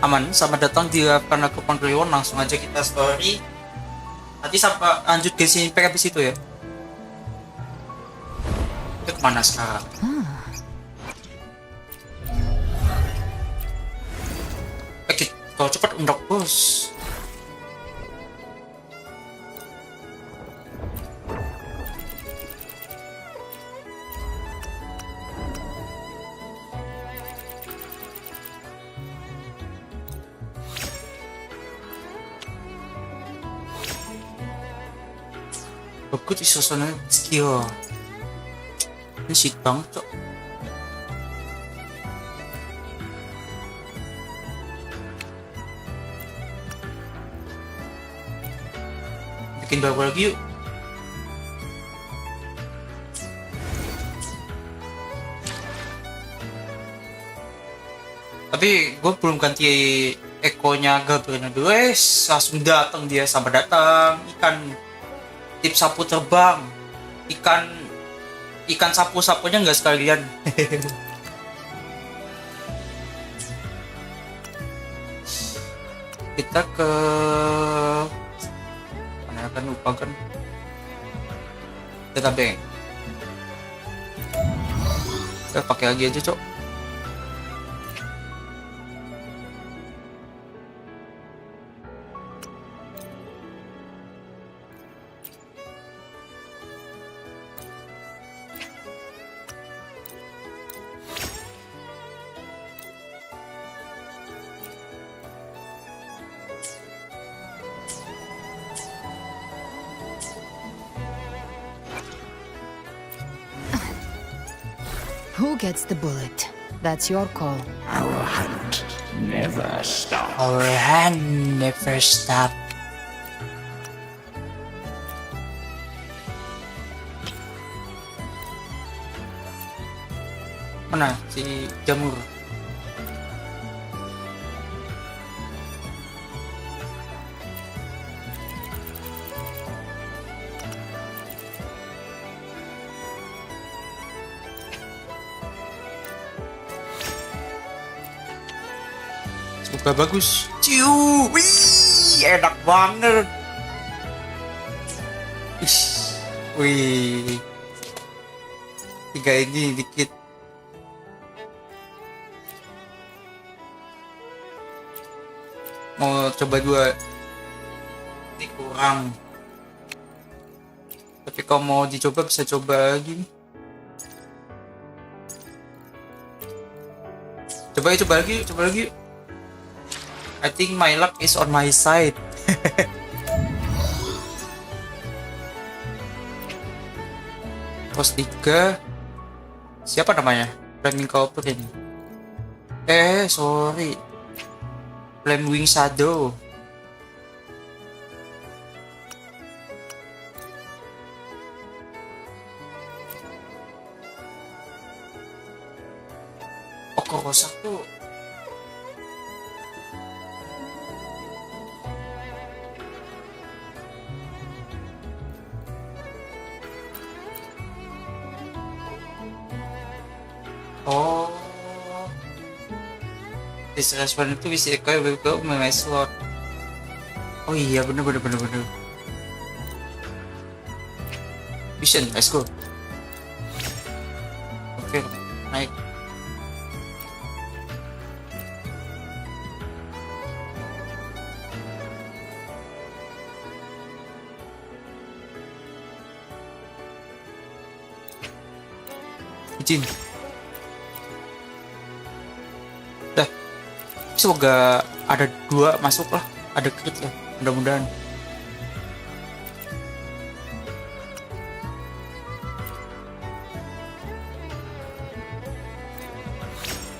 Aman, selamat datang di Klepon Kliwon. Langsung aja kita story. Nanti sampai lanjut Genshin Impact habis itu ya. Itu kemana sekarang? Kita cepat undak bos. Bagus isosonan skill. Ini shit banget cok. Bikin baru lagi yuk. Tapi gue belum ganti ekonya Gabrielnya dulu, langsung datang dia sampai datang ikan tip sapu terbang, ikan sapu-sapunya nggak sekalian. Kita ke mana kan lupa kan data bank. Kita pakai lagi aja cok. Who gets the bullet? That's your call. Our hunt never stops. Our hand never stop. Mana si jamur? Semoga bagus. Ciu, wih, enak banget. Wih, 3 ini dikit. Mau coba 2, ini kurang. Tapi kalau mau dicoba bisa coba lagi. Coba lagi. I think my luck is on my side. Pos 3. Siapa namanya? Flaming Copper ini. Sorry. Flame Wing Shadow. Oh, kok rusak tuh. Oh, this respon itu bisa kayak main slot. Oh iya bener. Mission, let's go. Oke, naik. Izin. Semoga ada 2 masuk lah, ada crit lah, mudah-mudahan.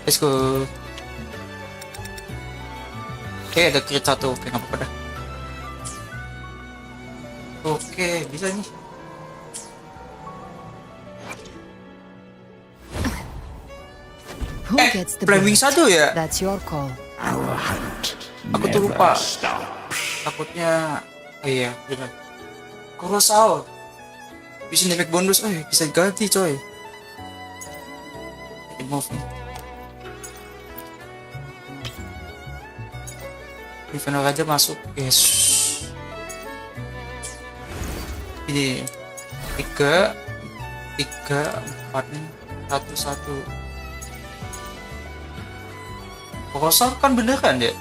Let's go. Oke, ada crit 1, oke nggak apa-apa dah. Oke, bisa nih. Who gets the Flaming bullet? Shadow ya? That's your call. Our hunt Aku tuh never lupa. stops. Takutnya, iya benar. Kuro sao. Bisa efek bonus, bisa ganti coy. Move nih. Defender aja masuk. Yes. Ini 3 4 1 Kosong kan bener kan ya?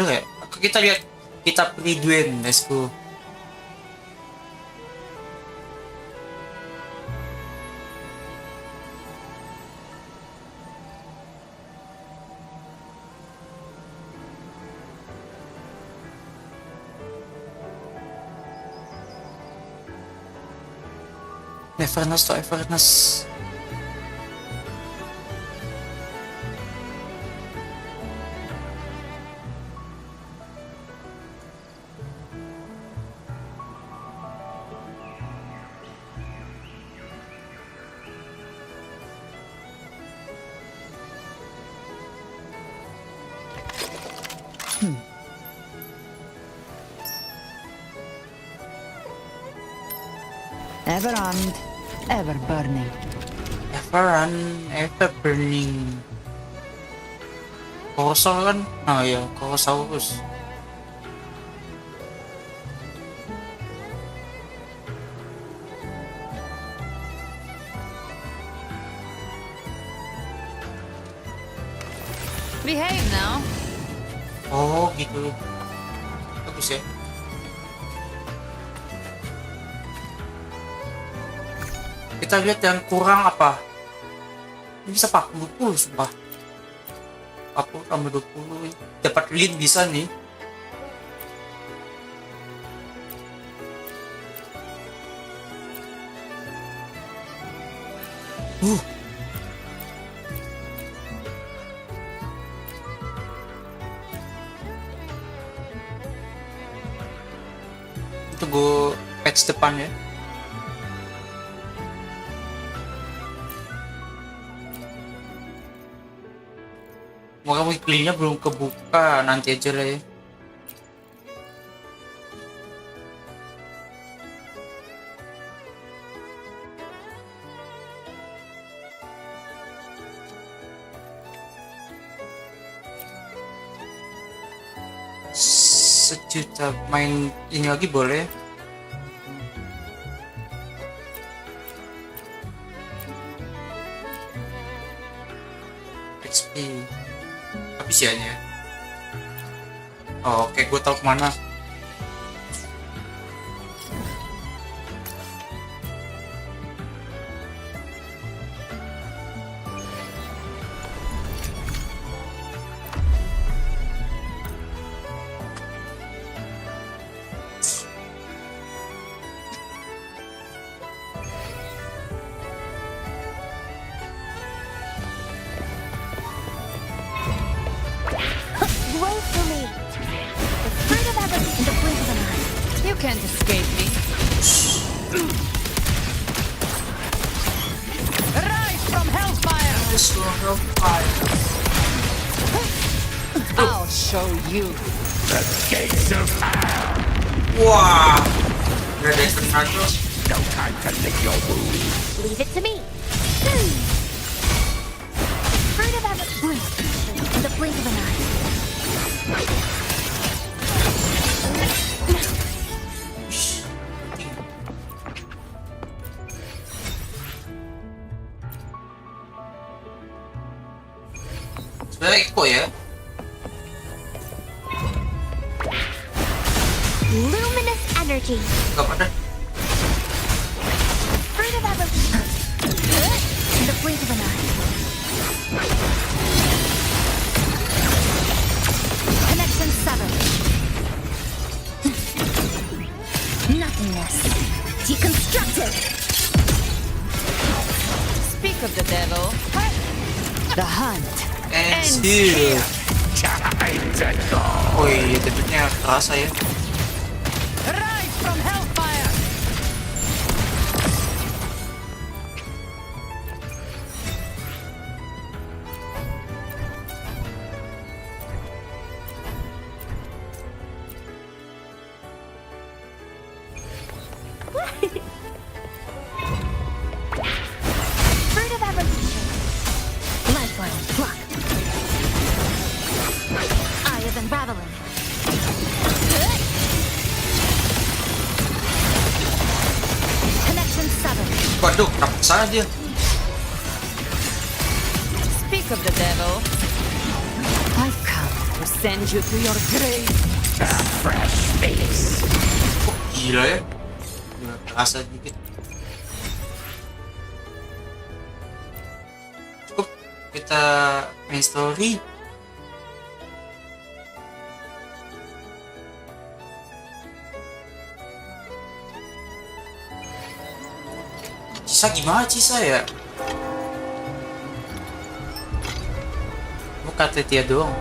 Bener ya? Kita lihat kitab Ridwen, let's go. Everness to Everness. Ever armed, ever burning. Ever run, ever burning. Kosong kan? Oh ya, Korosaurus. Behave now. Oh gitu. Bagus ya. Kita lihat yang kurang apa. Ini bisa 40 sumpah. 40 tambah 20 dapat lead bisa nih. Tunggu patch depan ya. Moga weekly-nya belum kebuka, nanti aja lah ya. Sejuta main ini lagi boleh. XP habis ya nya. Oh, oke, gue tahu kemana. Wait for me. The fruit of ever in the blink of an eye. You can't escape me. Rise from hellfire! I'll show you. The gates of hell. Wah, nggak ada yang tuh. No time to lick your wounds. Leave it to me. Fruit of ever in the blink of an eye. Sebenarnya Eko ya. Luminous energy. Gak pada. Fruit of ever in the blink of an eye. Connection severed. Nothingness. Deconstructed. Speak of the devil. The hunt. And ends here. here. Time to go. Oh iya, debitnya kerasa ya. Rise from hellfire! Fruit of evolution. Lifeline, pluck. Eye of unraveling. Connection severed. Waduh, kenapa kesana dia? Speak of the devil. I've come to send you to your grave. A fresh face. Oh, gila ya. Gila, kerasa dikit. Cukup kita main story. Cisa gimana Cisa ya? Bukan Tetia doang.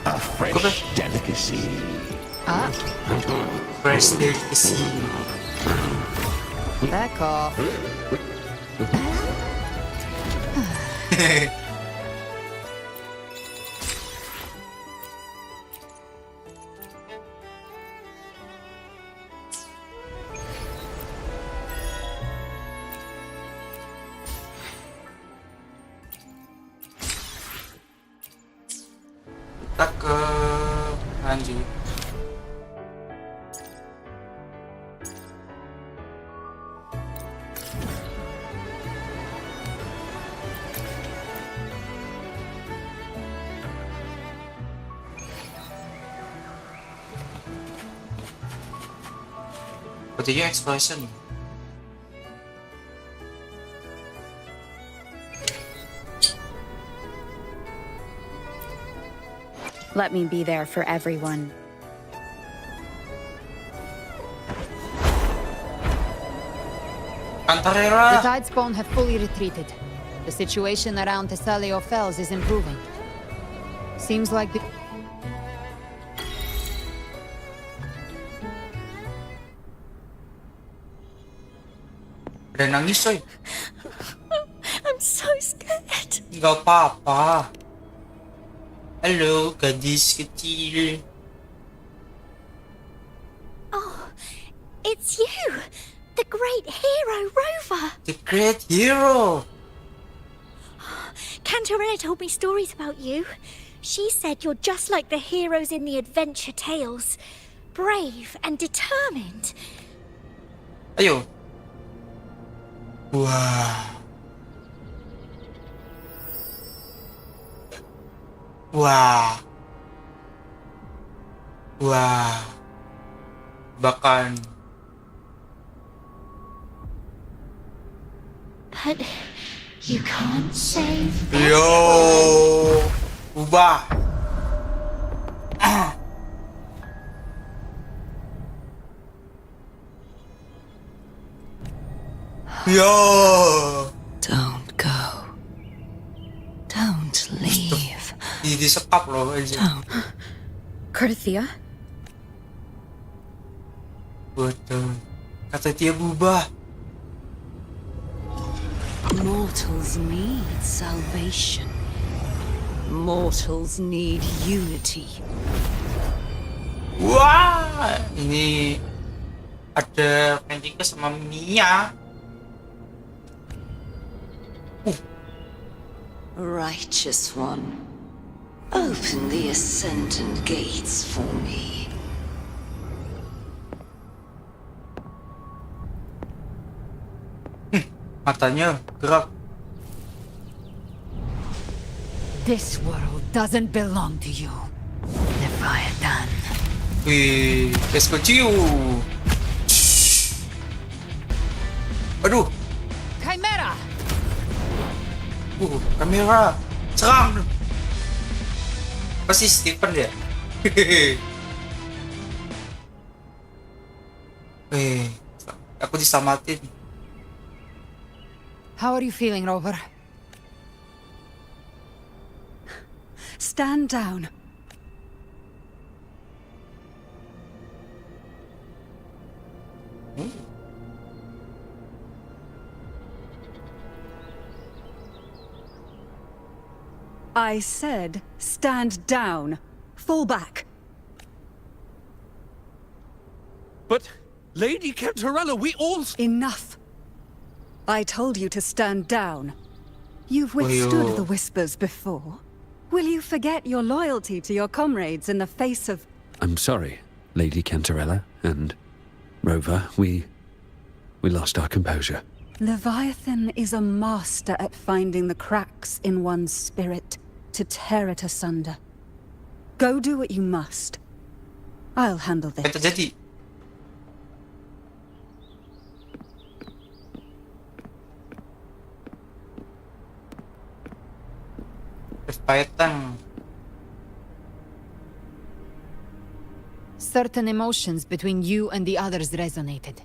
A fresh delicacy. Ah, Fresh delicacy. back off. Kita ke lanjut. Continue exploration. Let me be there for everyone. The Cantarera. Tidespawn have fully retreated. The situation around Thessalio Fells is improving. Seems like the... Ada nangis coy. I'm so scared. Gak apa-apa. Halo gadis kecil. Oh, it's you, the great hero Rover. The great hero. Cantarella told me stories about you. She said you're just like the heroes in the adventure tales. Brave and determined. Ayo. Wah. Wah. Wah. Bahkan. But you can't save. Yo. Ubah. Yo. Don't go. Don't leave. Disekap loh aja. Don't. Carthia? Betul. Kata dia berubah. Mortals need salvation. Mortals need unity. Wah, ini ada penting sama Mia. Righteous one, open the ascendant gates for me. Matanya gerak. This world doesn't belong to you, Leviathan. Wih, let's go ciu. Aduh, Chimera! kamera, serang. Pasti Stephen ya. Aku disamatin. How are you feeling, Rover? Stand down. I said, stand down. Fall back. But, Lady Cantarella, we all... Enough. I told you to stand down. You've withstood Hoyo. the whispers before. Will you forget your loyalty to your comrades in the face of... I'm sorry, Lady Cantarella, and Rover, we lost our composure. Leviathan is a master at finding the cracks in one's spirit to tear it asunder. Go do what you must. I'll handle Apa yang this. terjadi? Leviathan. Certain emotions between you and the others resonated.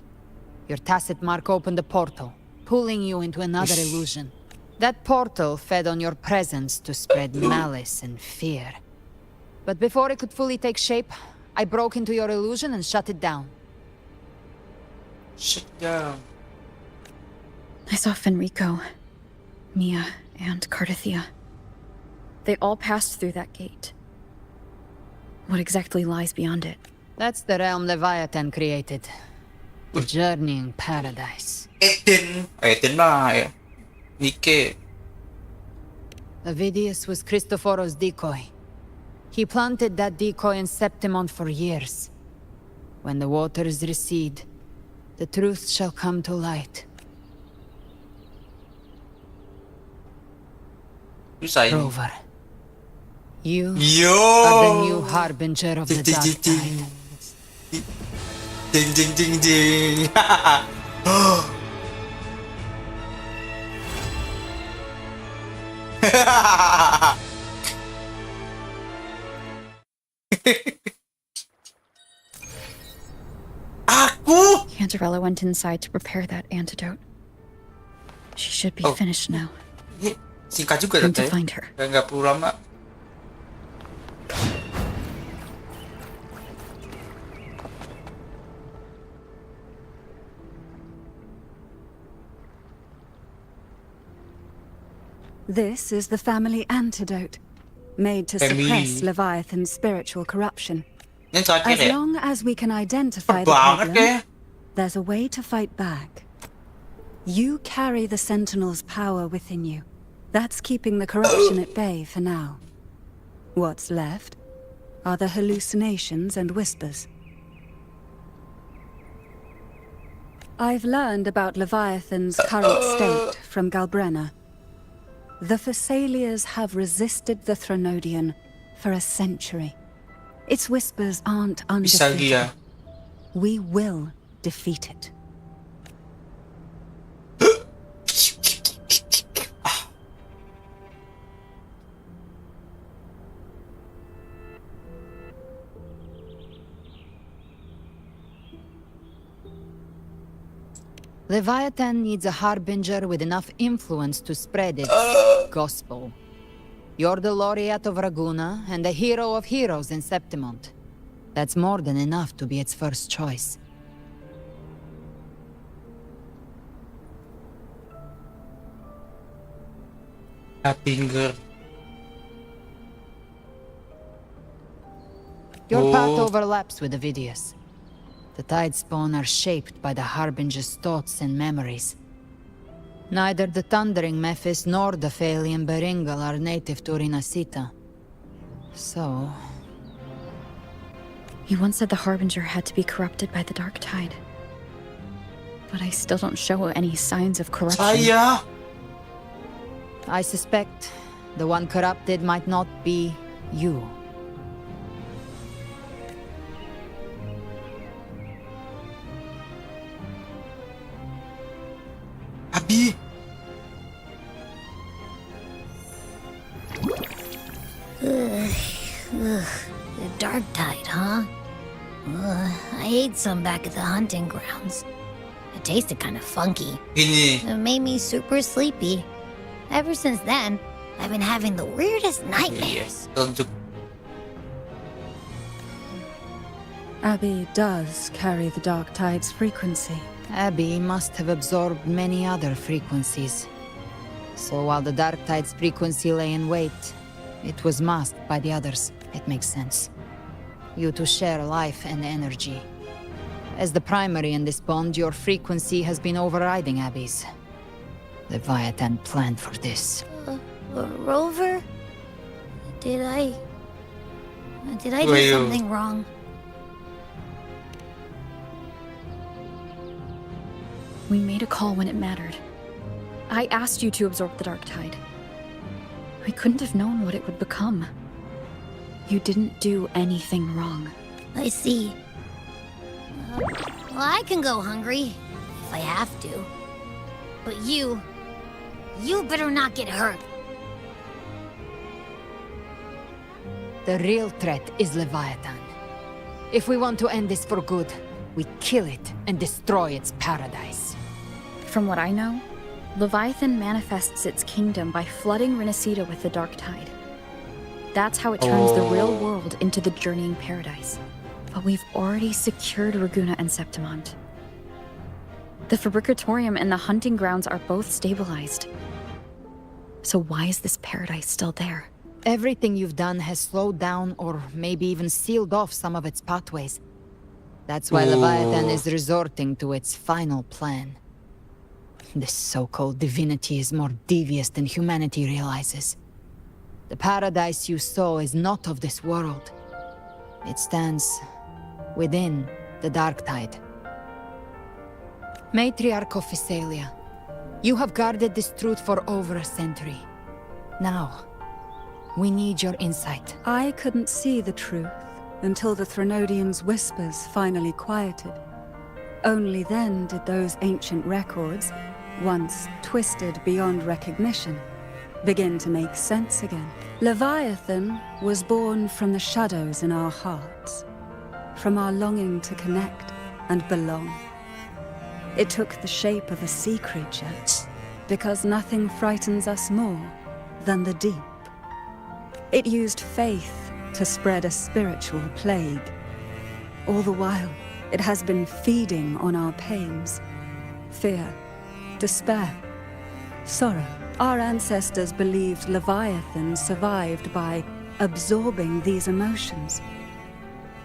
Your tacit mark opened a portal, pulling you into another illusion. That portal fed on your presence to spread malice and fear. But before it could fully take shape, I broke into your illusion and shut it down. Shut down. I saw Fenrico, Mia, and Cardathia. They all passed through that gate. What exactly lies beyond it? That's the realm Leviathan created. The journeying paradise. Eden mah ya. Nike. Avidius was Cristoforo's decoy. He planted that decoy in Septimont for years. When the waters recede, the truth shall come to light. Susah ini. Rover, you Yo. are the new harbinger of the Ding, dark ding, ding, tide. ding, ding, ding, ding. Aku. Cantarella went inside to prepare that antidote. She should be Oh. finished now. Ini singkat juga Need to tante. find her. Nggak perlu lama. This is the family antidote, made to Family. suppress Leviathan's spiritual corruption. Ini terakhir As ya. long as we can identify the Banget problem, ya. there's a way to fight back. You carry the Sentinel's power within you. That's keeping the corruption at bay for now. What's left are the hallucinations and whispers. I've learned about Leviathan's current state from Galbrenna. The Thessalias have resisted the Thronodian for a century. Its whispers aren't Bisa undefeated. dia. We will defeat it. Leviathan needs a harbinger with enough influence to spread its gospel. You're the laureate of Raguna and the hero of heroes in Septimont. That's more than enough to be its first choice. Finger. Your path Oh. overlaps with Avidius. The Tidespawn are shaped by the Harbinger's thoughts and memories. Neither the Thundering Mephis nor the Phalian Beringal are native to Rinasita. So... You once said the Harbinger had to be corrupted by the Dark Tide. But I still don't show any signs of corruption. Saya. I suspect the one corrupted might not be you. Ih, The dark tide, huh? I ate some back at the hunting grounds. It tasted kind of funky. gini. It made me super sleepy. Ever since then, I've been having the weirdest nightmares. Tunjuk. Abby does carry the dark tide's frequency. Abby must have absorbed many other frequencies. So while the dark tide's frequency lay in wait, it was masked by the others. It makes sense. You two share life and energy. As the primary in this bond, your frequency has been overriding Abby's. Leviathan planned for this. Rover? Did I do Hoyo. something wrong? We made a call when it mattered. I asked you to absorb the dark tide. We couldn't have known what it would become. You didn't do anything wrong. I see. Well, I can go hungry if I have to. But you better not get hurt. The real threat is Leviathan. If we want to end this for good, we kill it and destroy its paradise. From what I know, Leviathan manifests its kingdom by flooding Renacita with the dark tide. That's how it turns the real world into the journeying paradise. But we've already secured Raguna and Septimont. The Fabricatorium and the hunting grounds are both stabilized. So why is this paradise still there? Everything you've done has slowed down or maybe even sealed off some of its pathways. That's why Leviathan is resorting to its final plan. This so-called divinity is more devious than humanity realizes. The paradise you saw is not of this world. It stands within the dark tide. Matriarch of Physalia, you have guarded this truth for over a century. Now, we need your insight. I couldn't see the truth until the Threnodian's whispers finally quieted. Only then did those ancient records, once twisted beyond recognition, begin to make sense again. Leviathan was born from the shadows in our hearts, from our longing to connect and belong. It took the shape of a sea creature, because nothing frightens us more than the deep. It used faith to spread a spiritual plague. All the while, it has been feeding on our pains, fear, despair, sorrow. Our ancestors believed Leviathan survived by absorbing these emotions.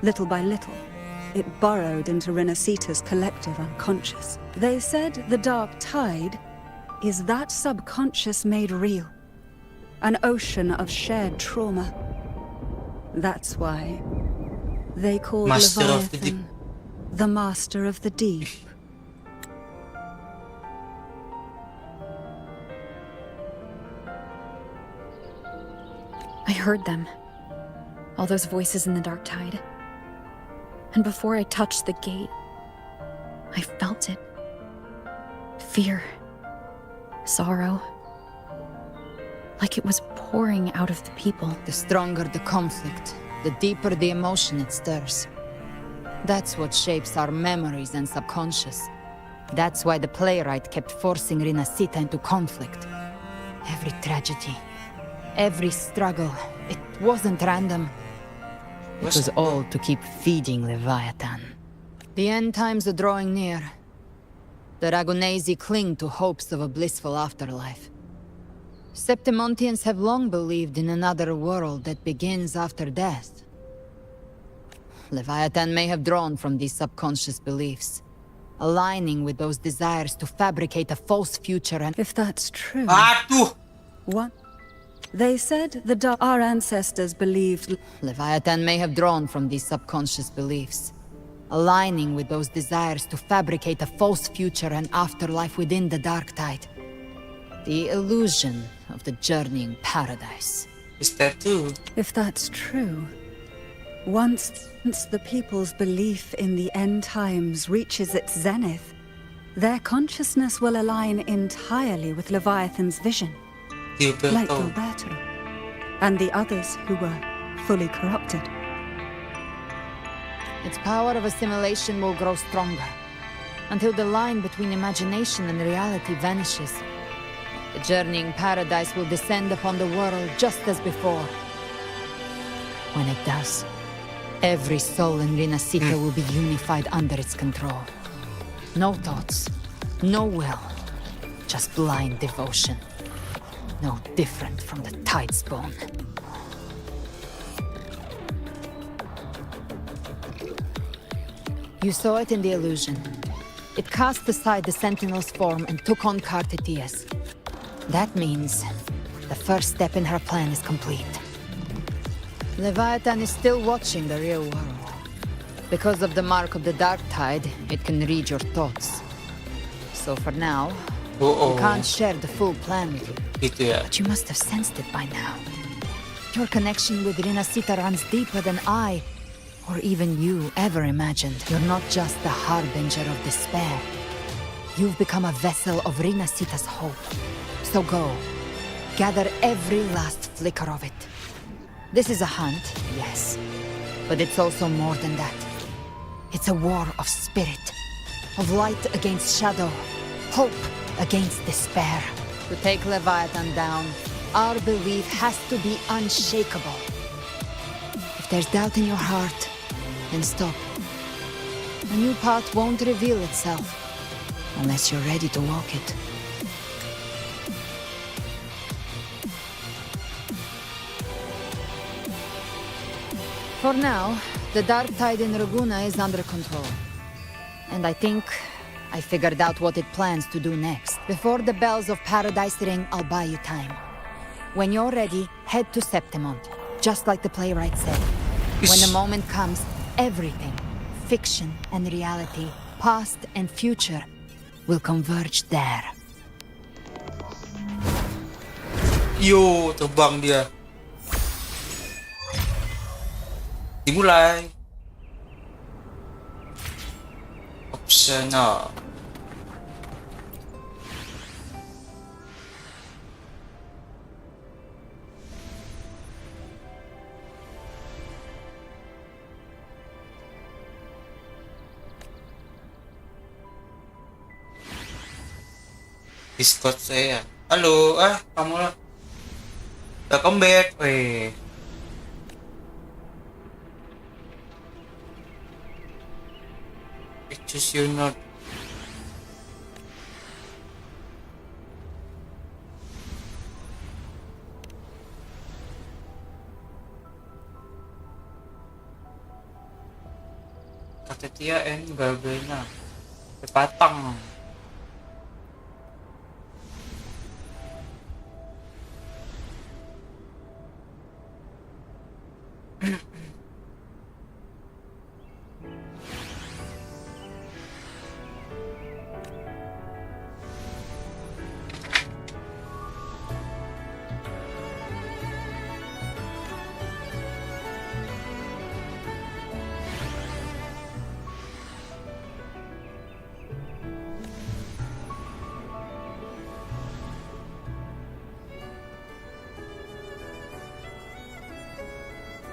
Little by little, it burrowed into Renacita's collective unconscious. They said the dark tide is that subconscious made real. An ocean of shared trauma. That's why they called Master of the Leviathan the Master of the Deep. I heard them. All those voices in the dark tide. And before I touched the gate, I felt it. Fear. Sorrow. Like it was pouring out of the people. The stronger the conflict, the deeper the emotion it stirs. That's what shapes our memories and subconscious. That's why the playwright kept forcing Renacita into conflict. Every tragedy, every struggle, it wasn't random. It was all to keep feeding Leviathan. The end times are drawing near. The Ragunesi cling to hopes of a blissful afterlife. Septimontians have long believed in another world that begins after death. Leviathan may have drawn from these subconscious beliefs, aligning with those desires to fabricate a false future and... If that's true, Atuh! what? They said our ancestors believed Leviathan may have drawn from these subconscious beliefs, aligning with those desires to fabricate a false future and afterlife within the dark tide. The illusion of the journeying paradise. Is that too? If that's true, once the people's belief in the end times reaches its zenith, their consciousness will align entirely with Leviathan's vision, like Gilberto, and the others who were fully corrupted. Its power of assimilation will grow stronger, until the line between imagination and reality vanishes. The journeying paradise will descend upon the world just as before. When it does, every soul in Rinascita will be unified under its control. No thoughts, no will, just blind devotion. No different from the tide's bone. You saw it in the illusion. It cast aside the Sentinel's form and took on Cartetia's. That means the first step in her plan is complete. Leviathan is still watching the real world. Because of the mark of the Dark Tide, it can read your thoughts. So for now, I can't share the full plan with you. But you must have sensed it by now. Your connection with Rinascita runs deeper than I, or even you, ever imagined. You're not just the harbinger of despair. You've become a vessel of Rinascita's hope. So go, gather every last flicker of it. This is a hunt, yes, but it's also more than that. It's a war of spirit, of light against shadow, hope against despair. To take Leviathan down, our belief has to be unshakable. If there's doubt in your heart, then stop. A new path won't reveal itself, unless you're ready to walk it. For now, the Dark Tide in Raguna is under control. And I think I figured out what it plans to do next. Before the bells of Paradise ring, I'll buy you time. When you're ready, head to Septimont, just like the playwright said. When the moment comes, everything, fiction and reality, past and future, will converge there. Yo, terbang dia. Dimulai. Optional. Discord saya. Halo, kamu lah. Welcome back. Weh. Choose your node. Cartetia and Barbena. Patang.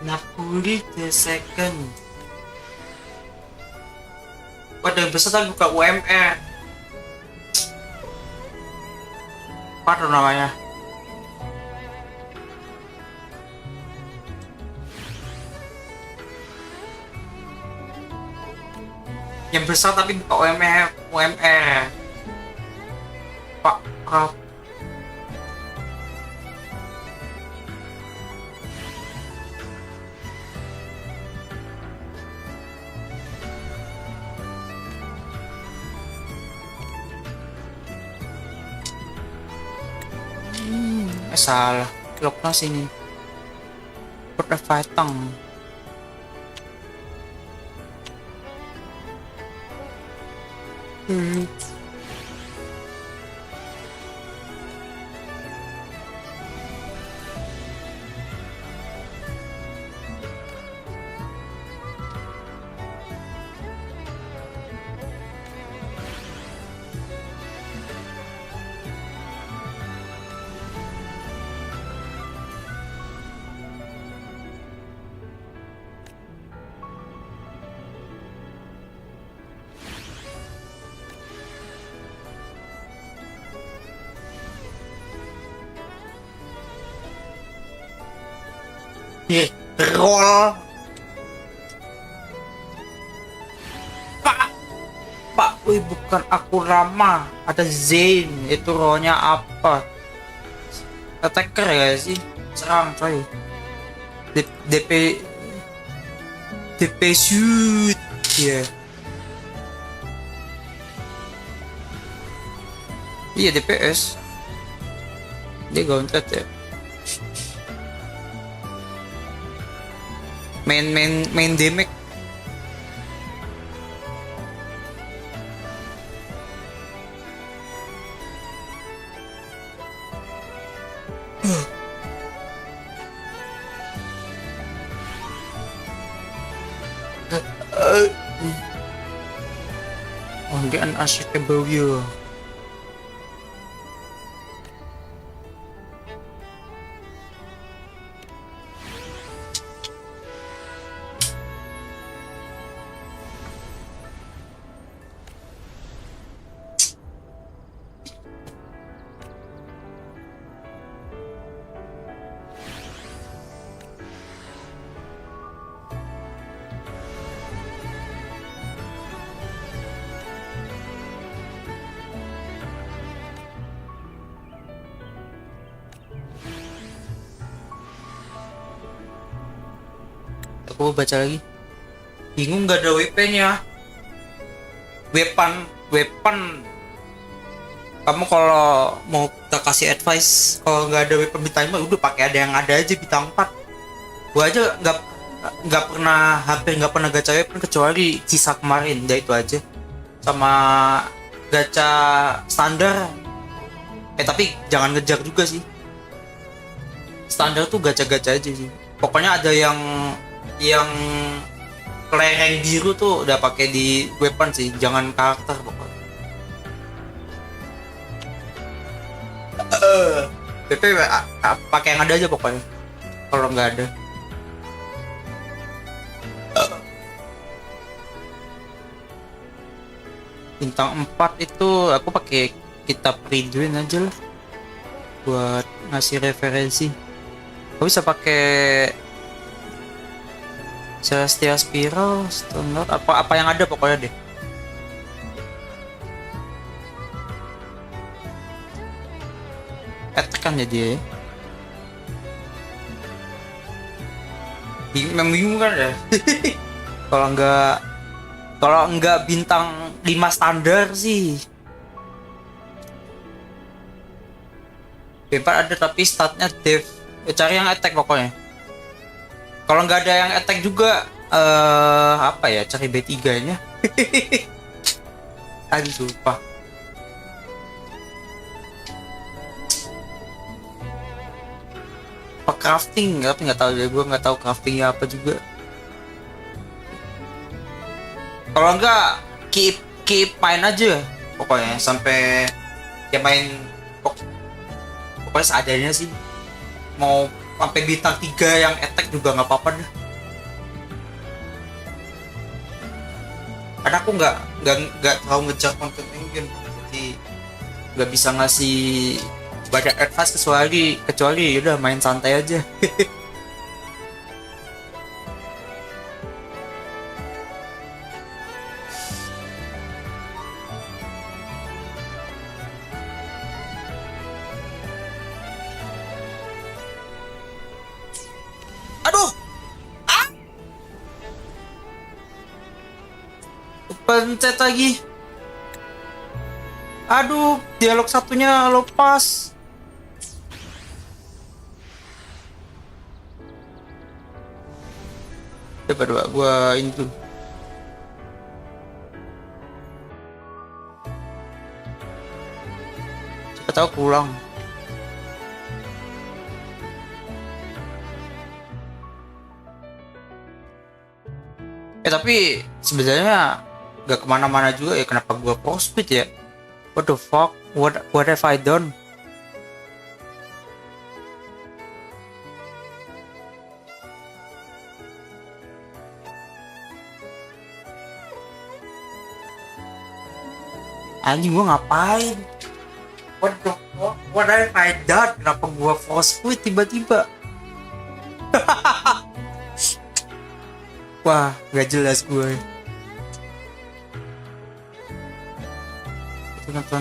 Napuri the second. Waduh, besar tadi buka UMR. Apa tuh namanya? Yang besar tapi buka UMR. Pak Rap. Salah, lock na sini. Put a fatang. Roll. Pak, wih bukan aku Rama, ada Zain, itu rollnya apa? Attacker ya sih, serang coy. DP shoot, ya. Iya DPS, dia gauntlet ya. Main damage. Only an unshakable you. Aku baca lagi. Bingung nggak ada WP-nya. Weapon. Kamu kalau mau kita kasih advice, kalau nggak ada weapon bintang 5, udah pakai ada yang ada aja bintang 4. Gua aja nggak pernah, hampir nggak pernah gacha weapon kecuali sisa kemarin, udah itu aja. Sama gacha standar. Tapi jangan ngejar juga sih. Standar tuh gacha-gacha aja sih. Pokoknya ada yang kelereng biru tuh udah pakai di weapon sih, jangan karakter pokoknya. PP pakai yang ada aja pokoknya. Kalau nggak ada. Bintang 4 itu aku pakai kitab Ridwan aja lah buat ngasih referensi. Aku bisa pakai Celestial Spiral, Standard, apa yang ada pokoknya deh. Attack kan jadi ya. Bingung kan ya. Kalau enggak bintang 5 standar sih. Bebas ada tapi statnya dev. Cari yang attack pokoknya. Kalau nggak ada yang attack juga, apa ya, cari B3 nya. Aduh sumpah. Apa crafting? Tapi nggak tahu deh, gue nggak tahu craftingnya apa juga. Kalau nggak keep main aja, pokoknya sampai dia main. Pokoknya seadanya sih. Mau sampai bintang 3 yang attack juga nggak apa-apa deh. Karena aku nggak terlalu ngejar konten engine, jadi nggak bisa ngasih banyak advice kecuali udah main santai aja. Pencet lagi. Aduh, dialog satunya lepas. Coba gua ini dulu. Siapa tahu pulang. Tapi sebenarnya gak kemana-mana juga ya, kenapa gua crossfit ya? What the fuck? What have I done? Anjing, gua ngapain? What the fuck? What have I done? Kenapa gua crossfit tiba-tiba? Wah, gak jelas gue. Itu nonton.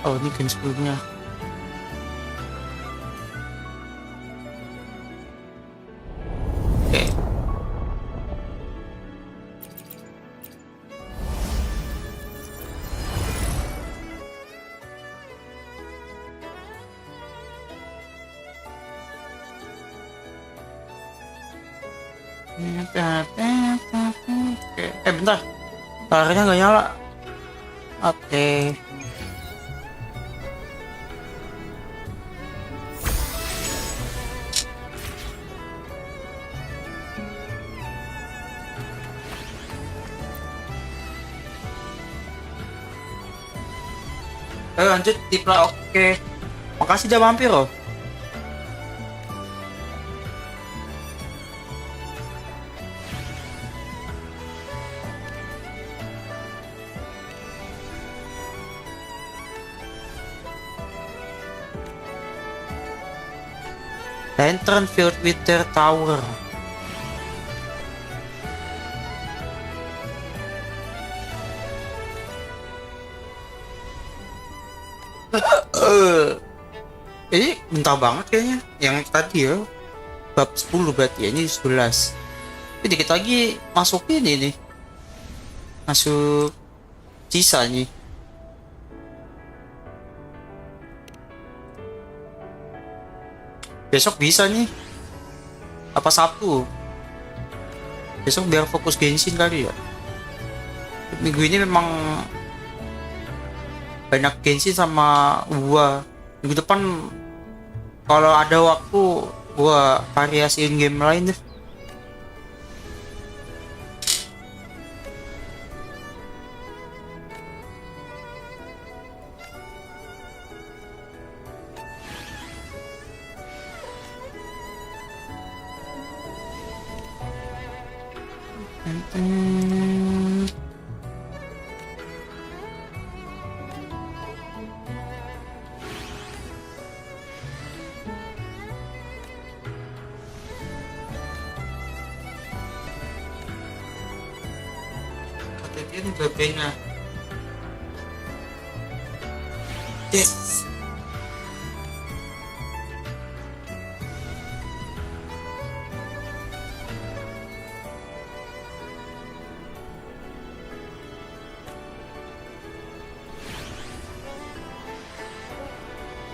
Oh, ini game sebelumnya. Oke. Oke. Bentar. Layarnya nggak nyala. Oke. Lanjut tipla. Oke. Makasih dah mampir loh. Lantern filled with their tower. Ini bentar banget kayaknya. Yang tadi ya bab 10 berarti ya, ini 11. Ini dikit lagi masuk ini nih. Masuk sisa nih. Besok bisa nih. Apa Sabtu? Besok biar fokus Genshin kali ya. Minggu ini memang banyak Genshin sama wuwa. Minggu depan kalau ada waktu gua variasiin game lain deh. Dia nih babenya. Yes.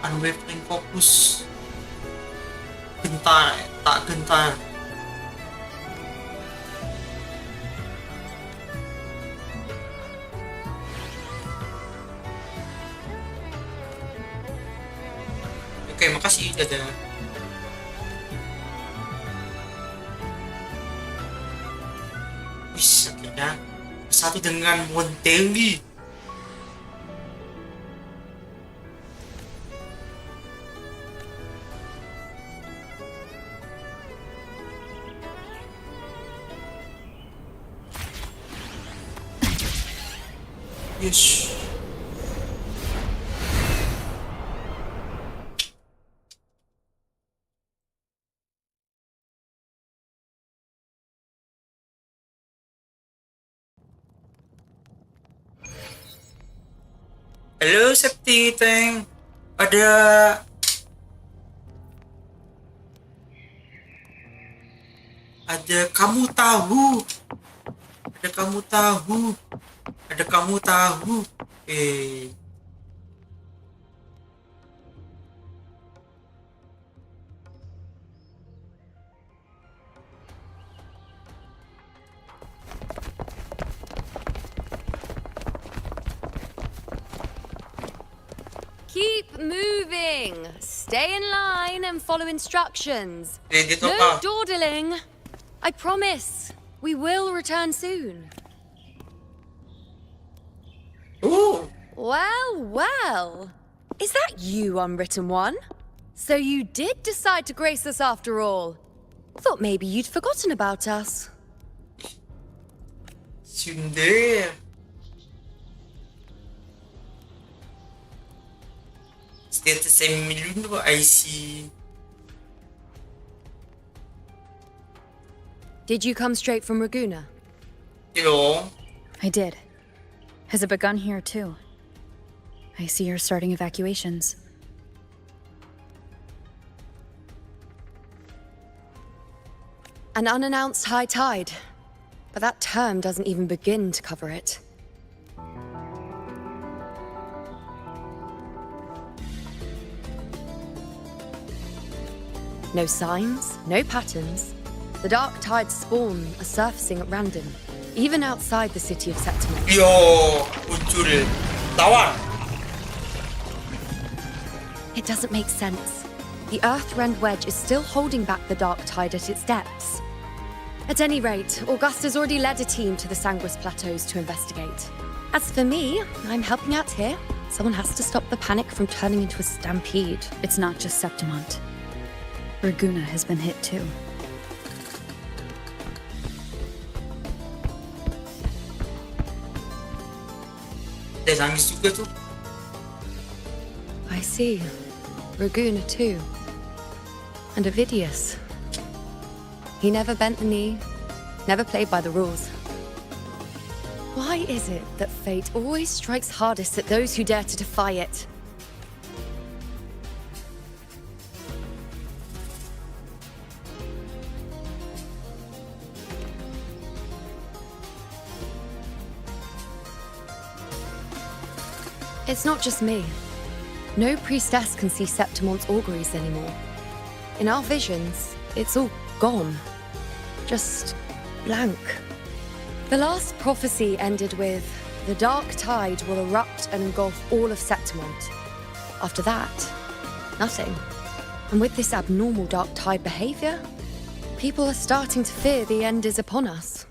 Unwavering fokus. Gentar, tak gentar. Oke, makasih Dada. Wis, akhirnya bersatu dengan Montelli. Yes. Halo Septi Tank, ada kamu tahu, ada kamu tahu, ada kamu tahu, moving. Stay in line and follow instructions. Dito No ka. dawdling. I promise. We will return soon. Ooh. Well, well. Is that you, Unwritten One? So you did decide to grace us after all. Thought maybe you'd forgotten about us. Hindi. Still the same million, I see. Did you come straight from Raguna? Hello. I did. Has it begun here, too? I see you're starting evacuations. An unannounced high tide. But that term doesn't even begin to cover it. No signs, no patterns. The dark tide's spawn are surfacing at random, even outside the city of Septimon. Yo, muncul. Tawar. It doesn't make sense. The Earth-rend wedge is still holding back the dark tide at its depths. At any rate, Augusta's already led a team to the Sanguis Plateaus to investigate. As for me, I'm helping out here. Someone has to stop the panic from turning into a stampede. It's not just Septimont. Raguna has been hit, too. Dia nangis juga tuh. I see. Raguna too. And Ovidius. He never bent the knee, never played by the rules. Why is it that fate always strikes hardest at those who dare to defy it? It's not just me. No priestess can see Septimon's auguries anymore. In our visions, it's all gone. Just blank. The last prophecy ended with, the dark tide will erupt and engulf all of Septimont. After that, nothing. And with this abnormal dark tide behavior, people are starting to fear the end is upon us.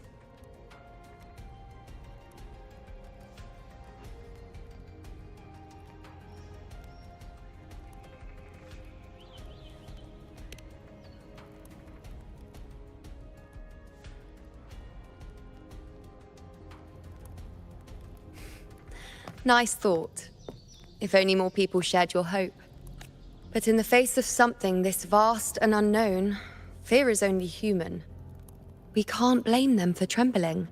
Nice thought. If only more people shared your hope. But in the face of something this vast and unknown, fear is only human. We can't blame them for trembling.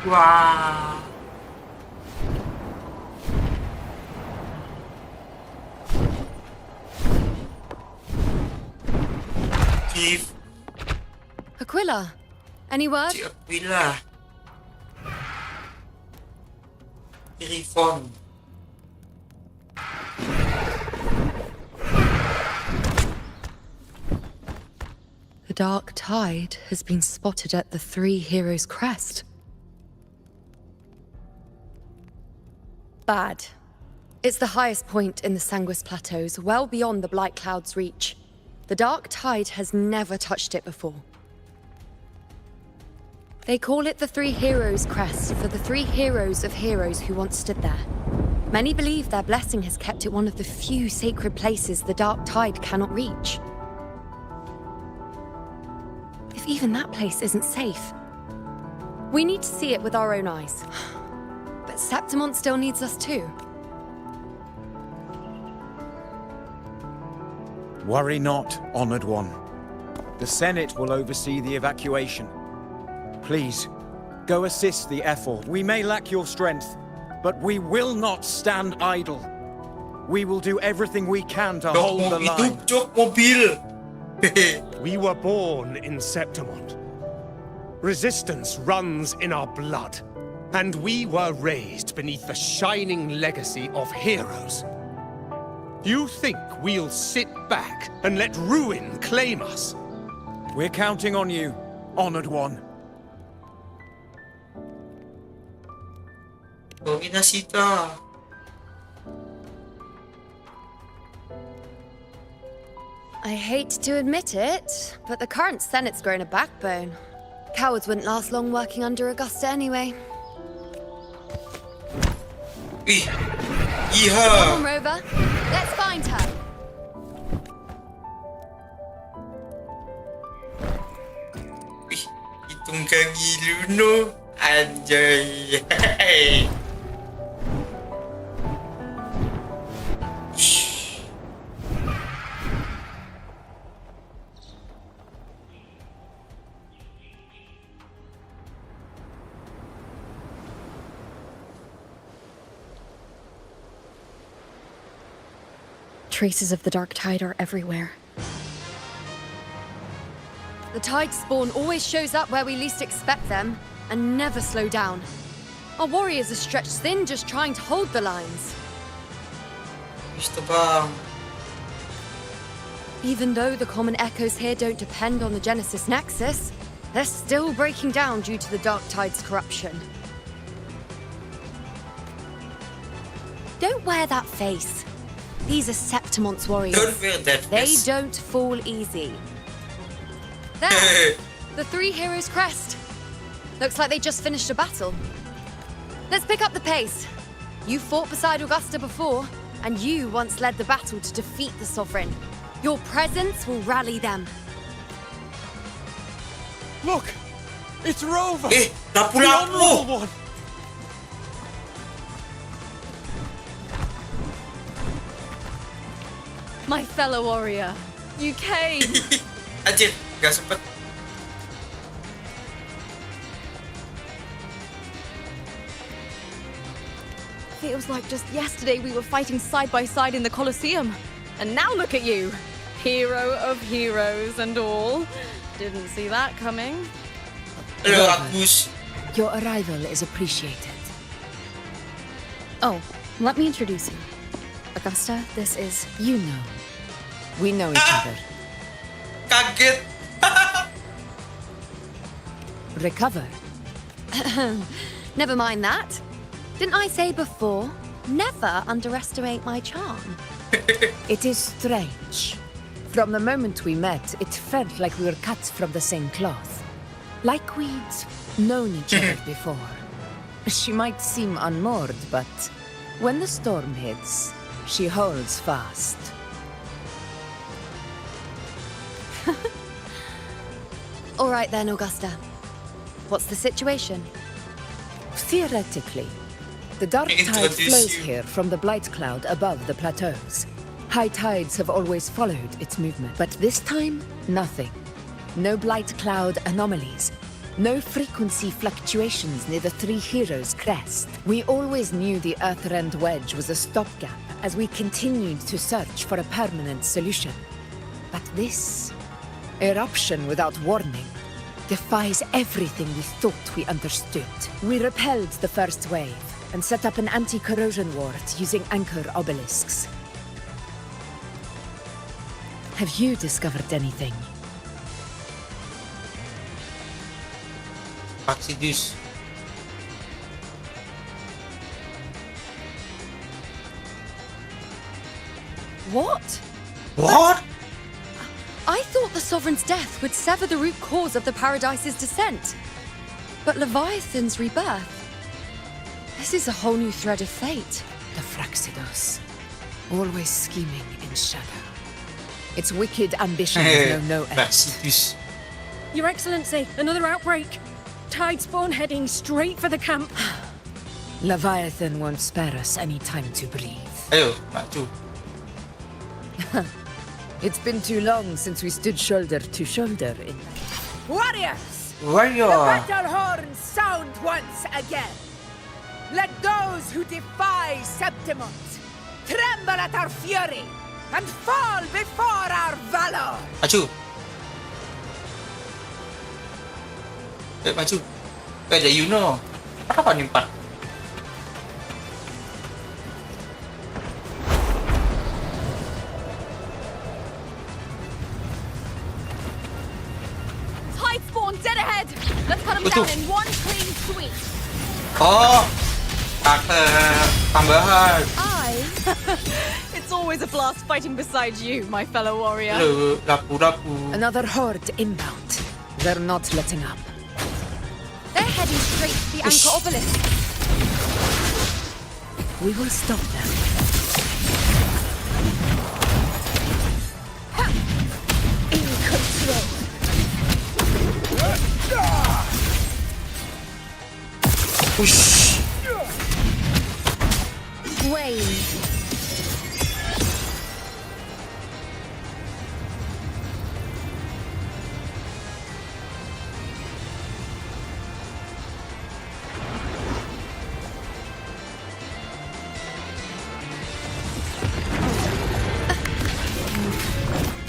Wow. Aquila, any word? Si Aquila. Kliwon. The dark tide has been spotted at the Three Heroes' Crest. Bad. It's the highest point in the Sanguis Plateaus, well beyond the Blight Cloud's reach. The dark tide has never touched it before. They call it the Three Heroes' Crest for the three heroes of heroes who once stood there. Many believe their blessing has kept it one of the few sacred places the dark tide cannot reach. If even that place isn't safe, we need to see it with our own eyes. But Septimont still needs us too. Worry not, Honored One. The Senate will oversee the evacuation. Please, go assist the effort. We may lack your strength, but we will not stand idle. We will do everything we can to hold the line. Mobil. We were born in Septimont. Resistance runs in our blood, and we were raised beneath the shining legacy of heroes. You think we'll sit back and let ruin claim us? We're counting on you, Honored One. Gawin na sita. I hate to admit it, but the current Senate's grown a backbone. Cowards wouldn't last long working under Augusta anyway. Ih, Come iha. on, Rover. Let's find her. Ih, itong kagilo no. Anjay. Traces of the dark tide are everywhere. The tide spawn always shows up where we least expect them, and never slow down. Our warriors are stretched thin just trying to hold the lines. Gusto bang? Even though the common echoes here don't depend on the Genesis Nexus, they're still breaking down due to the dark tide's corruption. Don't wear that face. These are Septimon's warriors. Don't wear that They face. don't fall easy. There! The three heroes' crest. Looks like they just finished a battle. Let's pick up the pace. You fought beside Augusta before, and you once led the battle to defeat the Sovereign. Your presence will rally them. Look! It's Rover! Eh, The napula mo! Honorable One! My fellow warrior, you came! Anjir, gak sempet. Feels like just yesterday we were fighting side by side in the Colosseum. And now look at you! Hero of heroes and all. Didn't see that coming. Halo, Agus. Your arrival is appreciated. Oh, let me introduce you. Augusta, this is... You know. We know each other. Kaget. Recover. Never mind that. Didn't I say before? Never underestimate my charm. It is strange. From the moment we met, it felt like we were cut from the same cloth. Like we'd known each other before. She might seem unmoored, but when the storm hits, she holds fast. All right then, Augusta. What's the situation? Theoretically, the dark tide Introduce flows you. here from the blight cloud above the plateaus. High tides have always followed its movement, but this time, nothing. No blight cloud anomalies. No frequency fluctuations near the Three Heroes crest. We always knew the Earthrend Wedge was a stopgap as we continued to search for a permanent solution. But this eruption without warning defies everything we thought we understood. We repelled the first wave and set up an anti-corrosion ward using anchor obelisks. Have you discovered anything? Oxidus. What? What? I thought the Sovereign's death would sever the root cause of the Paradise's descent. But Leviathan's rebirth... This is a whole new thread of fate. The Fraxidos. Always scheming in shadow. Its wicked ambitions know no end. Oxidus. Your Excellency, another outbreak. Tide spawn heading straight for the camp. Leviathan won't spare us any time to breathe. Ayo, Maju. It's been too long since we stood shoulder to shoulder in... Warriors! Warrior. The battle horns sound once again. Let those who defy Septimont tremble at our fury and fall before our valor. Maju. Maju. Ada Yuno. Apa nih, Pak? spawn dead ahead. Let's cut them down in one clean sweep. Oh, karakter tambahan. It's always a blast fighting beside you, my fellow warrior. Lapu-lapu. Another horde inbound. They're not letting up. They're heading straight to the anchor obelisk. We will stop them. In control. Push. Wave.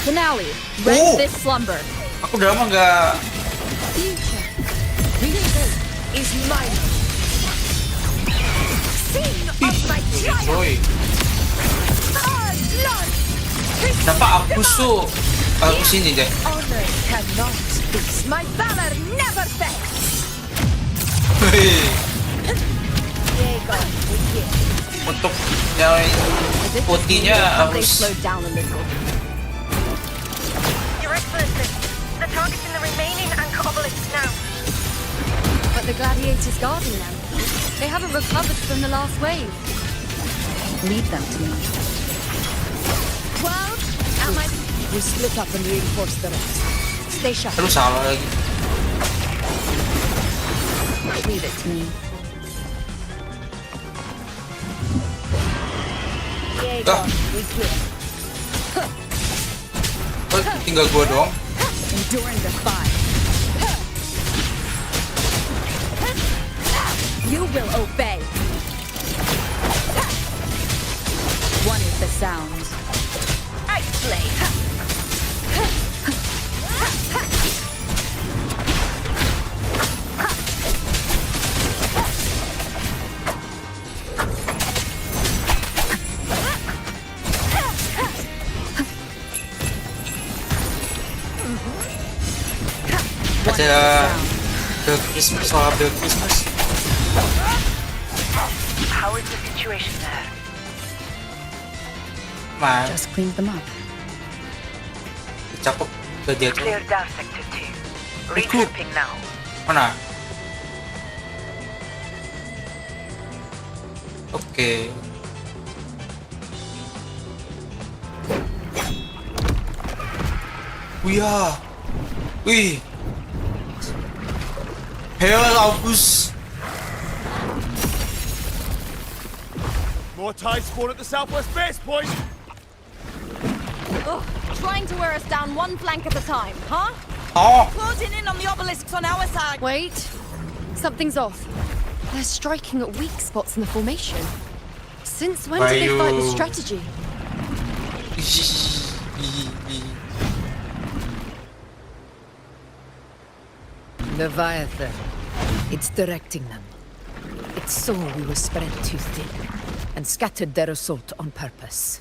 Finale. Rend this slumber. Aku udah lama nggak. Is mine. Boy. Kenapa aku sini deh? Honor cannot fix. My valor never fails. Untuk yang putihnya harus. Your Excellency, the target's in the remaining anchor obelisk now. But the gladiators guarding them, they haven't recovered from the last wave. Lead them to me. Well, We split up and reinforce the rest. stay sharp. Aduh salah lagi. Leave it to me. Oh, tinggal gua doang. Enduring the fire. You will obey. One is the sound. I slay. Ada Bill Christmas, soal Bill Christmas. How is the situation there? Mana? Just cleaned them up. Cakep. Udah dia tuh. Clear down sector 2. Regrouping now. Mana? Oke. Wih. Wih. Hell, More tide spawn at the southwest base, boys! Ugh, trying to wear us down one flank at a time, huh? Oh. Closing in on the obelisks on our side. Wait, something's off. They're striking at weak spots in the formation. Since when did they fight with strategy? Leviathan. It's directing them. It saw we were spread too thin and scattered their assault on purpose.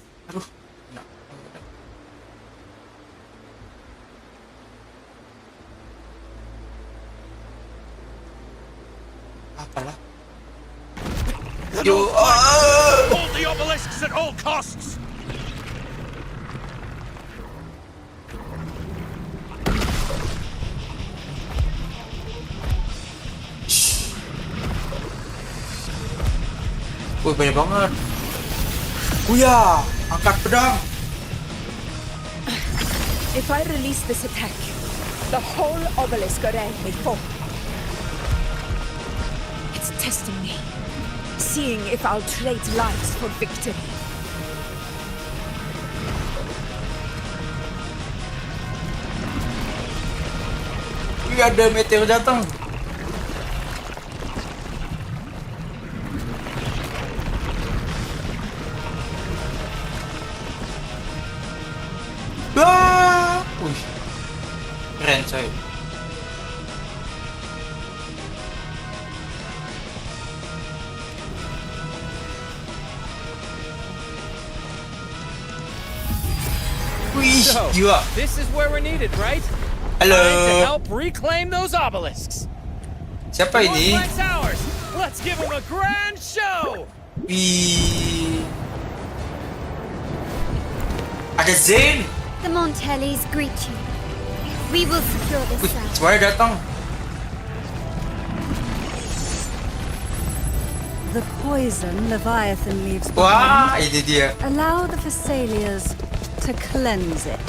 Apalah? Hold the obelisks at all costs! Wih, banyak banget. Uya, angkat pedang. If I release this attack, the whole obelisk array may fall. It's testing me, seeing if I'll trade lives for victory. Wih, ada meteor datang. Wah, wih, keren coy. Wih, So, gila. this is where we're needed, right? Halo. Time to help reclaim those obelisks. Siapa ini? Black's ours. Let's give them a grand show. Wih. Ada Zane. The Montellis greet you. We will secure this Wih, cell. semuanya datang. The poison Leviathan leaves Wah, behind. ini dia. Allow the Thessalians to cleanse it.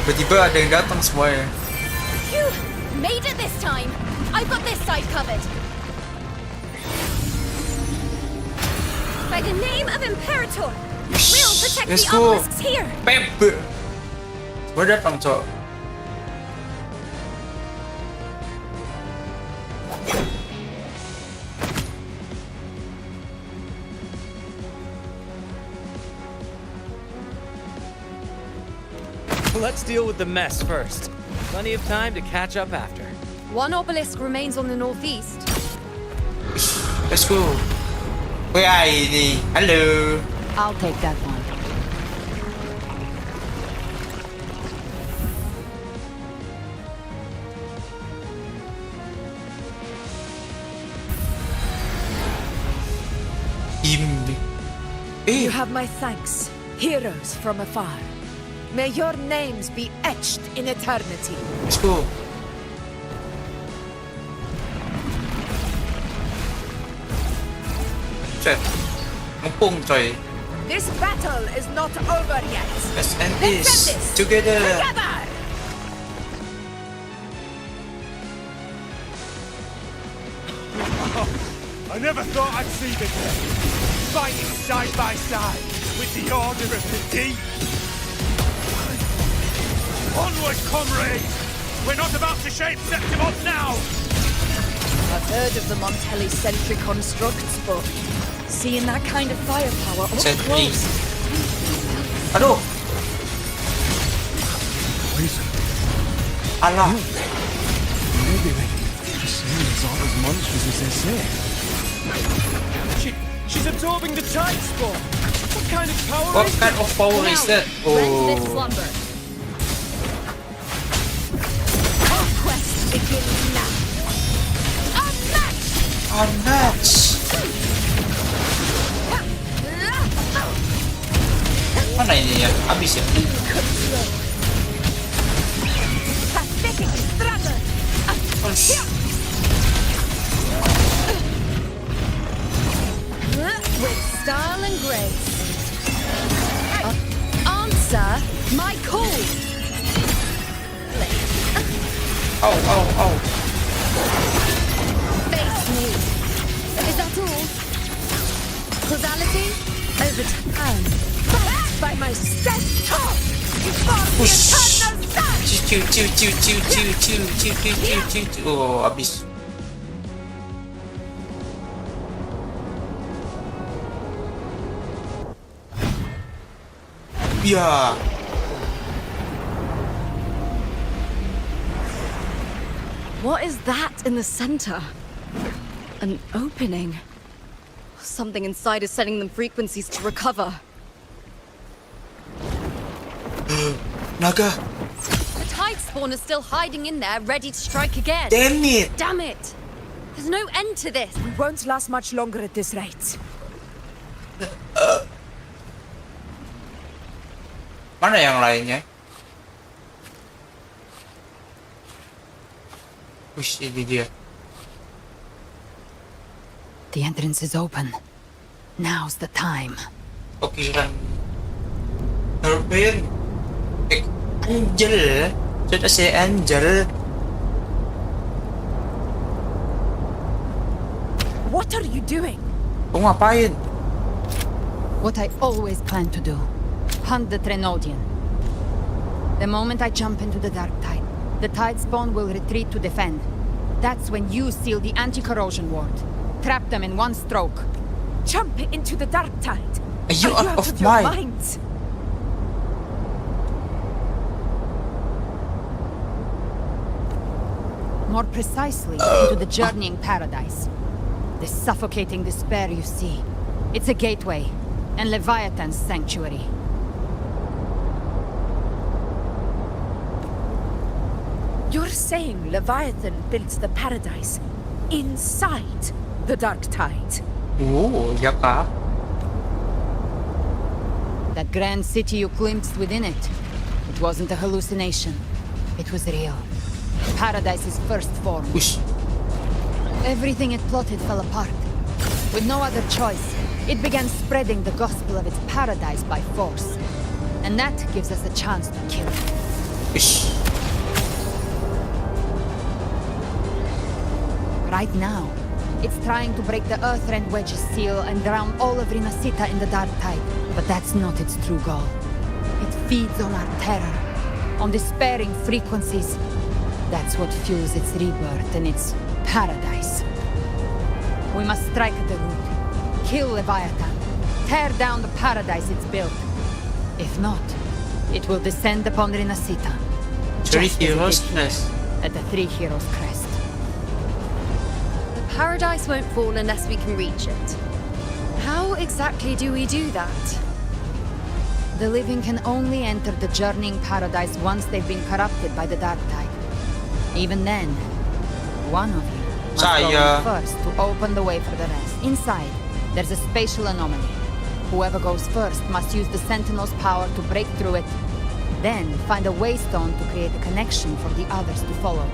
Tiba-tiba ada yang datang semuanya. Phew! Made it this time! I've got this side covered. By the name of Imperator, we'll protect let's the go. obelisks here. Bebe. Semua datang, cok. Let's deal with the mess first. Plenty of time to catch up after. One obelisk remains on the northeast. Let's go. Wih, ini. Halo. I'll take that one. You have my thanks, heroes from afar. May your names be etched in eternity. Let's go. Cek. Mumpung, coy. This battle is not over yet. Let's end Let's this end this together. together. I never thought I'd see the day. Fighting side by side with the Order of the Deep. Onward, comrades! We're not about to shape Septimont now! I've heard of the Montelli sentry constructs, but seeing that kind of firepower up Sentry. close. Aduh. Poison. Alah. Maybe the sailors aren't as monstrous as they say. She's absorbing the tide spawn. What kind of power What is kind of power is that? Rend this Oh. slumber. Conquest begins now. Unmatched. Mana ini ya? Habis ya? Pathetic struggle. With style and grace. Answer my call. Oh, oh, oh. Face me. Is that all? Causality? Overturned. Backed by my steadfast before the Push. eternal sun. Ciu, ciu, ciu, ciu, ciu, ciu, ciu, ciu, ciu, ciu, ciu. Oh, habis. Ya. What is that in the center? An opening. Something inside is sending them frequencies to recover. Naga. The tide spawn is still hiding in there, ready to strike again. Damn it. Damn it! There's no end to this. We won't last much longer at this rate. Mana yang lainnya? Wih, ini dia. The entrance is open. Now's the time. Oke kan. Bermain. Angel. Sudah saya Angel. What are you doing? Kau ngapain? What I always planned to do. Hunt the Trenodian. The moment I jump into the dark tide, the tide spawn will retreat to defend. That's when you seal the anti-corrosion ward. Trap them in one stroke. Jump into the dark tide. Are you out of your mind? minds? More precisely, into the journeying paradise. The suffocating despair you see. It's a gateway, and Leviathan's sanctuary. You're saying Leviathan built the paradise inside the dark tide? Ya kah? That grand city you glimpsed within it, it wasn't a hallucination. It was real. Paradise's first form. Ush. Everything it plotted fell apart. With no other choice, it began spreading the gospel of its paradise by force. And that gives us a chance to kill it. Ush. Right now, it's trying to break the Earthrend Wedge's seal and drown all of Rinasita in the dark tide. But that's not its true goal. It feeds on our terror, on despairing frequencies. That's what fuels its rebirth and its paradise. We must strike at the root, kill Leviathan, tear down the paradise it's built. If not, it will descend upon Rinasita. Three just as it heroes did crest. At the Three Heroes Crest. Paradise won't fall unless we can reach it. How exactly do we do that? The living can only enter the journeying paradise once they've been corrupted by the dark tide. Even then, one of you must go in first to open the way for the rest. Inside, there's a spatial anomaly. Whoever goes first must use the Sentinel's power to break through it, then find a waystone to create a connection for the others to follow.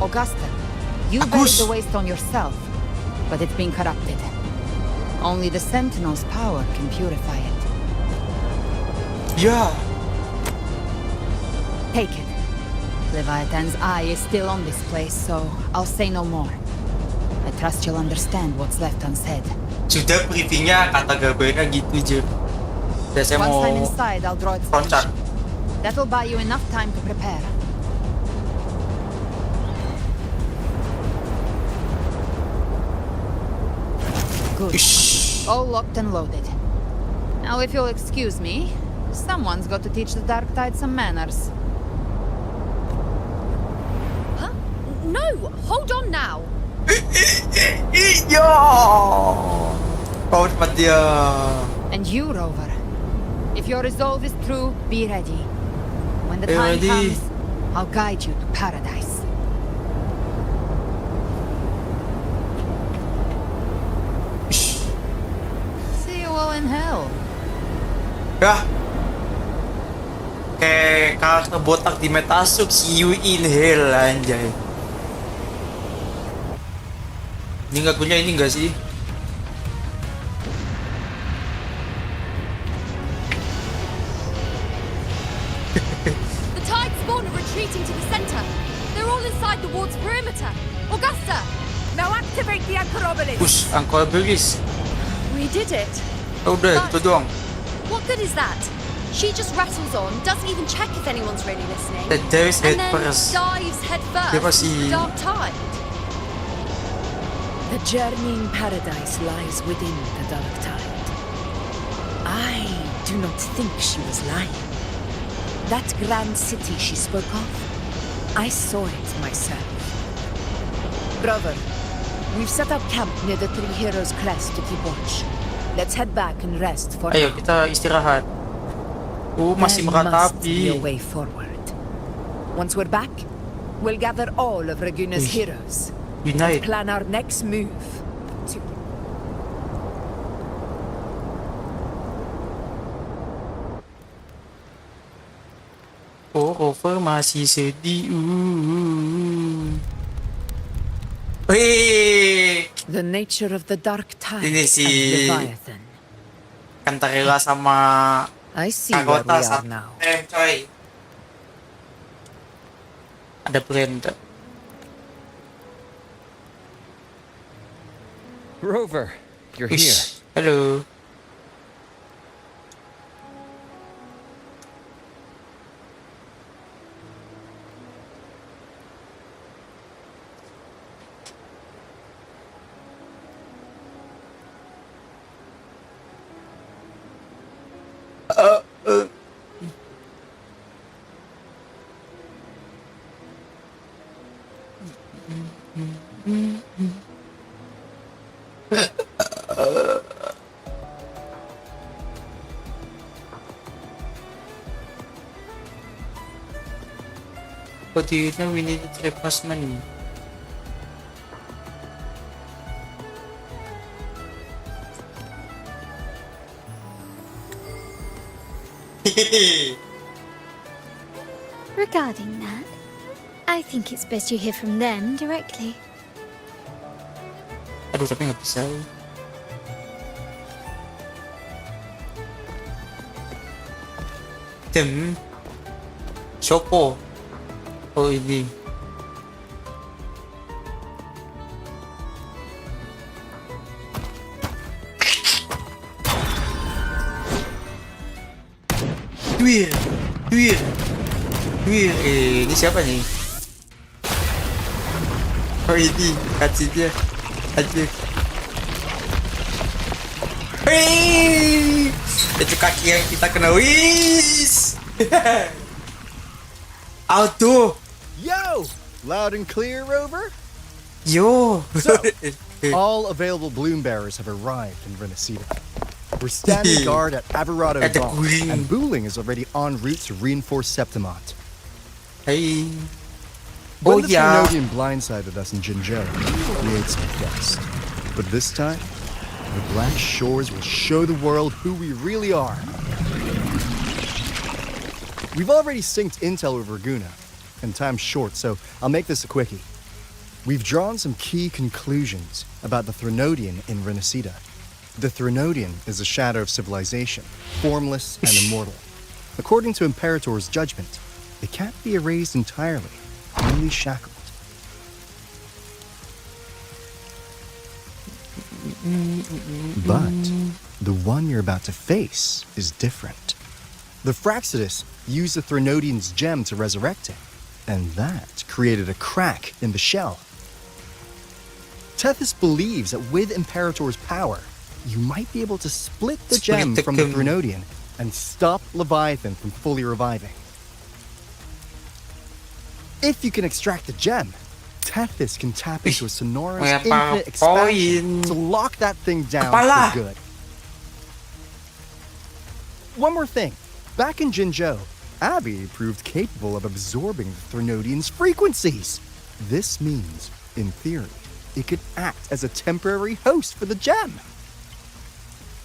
Augusta, you buried the waystone yourself, but it's been corrupted. Only the Sentinel's power can purify it. Yeah. Take it. Leviathan's eye is still on this place, so I'll say no more. I trust you'll understand what's left unsaid. Sudah briefingnya kata Gabrielnya gitu aja. Biasanya Once mau I'm inside, I'll draw its loncat. attention. That'll buy you enough time to prepare. Good. All locked and loaded. Now, if you'll excuse me, someone's got to teach the Dark Tide some manners. Huh? No! Hold on now! Yo! Power mat dia. And you, Rover. If your resolve is true, be ready. When the Be time ready. comes, I'll guide you to paradise. See you all in hell. Ya. Kayak karakter botak di Metasub, see you in hell anjay. Ini nggak punya ini nggak sih? The tide spawn are retreating to the center. They're all inside the ward's perimeter. Augusta! Now activate the anchor obelisk. Push, angkor belis. We did it. Oh, udah, itu doang. What good is that? She just rattles on, doesn't even check if anyone's really listening. The dives and head then first. dives head first Dia into masih the dark tide. The journeying paradise lies within the dark tide. I do not think she was lying. That grand city she spoke of, I saw it myself. Brother, we've set up camp near the Three Heroes Crest to keep watch. Let's head back and rest for Ayo now. kita istirahat. Masih There must be a meratapi. way forward. Once we're back, we'll gather all of Raguna's heroes Unite. and plan our next move. Oh, Rover masih sedih. Wih, The nature of the dark tide ini si and Leviathan. Cantarella sama I see where we Kagota are now. coy. Ada Brenda. Rover, you're here. Ush, halo. What do you know? We need to request money. Regarding that, I think it's best you hear from them directly. Aduh, tapi nggak bisa. Siapa? Oh, ini. Duir. Ini siapa nih? Oh, ini kacinya. Aduh. Hei, itu kaki yang kita kena. Wis. Atuh. Yo, loud and clear, Rover. Yo. So, all available bloom bearers have arrived in Renacida. We're standing guard at Averado Dock, and Booling is already en route to reinforce Septimont. Hey. When the Trinodian blindsided us in Jinzhou, we ate some dust. But this time, the Black Shores will show the world who we really are. We've already synced intel with Raguna, and time's short, so I'll make this a quickie. We've drawn some key conclusions about the Trinodian in Renacida. The Trinodian is a shadow of civilization, formless and immortal. According to Imperator's judgment, it can't be erased entirely, only shackled. But the one you're about to face is different. The Fraxidus used the Trinodian's gem to resurrect it, and that created a crack in the shell. Tethys believes that with Imperator's power, you might be able to split the gem from the Trinodian and stop Leviathan from fully reviving. If you can extract the gem, Tethys can tap into a sonorous infinite expansion to lock that thing down for good. One more thing. Back in Jinzhou, Abby proved capable of absorbing the Trinodian's frequencies. This means, in theory, it could act as a temporary host for the gem.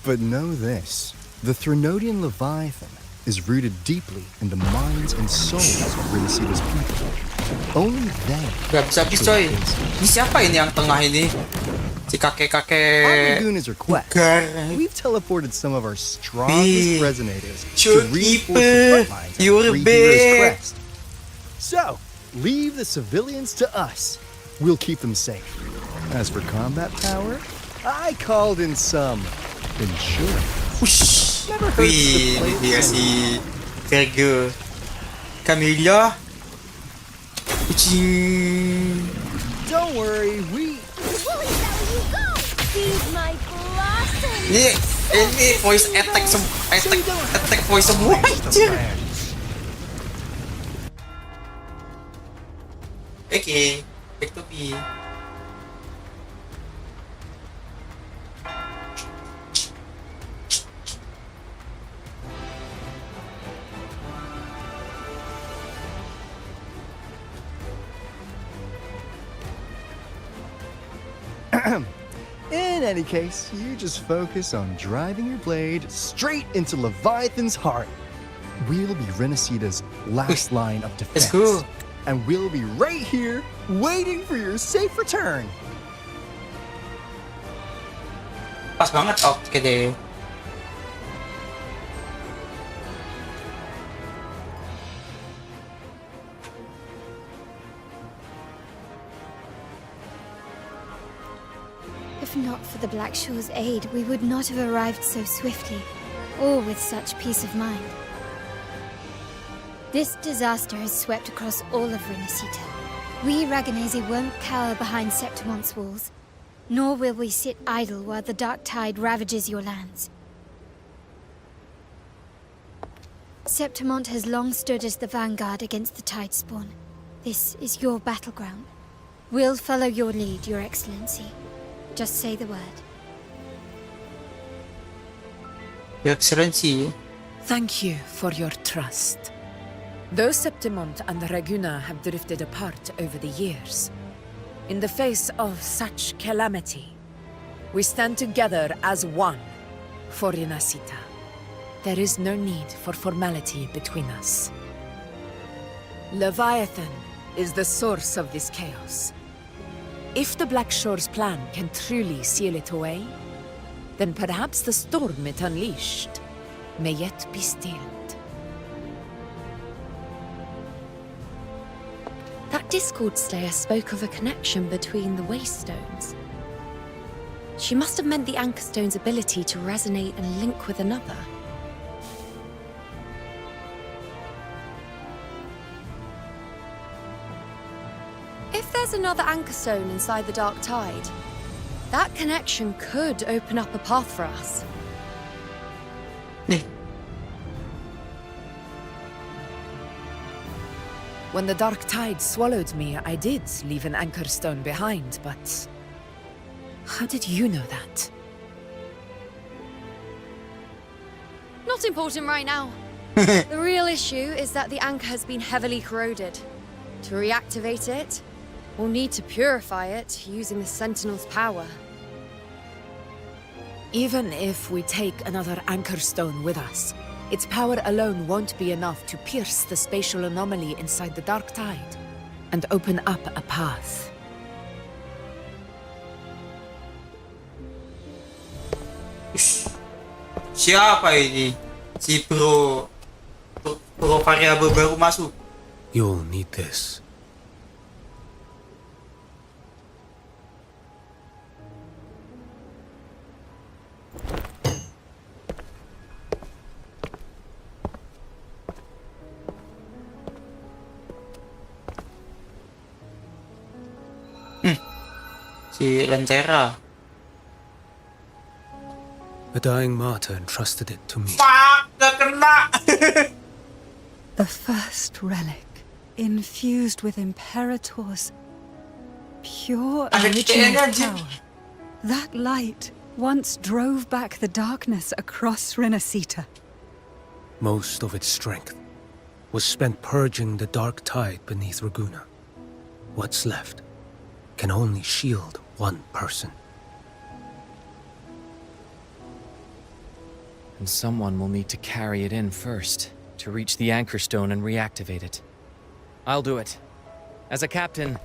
But know this, the Trinodian Leviathan is rooted deeply in the minds and souls of Renacida's people. Only they. Gak bisa habis coy. Ini siapa ini yang tengah ini? Si kakek-kakek. On Laguna's request, we've teleported some of our strongest resonators to reinforce the front lines of Three Heroes' Crest. So, leave the civilians to us. We'll keep them safe. As for combat power, I called in some insurance. Never heard Wih, ini dia si Virgo Camilla. Kucing. Don't worry, we. Ini voice attack attack voice semua anjir. Oke, back to B. In any case, you just focus on driving your blade straight into Leviathan's heart. We'll be Renacida's last line of defense. Cool. And we'll be right here, waiting for your safe return. Pas banget, oke deh. If not for the Black Shore's aid, we would not have arrived so swiftly, or with such peace of mind. This disaster has swept across all of Renacida. We Raganese won't cower behind Septimont's walls, nor will we sit idle while the dark tide ravages your lands. Septimont has long stood as the vanguard against the tide spawn. This is your battleground. We'll follow your lead, Your Excellency. Just say the word. Your Excellency. Thank you for your trust. Though Septimont and Reguna have drifted apart over the years, in the face of such calamity, we stand together as one for Renacita. There is no need for formality between us. Leviathan is the source of this chaos. If the Black Shore's plan can truly seal it away, then perhaps the storm it unleashed may yet be stilled. That Discord Slayer spoke of a connection between the Waystones. She must have meant the Anchor Stone's ability to resonate and link with another. If there's another Anchor Stone inside the Dark Tide, that connection could open up a path for us. When the Dark Tide swallowed me, I did leave an Anchor Stone behind, but... how did you know that? Not important right now. The real issue is that the anchor has been heavily corroded. To reactivate it, we'll need to purify it using the Sentinel's power. Even if we take another Anchor Stone with us, its power alone won't be enough to pierce the spatial anomaly inside the Dark Tide and open up a path. Siapa ini? Si bro variabel baru masuk. You'll need this. Si Lentera. A dying martyr entrusted it to me. Fuck, gak kena. The first relic, infused with Imperator's pure original power. That light once drove back the darkness across Renacita. Most of its strength was spent purging the dark tide beneath Reguna. What's left can only shield one person. And someone will need to carry it in first, to reach the Anchor Stone and reactivate it. I'll do it. As a captain,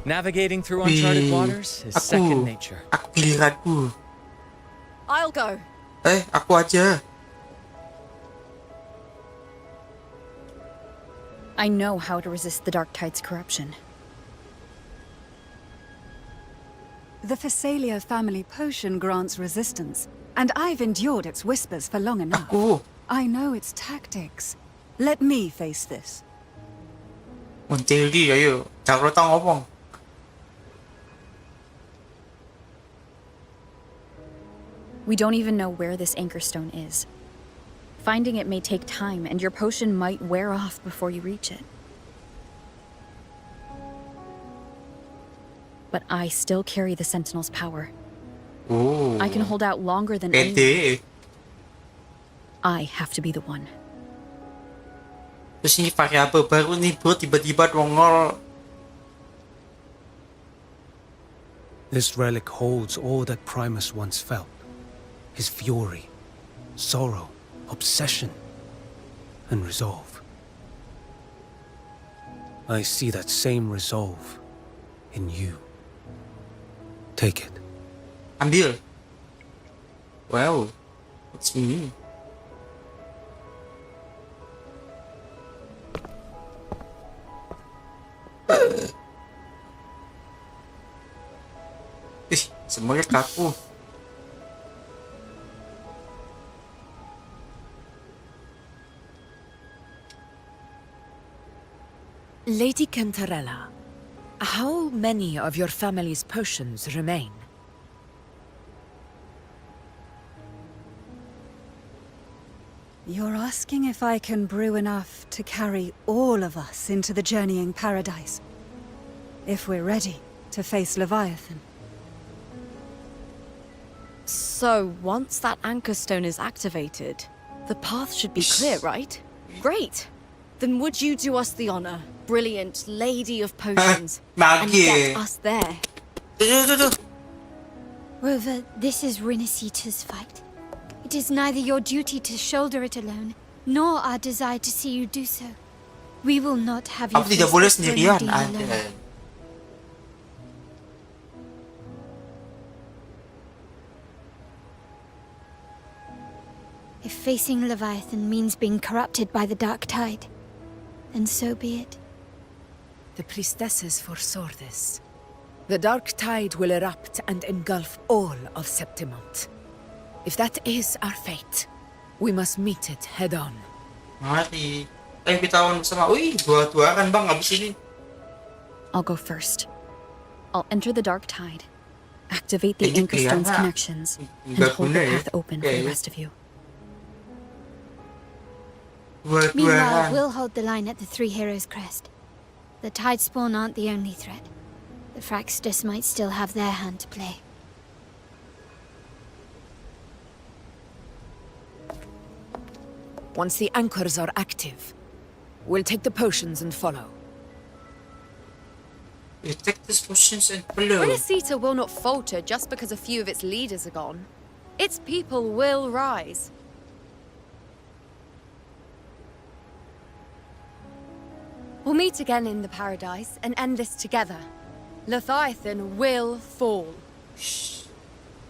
navigating through uncharted waters is second nature. Giliranku. I'll go. Aku aja. I know how to resist the Dark Tide's corruption. The Phasalia family potion grants resistance, and I've endured its whispers for long enough. I know its tactics. Let me face this. Untiri ayo, jangan tang ngomong. We don't even know where this Anchor Stone is. Finding it may take time, and your potion might wear off before you reach it. But I still carry the Sentinel's power. Ooh. I can hold out longer than anyone. I have to be the one. Terus ini variabel baru nih bro, tiba-tiba nongol. This relic holds all that Primus once felt. His fury, sorrow, obsession, and resolve. I see that same resolve in you. Take it. Ambil. Wow. What's me? Semuanya kaku. Lady Cantarella, how many of your family's potions remain? You're asking if I can brew enough to carry all of us into the journeying paradise. If we're ready to face Leviathan. So, once that Anchor Stone is activated, the path should be clear, right? Great! Then would you do us the honor, brilliant lady of potions, and Magi. get us there? Rover, this is Rinasita's fight. It is neither your duty to shoulder it alone, nor our desire to see you do so. We will not have you Aku tidak face boleh this sendirian. remedy alone. Anjay. If facing Leviathan means being corrupted by the dark tide, then so be it. The priestesses foresaw this. The dark tide will erupt and engulf all of Septimont. If that is our fate, we must meet it head on. Mari. Ayo kita lawan bersama. Wih, dua-duaan bang abis ini. I'll go first. I'll enter the dark tide, activate the Anchor Stone's connections, and hold the path open for the rest of you. Meanwhile, we'll hold the line at the Three Heroes Crest. The Tide Spawn aren't the only threat. The Fraxtus might still have their hand to play. Once the anchors are active, we'll take the potions and follow. You take these potions and follow. Rinasita will not falter just because a few of its leaders are gone. Its people will rise. We'll meet again in the paradise and end this together. Leviathan will fall.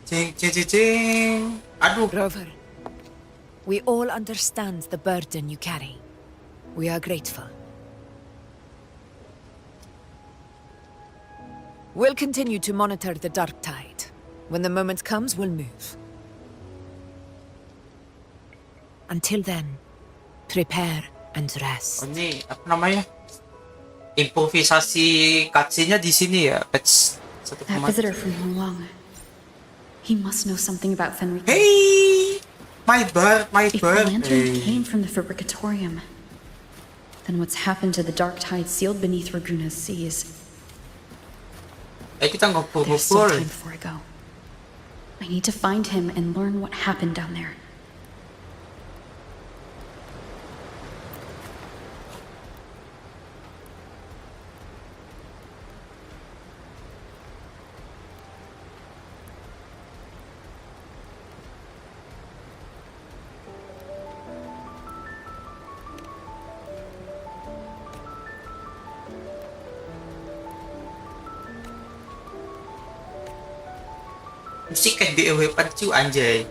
Ting, ting, ting, ting. Aduh. Rover, we all understand the burden you carry. We are grateful. We'll continue to monitor the dark tide. When the moment comes, we'll move. Until then, prepare and rest. Oh, ini apa namanya? Improvisasi cutscene-nya di sini ya. Patch That visitor from Huang. He must know something about Fenric. Hey! My bird, my If bird. the lantern came from the Fabricatorium, then what's happened to the dark tide sealed beneath Raguna's seas? Kita There's still ngobrol-ngobrol. time before I go. I need to find him and learn what happened down there. Mesti kan be a weapon cu anjay.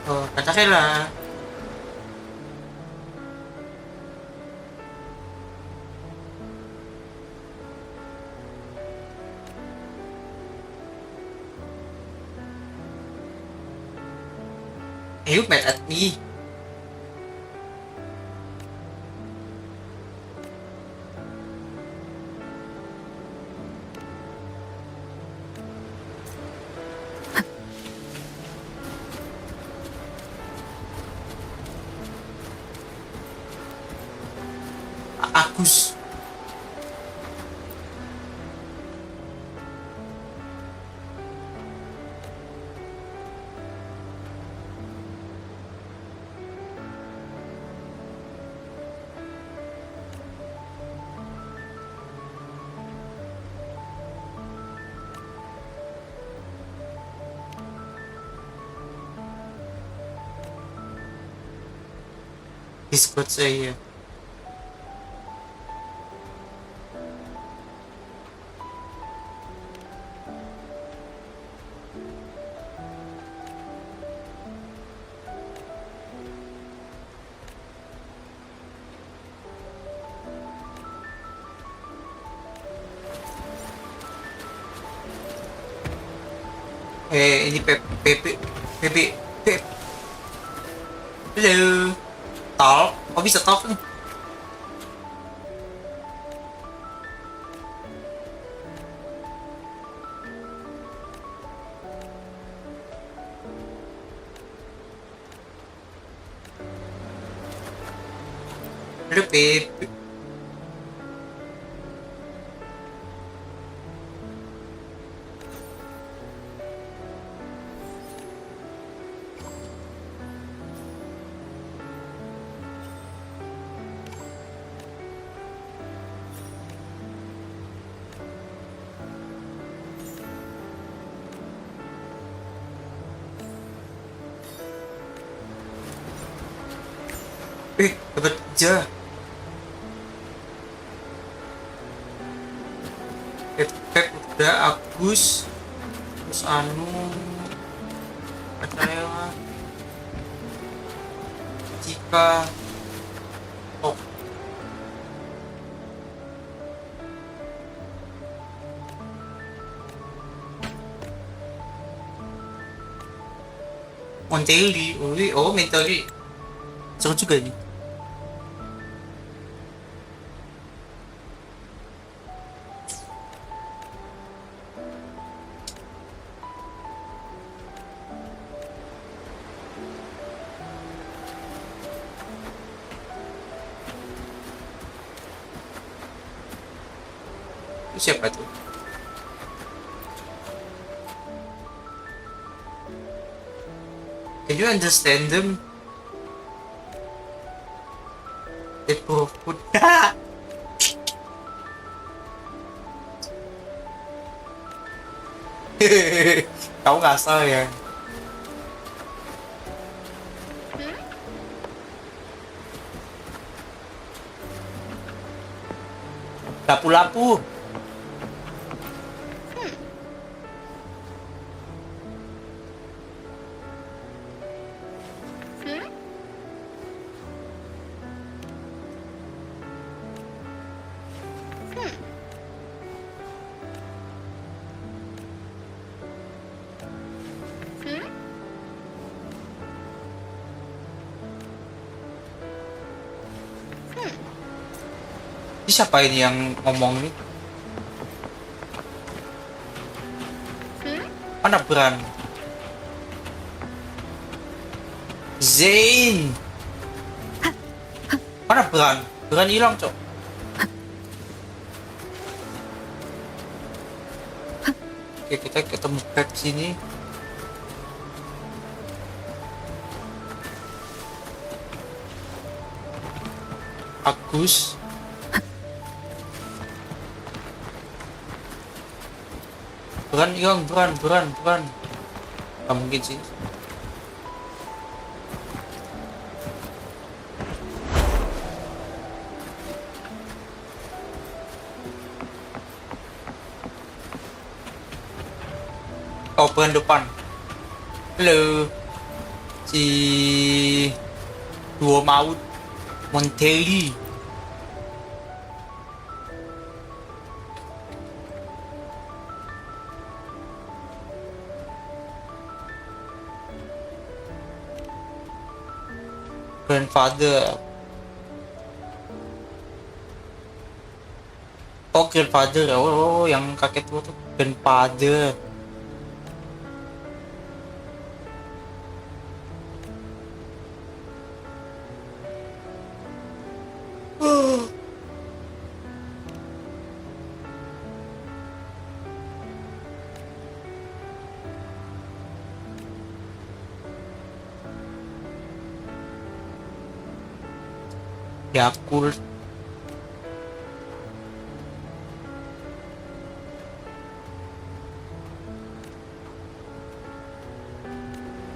Oh, katakan lah. You mad at me. Agus. Discord saya. Ini Pepe. Hello. Talk? Oh, bisa talk nih. Halo, Pepe. Dapat kerja. Pep udah, Agus. Terus percaya jika Monteli, mentally seru juga nih. Itu siapa tuh? Can you understand them? They put Kau ngasal ya. Lapu-lapu. Ini siapa ini yang ngomong nih? Mana Bran? Zain. Mana Bran? Bran hilang, Cok. Oke, kita ketemu Pep sini. Agus. Beran hilang, beran. Gak mungkin sih. Oh, beran depan. Halo. Si dua maut Monteli. Grandfather. Oh, grandfather. Oh, yang kakek tua tuh grandfather. Yakult.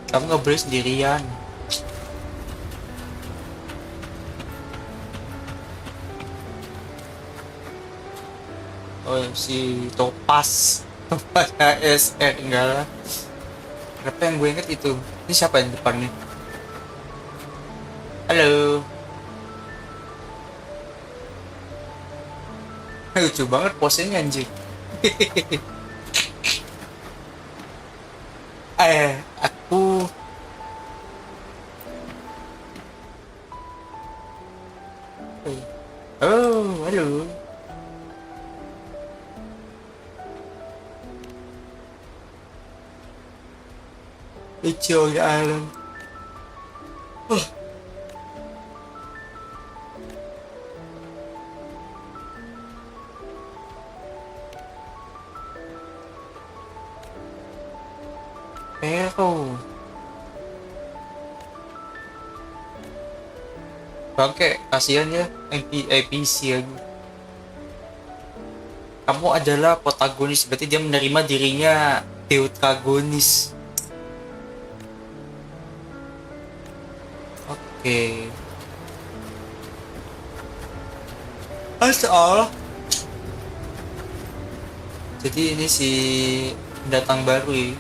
Kamu nggak boleh sendirian. Oh, si Topas. Topas ASR enggak lah. Kenapa yang gue inget itu? Ini siapa yang depan nih? Halo. Lucu banget posenya anjing. Aku oh, halo. Enjoy the island. Pero bangke, kasihan ya NPC lagi. Kamu adalah protagonis, berarti dia menerima dirinya protagonis. Oke. Masya Allah. Jadi ini si pendatang baru ya.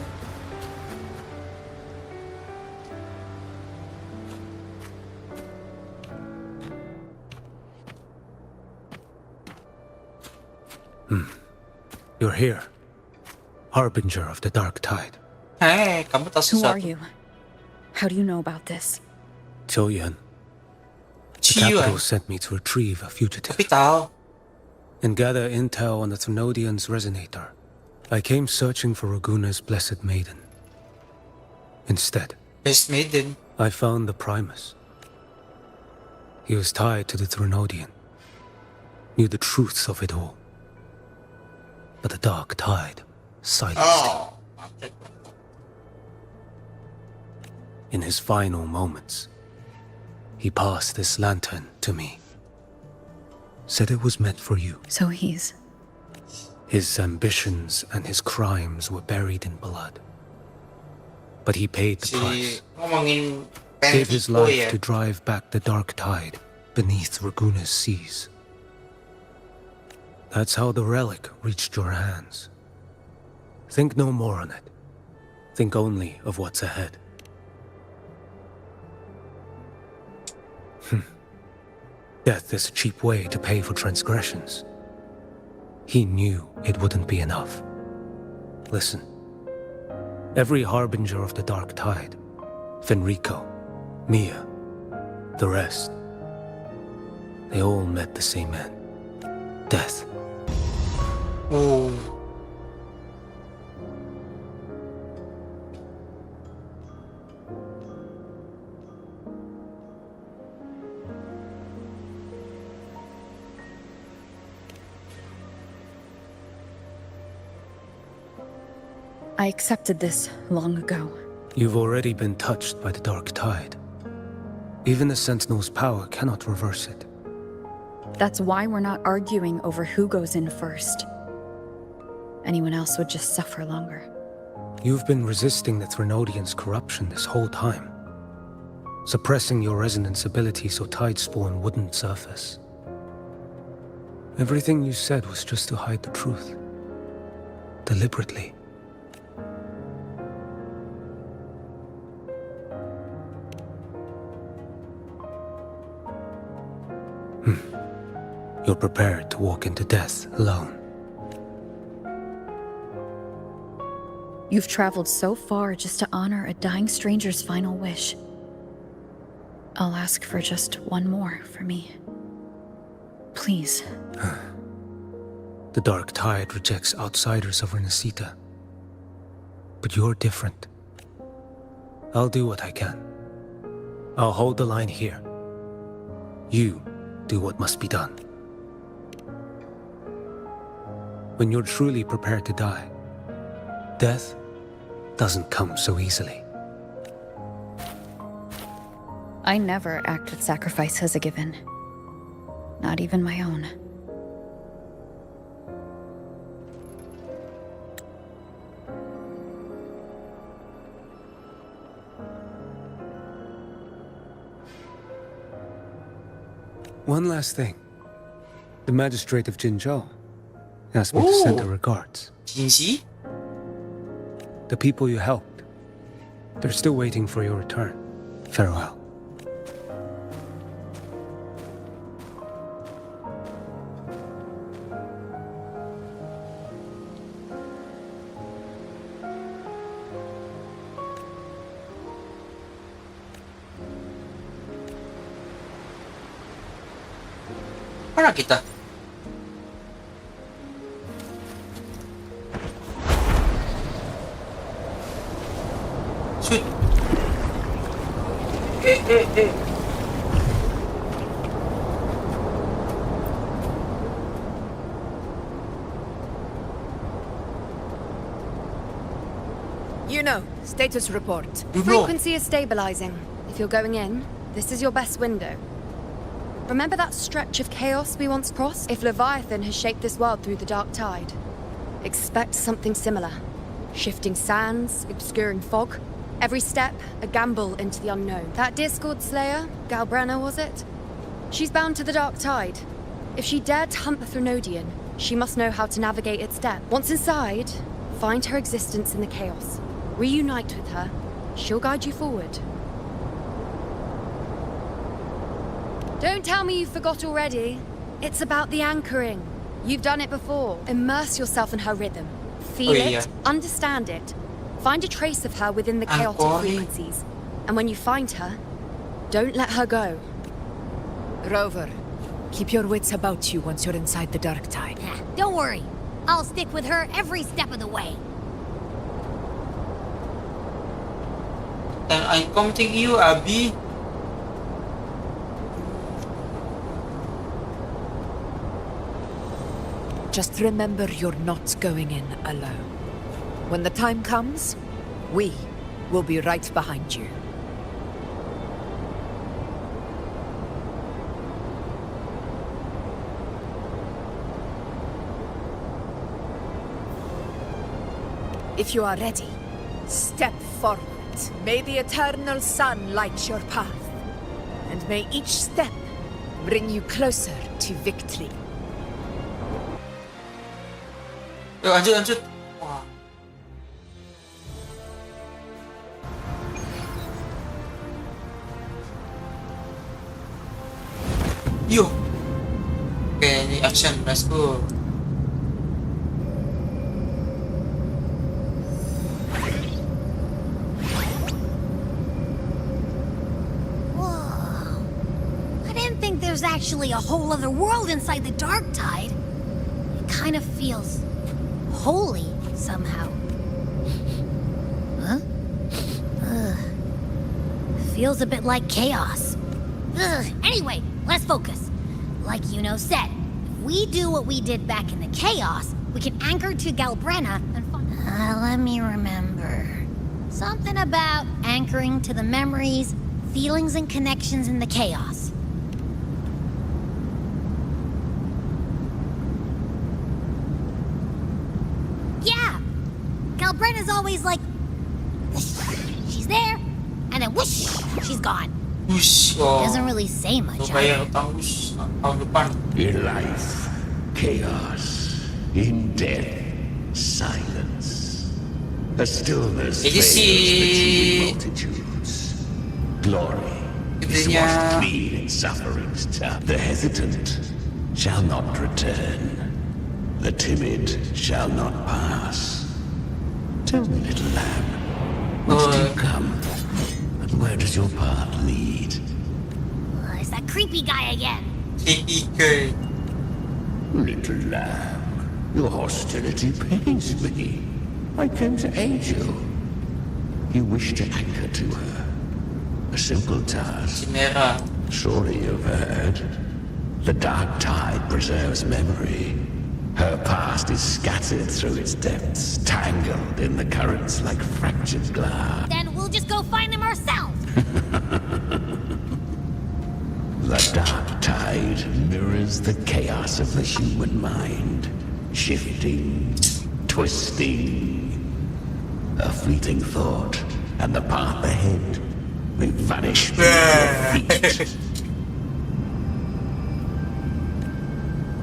You're here, harbinger of the dark tide. Hey, kamu tahu Who sesuatu? are you? How do you know about this? Choyan. The Ciuan. capital sent me to retrieve a fugitive Tapi tahu. and gather intel on the Thrunodian's resonator. I came searching for Raguna's blessed maiden. Instead, Best Maiden. I found the Primus. He was tied to the Thrunodian, knew the truths of it all. But the dark tide silenced him. In his final moments, he passed this lantern to me. Said it was meant for you. So he's... His ambitions and his crimes were buried in blood. But he paid the price. Ngomongin Gave his Penting life ya. to drive back the dark tide beneath Raguna's seas. That's how the relic reached your hands. Think no more on it. Think only of what's ahead. Death is a cheap way to pay for transgressions. He knew it wouldn't be enough. Listen. Every harbinger of the dark tide, Fenrico, Mia, the rest, they all met the same end. Death. Oh. I accepted this long ago. You've already been touched by the dark tide. Even the Sentinel's power cannot reverse it. That's why we're not arguing over who goes in first. Anyone else would just suffer longer. You've been resisting the Thrunodian's corruption this whole time. Suppressing your resonance ability so Tidespawn wouldn't surface. Everything you said was just to hide the truth. Deliberately. You're prepared to walk into death alone. You've traveled so far just to honor a dying stranger's final wish. I'll ask for just one more for me. Please. The dark tide rejects outsiders of Renacita. But you're different. I'll do what I can. I'll hold the line here. You do what must be done. When you're truly prepared to die, death doesn't come so easily. I never act with sacrifice as a given. Not even my own. One last thing. The magistrate of Jinzhou asked me to send her regards. Jinxi? The people you helped, they're still waiting for your return. Farewell. Mana kita? Shoot. You know, status report. Frequency is stabilizing. If you're going in, this is your best window. Remember that stretch of chaos we once crossed? If Leviathan has shaped this world through the dark tide, expect something similar. Shifting sands, obscuring fog. Every step, a gamble into the unknown. That Discord Slayer, Galbrenna was it? She's bound to the dark tide. If she dared to hunt the Threnodian, she must know how to navigate its depth. Once inside, find her existence in the chaos. Reunite with her. She'll guide you forward. Don't tell me you forgot already. It's about the anchoring. You've done it before. Immerse yourself in her rhythm. Feel it, understand it. Find a trace of her within the chaotic frequencies. And when you find her, don't let her go. Rover, keep your wits about you once you're inside the dark tide. Don't worry. I'll stick with her every step of the way. And I'm coming you, Abby. Just remember you're not going in alone. When the time comes, we will be right behind you. If you are ready, step forward. May the eternal sun light your path, and may each step bring you closer to victory. Yuk, lanjut. Wah. Yuk. Oke, ini action, let's go. There's actually a whole other world inside the dark tide. It kind of feels holy somehow. Huh? Feels a bit like chaos. Anyway, let's focus. Like Yuno said, if we do what we did back in the chaos, we can anchor to Galbrena and let me remember. Something about anchoring to the memories, feelings, and connections in the chaos. Brenna's always like, she's there, and then whoosh, she's gone. Whoosh. Oh. Doesn't really say much. So bayar utang whoosh tahun depan. In life, chaos. In death, silence. A stillness Jadi veils si the multitudes. Glory is washed clean in suffering's tub. The hesitant shall not return. The timid shall not pass. Tell me, little lamb, whence do you come, and where does your path lead? It's that creepy guy again. Creepy guy. Little lamb, your hostility pains me. I came to aid you. You wish to anchor to her. A simple task. Surely you've heard. The dark tide preserves memory. Her past is scattered through its depths, tangled in the currents like fractured glass. Then we'll just go find them ourselves. The dark tide mirrors the chaos of the human mind, shifting, twisting. A fleeting thought, and the path ahead may vanish beneath your feet.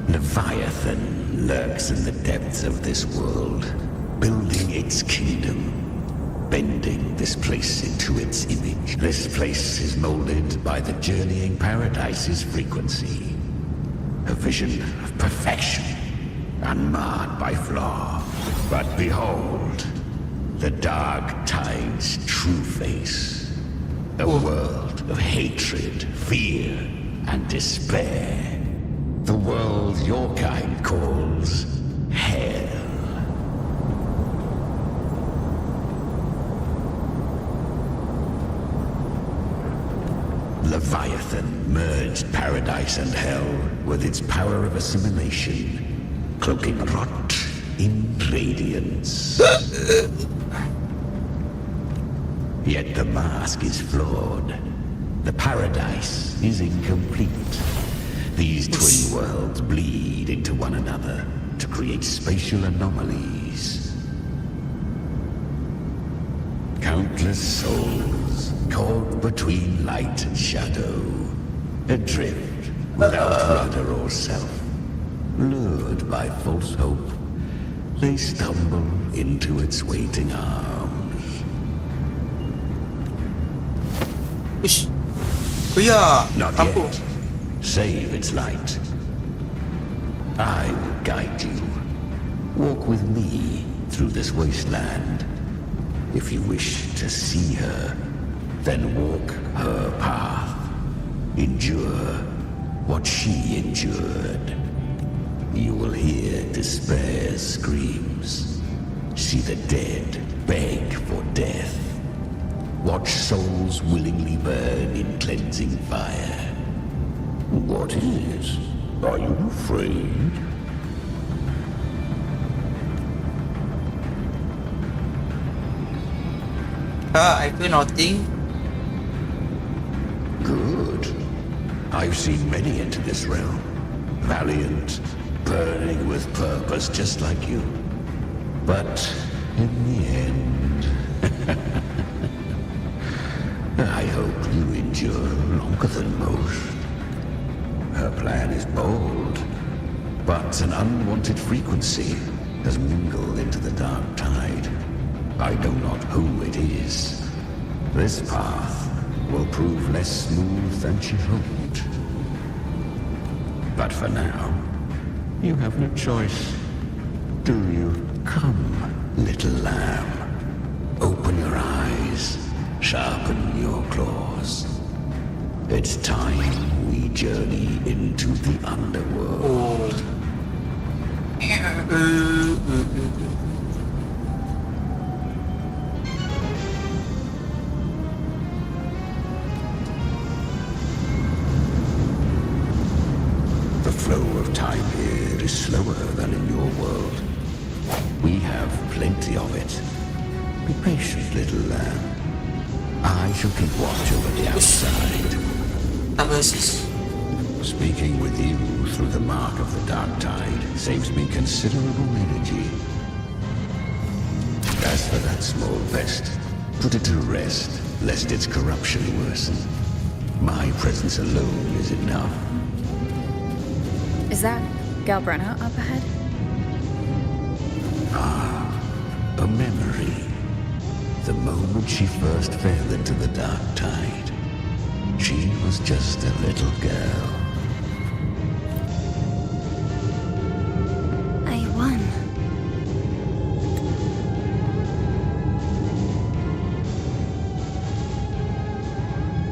Leviathan lurks in the depths of this world, building its kingdom, bending this place into its image. This place is molded by the journeying paradise's frequency, a vision of perfection, unmarred by flaw. But behold, the dark tide's true face, a world of hatred, fear, and despair. The world your kind calls hell. Leviathan merged paradise and hell with its power of assimilation, cloaking rot in radiance. Yet the mask is flawed. The paradise is incomplete. These twin worlds bleed into one another to create spatial anomalies. Countless souls caught between light and shadow, adrift without rudder or self. lured by false hope, they stumble into its waiting arms. Ush. Oh yeah, Not aku. yet. Save its light. I will guide you. Walk with me through this wasteland. If you wish to see her, then walk her path. Endure what she endured. You will hear despair's screams. See the dead beg for death. Watch souls willingly burn in cleansing fire. What is? Are you afraid? I feel nothing. Good. I've seen many enter this realm. Valiant, burning with purpose just like you. But in the end, I hope you endure longer than most. Her plan is bold, but an unwanted frequency has mingled into the dark tide. I know not who it is. This path will prove less smooth than she hoped. But for now, you have no choice. Do you? Come, little lamb. Open your eyes. Sharpen your claws. It's time we journey into the underworld. The flow of time here is slower than in your world. We have plenty of it. Be patient, little lamb. I shall keep watch over the outside. Speaking with you through the mark of the dark tide saves me considerable energy. As for that small pest, put it to rest, lest its corruption worsen. My presence alone is enough. Is that Galbrenna up ahead? Ah, a memory. The moment she first fell into the dark tide, she was just a little girl. I won.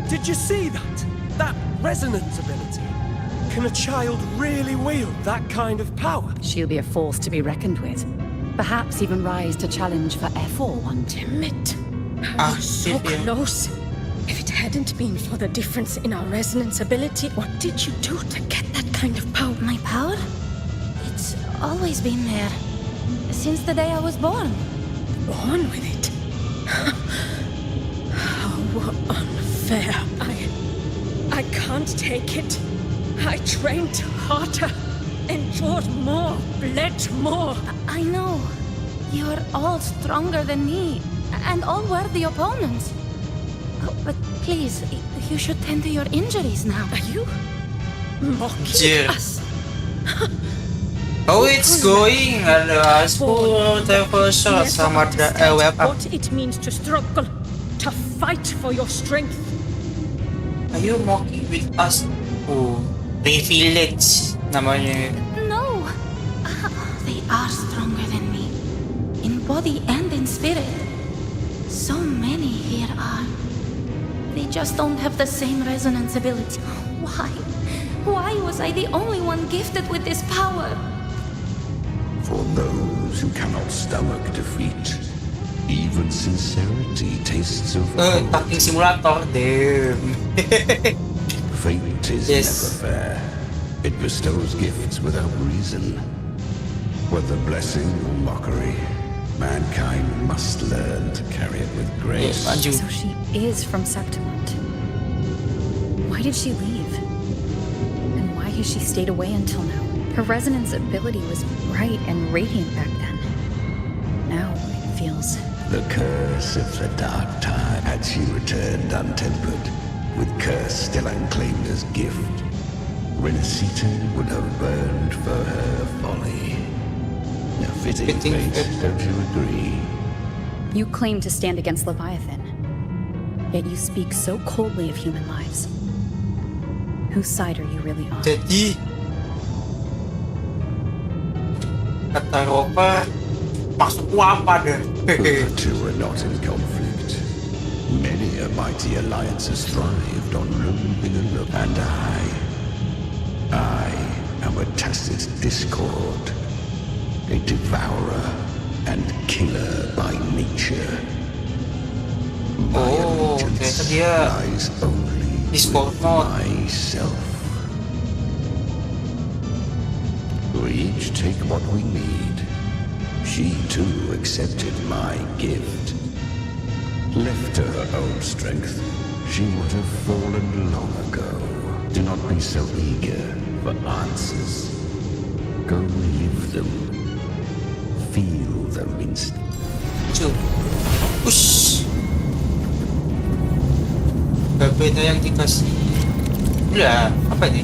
Did you see that? That resonance ability? Can a child really wield that kind of power? She'll be a force to be reckoned with. Perhaps even rise to challenge for F4 one day. Damn it. I was so close. If it hadn't been for the difference in our resonance ability, what did you do to get that kind of power? My power? It's always been there. Since the day I was born. Born with it? How unfair. I can't take it. I trained harder, endured more, bled more. I know. You're all stronger than me, and all worthy opponents. Oh, but please, you should tend to your injuries now. Are you mocking us? Oh, it's going. Ada 10 travel shot sama web up. What it means to struggle, to fight for your strength. Are you mocking with us? Oh, privilege namanya. No, they are stronger than me, in body and in spirit. So many here are. They just don't have the same resonance ability. Why? Why was I the only one gifted with this power? For those who cannot stomach defeat, even sincerity tastes of Talking simulator, damn. Fate is never fair. It bestows gifts without reason. Whether blessing or mockery, mankind must learn to carry it with grace. So she is from Septimont. Why did she leave? And why has she stayed away until now? Her resonance ability was bright and radiant back then. Now it feels... The curse of the dark tide had she returned untempered, with curse still unclaimed as gift. Renacita would have burned for her folly. A fitting fate, don't you agree? You claim to stand against Leviathan, yet you speak so coldly of human lives. Whose side are you really on? Jadi kata Roper, maksudku apa deh? The two are not in conflict. Many a mighty alliance has thrived on roaming and look, and I am a tacit discord, a devourer and killer by nature. My allegiance lies only with myself. We each take what we need. She too accepted my gift. Left to her own strength, she would have fallen long ago. Do not be so eager for answers. Go live them. Feel them instead. Ush. Beda yang dikasih. Udah, apa ini?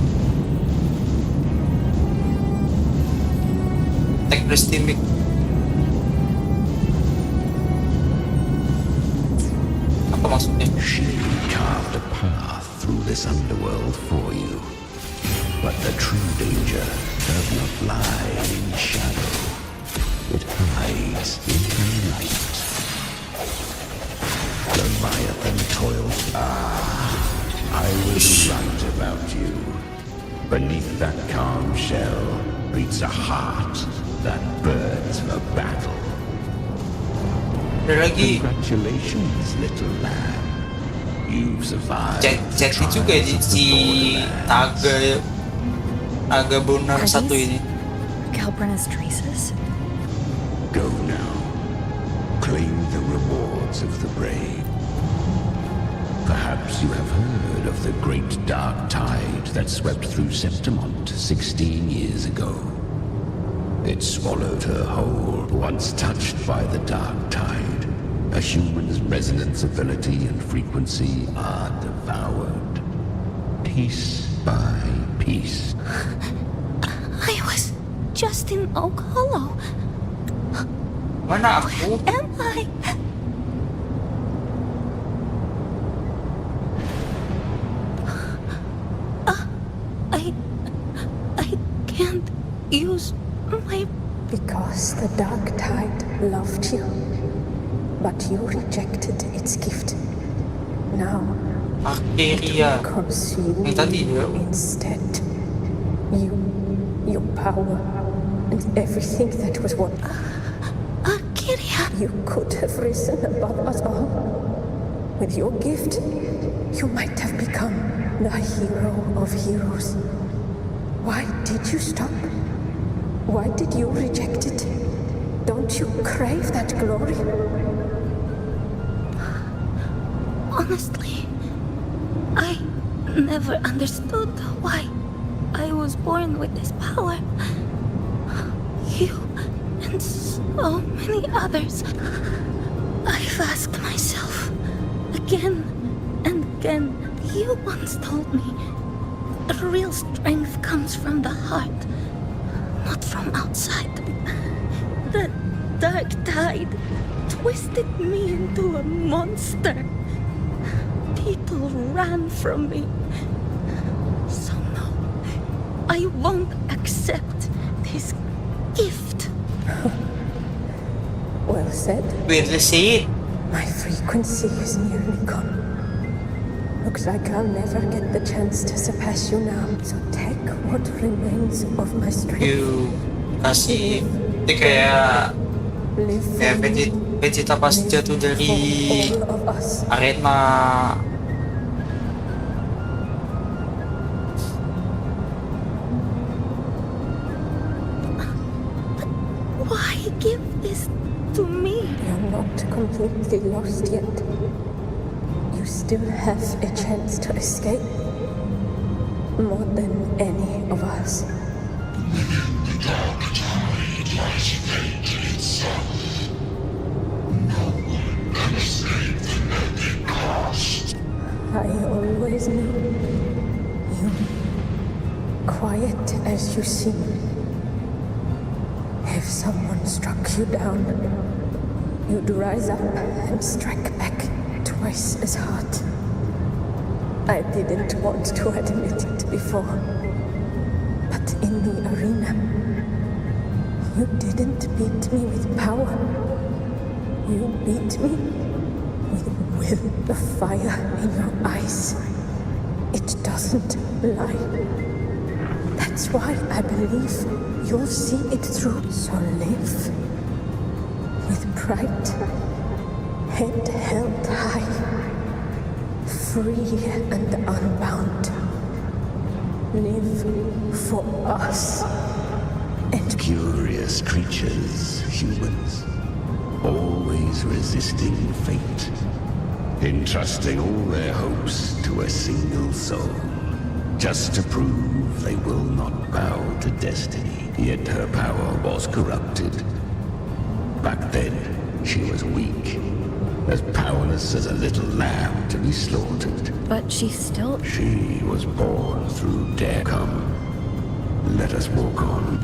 Tech Prestimik. Apa maksudnya? She carved a path through this underworld for you. But the true danger does not lie in shadow. It hides in the light. Leviathan toils. I was right about you. Beneath that calm shell beats a heart that burns for battle. Congratulations, little lamb. You've survived. Jadi juga si naga bonar satu ini. Galbrenna's traces? Go now. Claim the rewards of the brave. Perhaps you have heard of the great dark tide that swept through Septimont 16 years ago. It swallowed her whole. Once touched by the dark tide, a human's resonance ability and frequency are devoured. Piece by piece. I was just in Oak Hollow. Mana aku? Where am I? I can't use my... Because the dark tide loved you, but you rejected its gift. Now, Arteria. it will consume you instead. You, your power, and everything that was what... You could have risen above us all. With your gift, you might have become the hero of heroes. Why did you stop? Why did you reject it? Don't you crave that glory? Honestly, I never understood why I was born with this power. You and so many others. I've asked myself again and again. You once told me real strength comes from the heart, not from outside. The dark tide twisted me into a monster. People ran from me. So no, I won't accept this gift. Well said. Weirdly said. My frequency is nearly gone. Looks like I'll never get the chance to surpass you now. So take what remains of my strength. You kasih dia kayak Vegeta pas jatuh dari arena. Why give this to me? You're not completely lost yet. You still have a chance to escape. More than any of us. The dark tide lies fate itself. No one can escape the net it casts. I always knew you as you seem. If someone struck you down, you'd rise up and strike back twice as hard. I didn't want to admit it before, but in the arena, you didn't beat me with power. You beat me with will of fire in your eyes. It doesn't lie. That's why I believe you'll see it through. So live with pride, head held high, free and unbound. Live for us. And curious creatures, humans, always resisting fate, entrusting all their hopes to a single soul, just to prove they will not bow to destiny. Yet her power was corrupted. Back then, she was weak, as powerless as a little lamb to be slaughtered. But she still... She was born through dare. Come, let us walk on.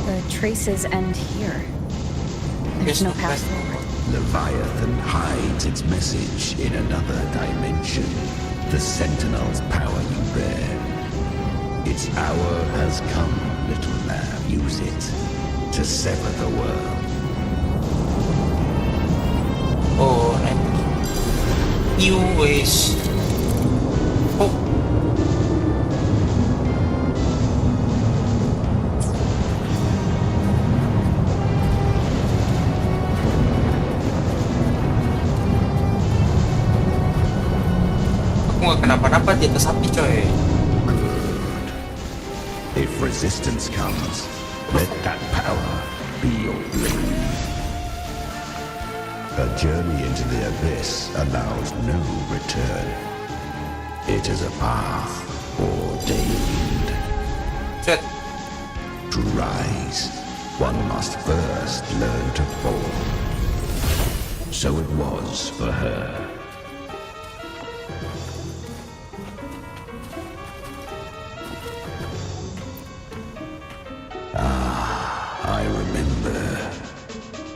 The traces end here. There's no path forward. Leviathan hides its message in another dimension. The Sentinel's power you bear. Its hour has come, little lamb. Use it to sever the world. Oh, and you wish. Oh. Aku gak kenapa-napa di atas api, coy. If resistance comes, let that power be your blade. A journey into the abyss allows no return. It is a path ordained. To rise, one must first learn to fall. So it was for her. I remember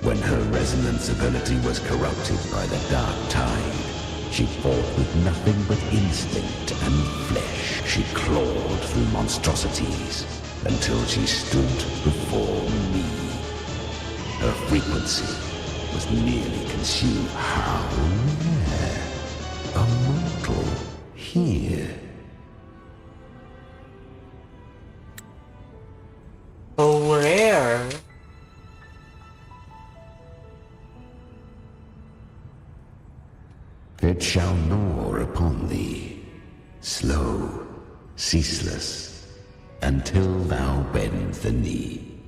when her resonance ability was corrupted by the dark tide. She fought with nothing but instinct and flesh. She clawed through monstrosities until she stood before me. Her frequency was nearly consumed. How rare! A mortal here. Oh, rare. It shall gnaw upon thee, slow, ceaseless, until thou bend the knee.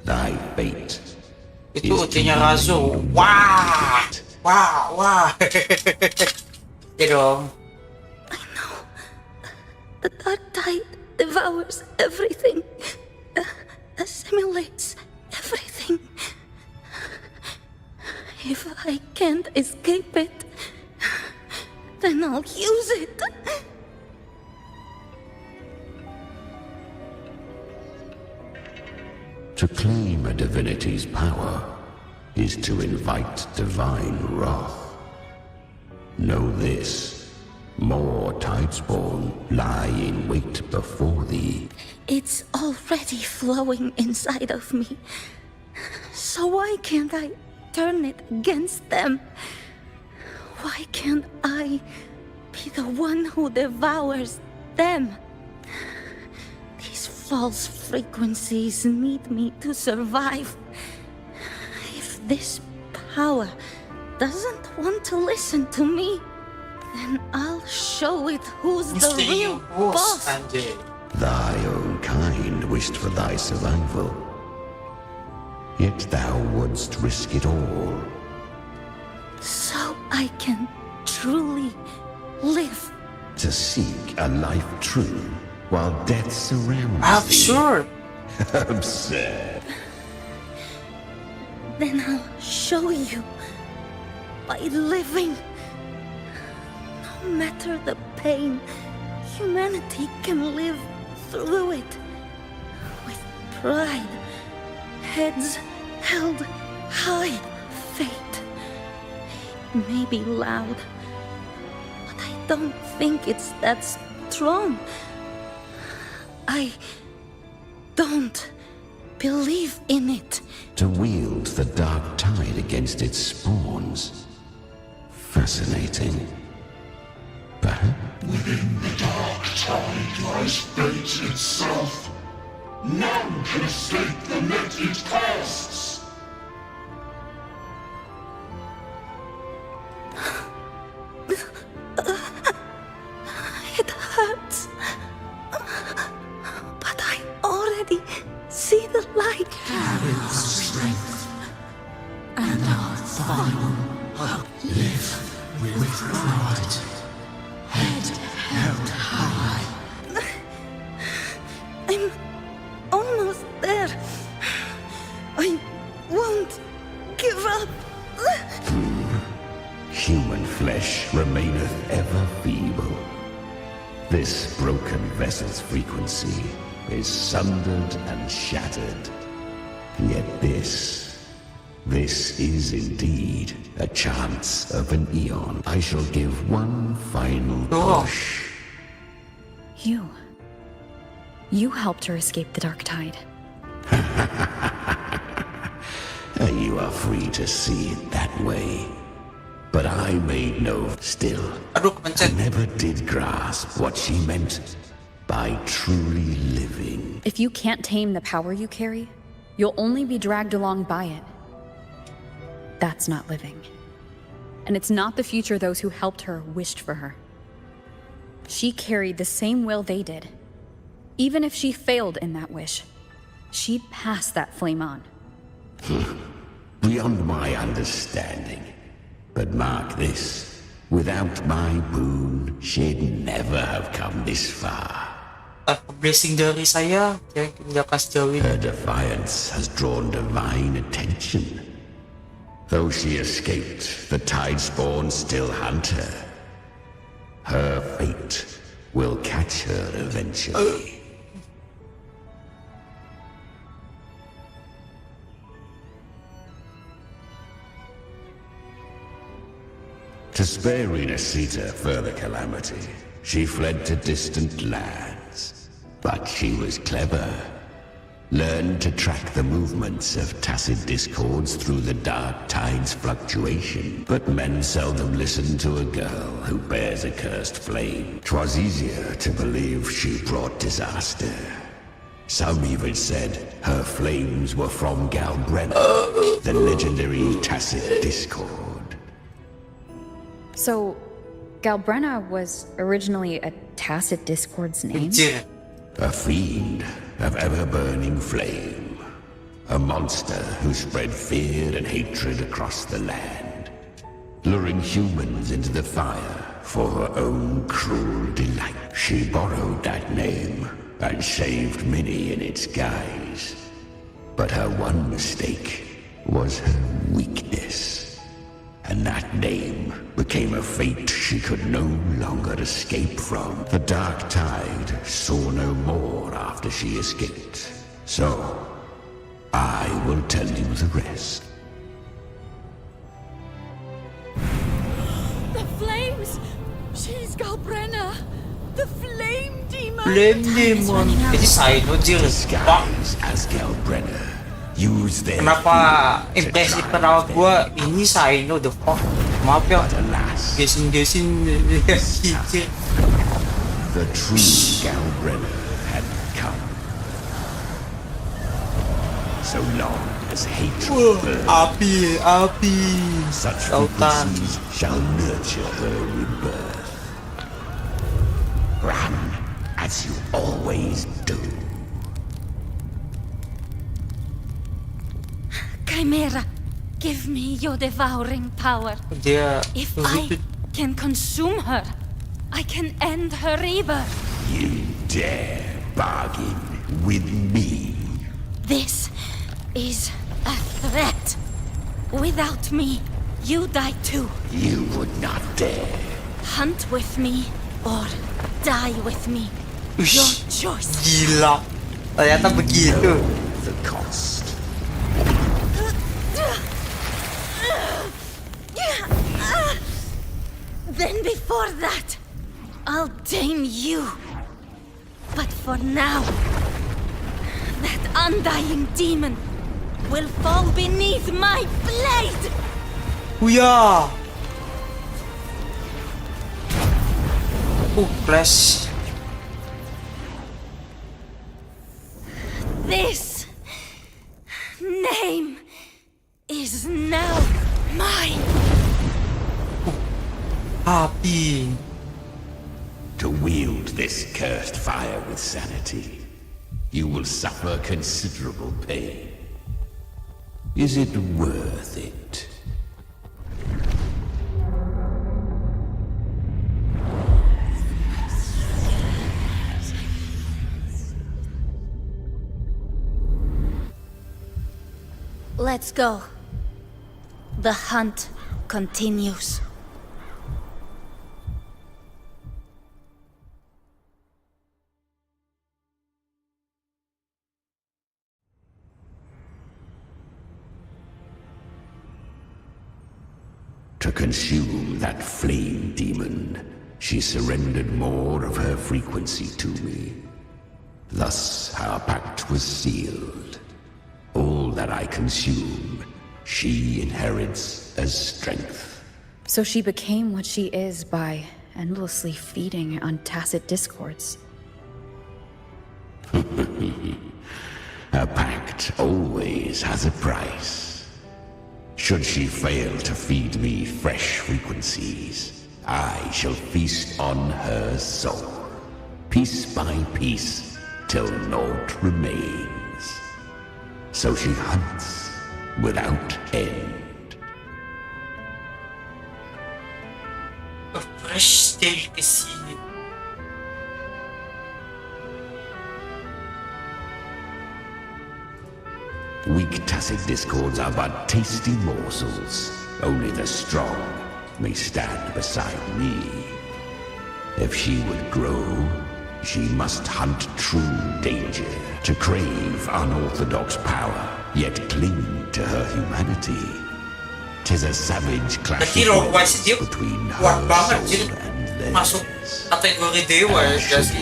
Thy fate Itu ucinya Razo. Wah, wah, wah. Ya dong. The dark tide devours everything, assimilates everything. If I can't escape it, then I'll use it. To claim a divinity's power is to invite divine wrath. Know this, more tidespawn lie in wait before thee. It's already flowing inside of me. So why can't I turn it against them? Why can't I be the one who devours them? These false frequencies need me to survive. If this power doesn't want to listen to me, then I'll show it who's the real boss. Thy own kind wished for thy survival. Yet thou wouldst risk it all. So I can truly live. To seek a life true while death surrounds thee. Absurd. Absurd. Then I'll show you. By living. No matter the pain, humanity can live through it. With pride. Heads held high. Fate. It may be loud, but I don't think it's that strong. I don't believe in it. To wield the dark tide against its spawns. Fascinating. Perhaps? Within the dark tide lies fate itself. None can escape the net it casts. It hurts. But I already see the light. Carry our strength and our final hope. Live with pride. Head held high. I'm almost there. I won't give up. Human flesh remaineth ever feeble. This broken vessel's frequency is sundered and shattered. Yet this is indeed a chance of an eon. I shall give one final push. You helped her escape the dark tide. You are free to see it that way. But I made no still. I never did grasp what she meant by truly living. If you can't tame the power you carry, you'll only be dragged along by it. That's not living. And it's not the future those who helped her wished for her. She carried the same will they did. Even if she failed in that wish, she'd pass that flame on. Beyond my understanding. But mark this, without my boon, she'd never have come this far. Blessing dari saya, dia kasih jauh ini. Her defiance has drawn divine attention. Though she escaped, the tide spawn still hunt her. Her fate will catch her eventually. To spare Renasita further calamity, she fled to distant lands. But she was clever. Learned to track the movements of tacit discords through the dark tide's fluctuation. But men seldom listen to a girl who bears a cursed flame. 'Twas easier to believe she brought disaster. Some even said her flames were from Galbrenna, the legendary tacit discord. So, Galbrenna was originally a tacit discord's name? A fiend of ever-burning flame. A monster who spread fear and hatred across the land, luring humans into the fire for her own cruel delight. She borrowed that name and saved many in its guise. But her one mistake was her weakness. And that name became a fate she could no longer escape from. The dark tide saw no more after she escaped. So, I will tell you the rest. The flames! She's Galbrenna! The flame demon! Flame demon. Jadi Saino Disguised as Galbrenna. Use their Kenapa impresi pertama gua ini Saino the fuck? Maaf ya. Gesin-gesin. The true Galbrenna had come. So long as hatred burns, api. Such frequencies shall nurture her rebirth. Run as you always do. Chimera, give me your devouring power. If I can consume her, I can end her rebirth. You dare bargain with me? This is a threat. Without me, you die too. You would not dare. Hunt with me or die with me. Your choice. Gila. Ternyata begitu. The cost. Then before that, I'll tame you. But for now, that undying demon will fall beneath my blade. Huya. Clash. This name is now mine. Hepi. To wield this cursed fire with sanity, you will suffer considerable pain. Is it worth it? Let's go. The hunt continues. To consume that flame demon, she surrendered more of her frequency to me. Thus our pact was sealed. All that I consume, she inherits as strength. So she became what she is by endlessly feeding on tacit discords. A pact always has a price. Should she fail to feed me fresh frequencies, I shall feast on her soul, piece by piece, till naught remains. So she hunts without end. A fresh delicacy. Weak tacit discords are but tasty morsels. Only the strong may stand beside me. If she would grow, she must hunt true danger, to crave unorthodox power, yet cling to her humanity. 'Tis a savage clash between her soul and theirs. Masuk kategori dewa ya guys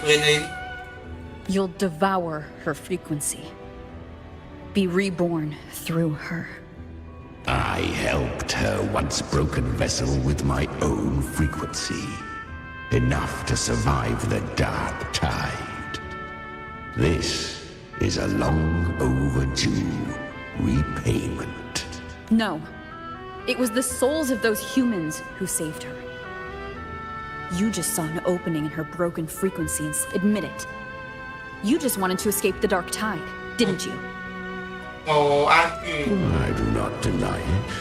ini. You'll devour her frequency. Be reborn through her. I helped her once broken vessel with my own frequency. Enough to survive the dark tide. This is a long overdue repayment. No. It was the souls of those humans who saved her. You just saw an opening in her broken frequency and admit it. You just wanted to escape the dark tide, didn't you? Oh, I do not deny it.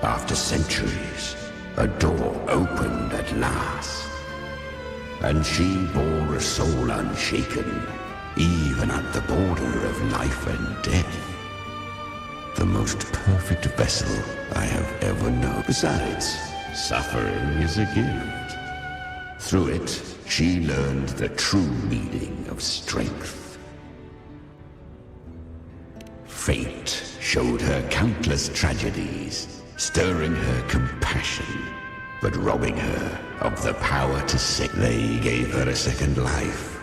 After centuries, a door opened at last. And she bore a soul unshaken, even at the border of life and death. The most perfect vessel I have ever known. Besides, suffering is a gift. Through it, she learned the true meaning of strength. Fate showed her countless tragedies, stirring her compassion, but robbing her of the power to save. They gave her a second life,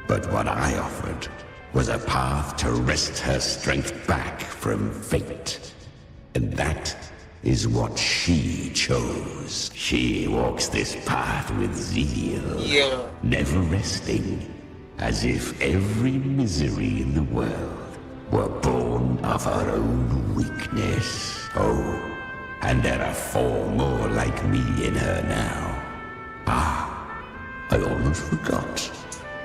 but what I offered was a path to wrest her strength back from fate. And that is what she chose. She walks this path with zeal, never resting, as if every misery in the world were born of her own weakness. Oh, and there are 4 more like me in her now. I almost forgot.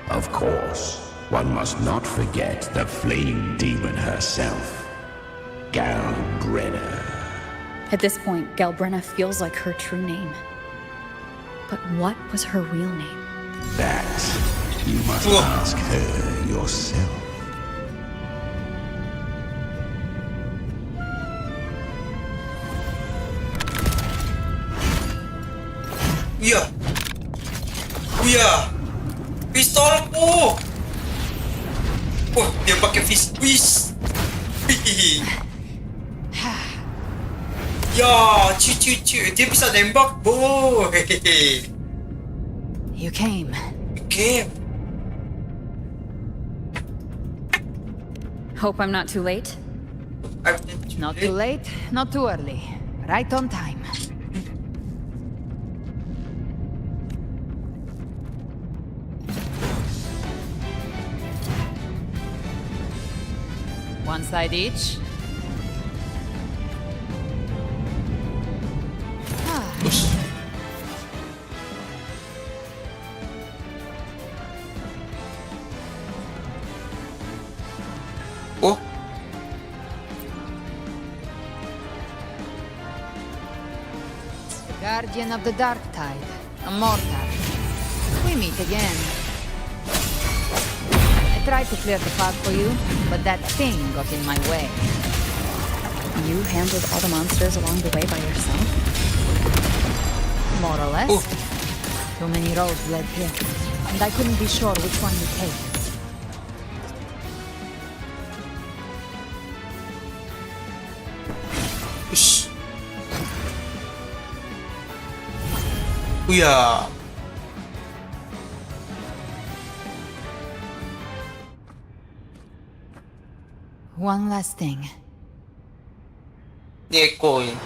Of course, one must not forget the flame demon herself, Galbrenna. At this point, Galbrenna feels like her true name. But what was her real name? That You must ask her yourself. Iya. Iya. Pistolku. Wah, dia pakai fist twist. Ya, cuy. Dia bisa nembak, boy. You came. Hope I'm not too late? Not too late, not too early. Right on time. One side each. Oh. The guardian of the dark tide, a mortar. We meet again. I tried to clear the path for you, but that thing got in my way. You handled all the monsters along the way by yourself? More or less. Too many roads led here, and I couldn't be sure which one to take. Yeah. One last thing. Echoing.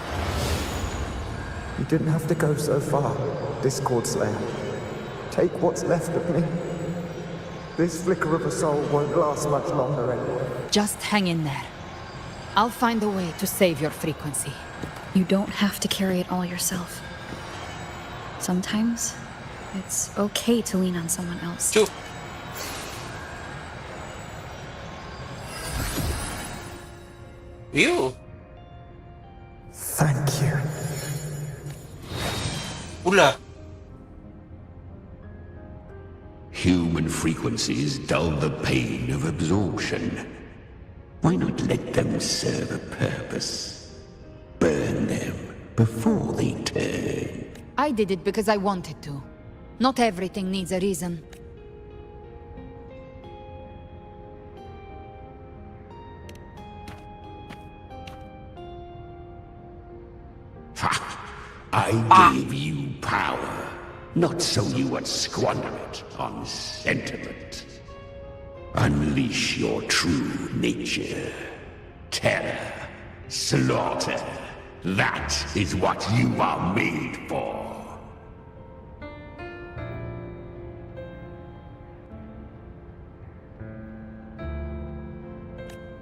You didn't have to go so far, Discord Slayer. Take what's left of me. This flicker of a soul won't last much longer anyway. Just hang in there. I'll find a way to save your frequency. You don't have to carry it all yourself. Sometimes, it's okay to lean on someone else. True. You. Thank you. Ula. Human frequencies dull the pain of absorption. Why not let them serve a purpose? Burn them before they turn. I did it because I wanted to. Not everything needs a reason. I gave you power, not so you would squander it on sentiment. Unleash your true nature. Terror, slaughter. That is what you are made for.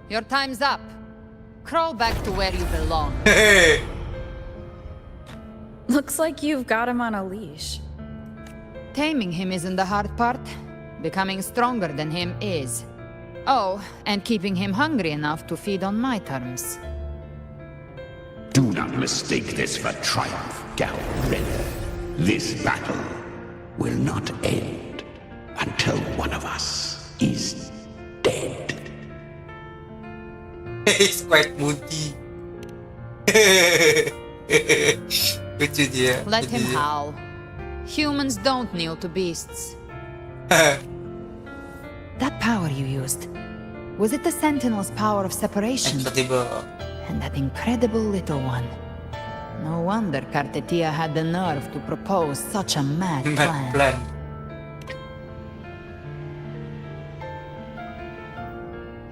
Your time's up. Crawl back to where you belong. Looks like you've got him on a leash. Taming him isn't the hard part. Becoming stronger than him is. Oh, and keeping him hungry enough to feed on my terms. Do not mistake this for triumph, Galbreda. This battle will not end until one of us is dead. It's quite moody. Lucu dia. Let lucu him dia. howl. Humans don't kneel to beasts. That power you used, was it the Sentinel's power of separation? Incredible. And that incredible little one. No wonder Cartetia had the nerve to propose such a mad plan.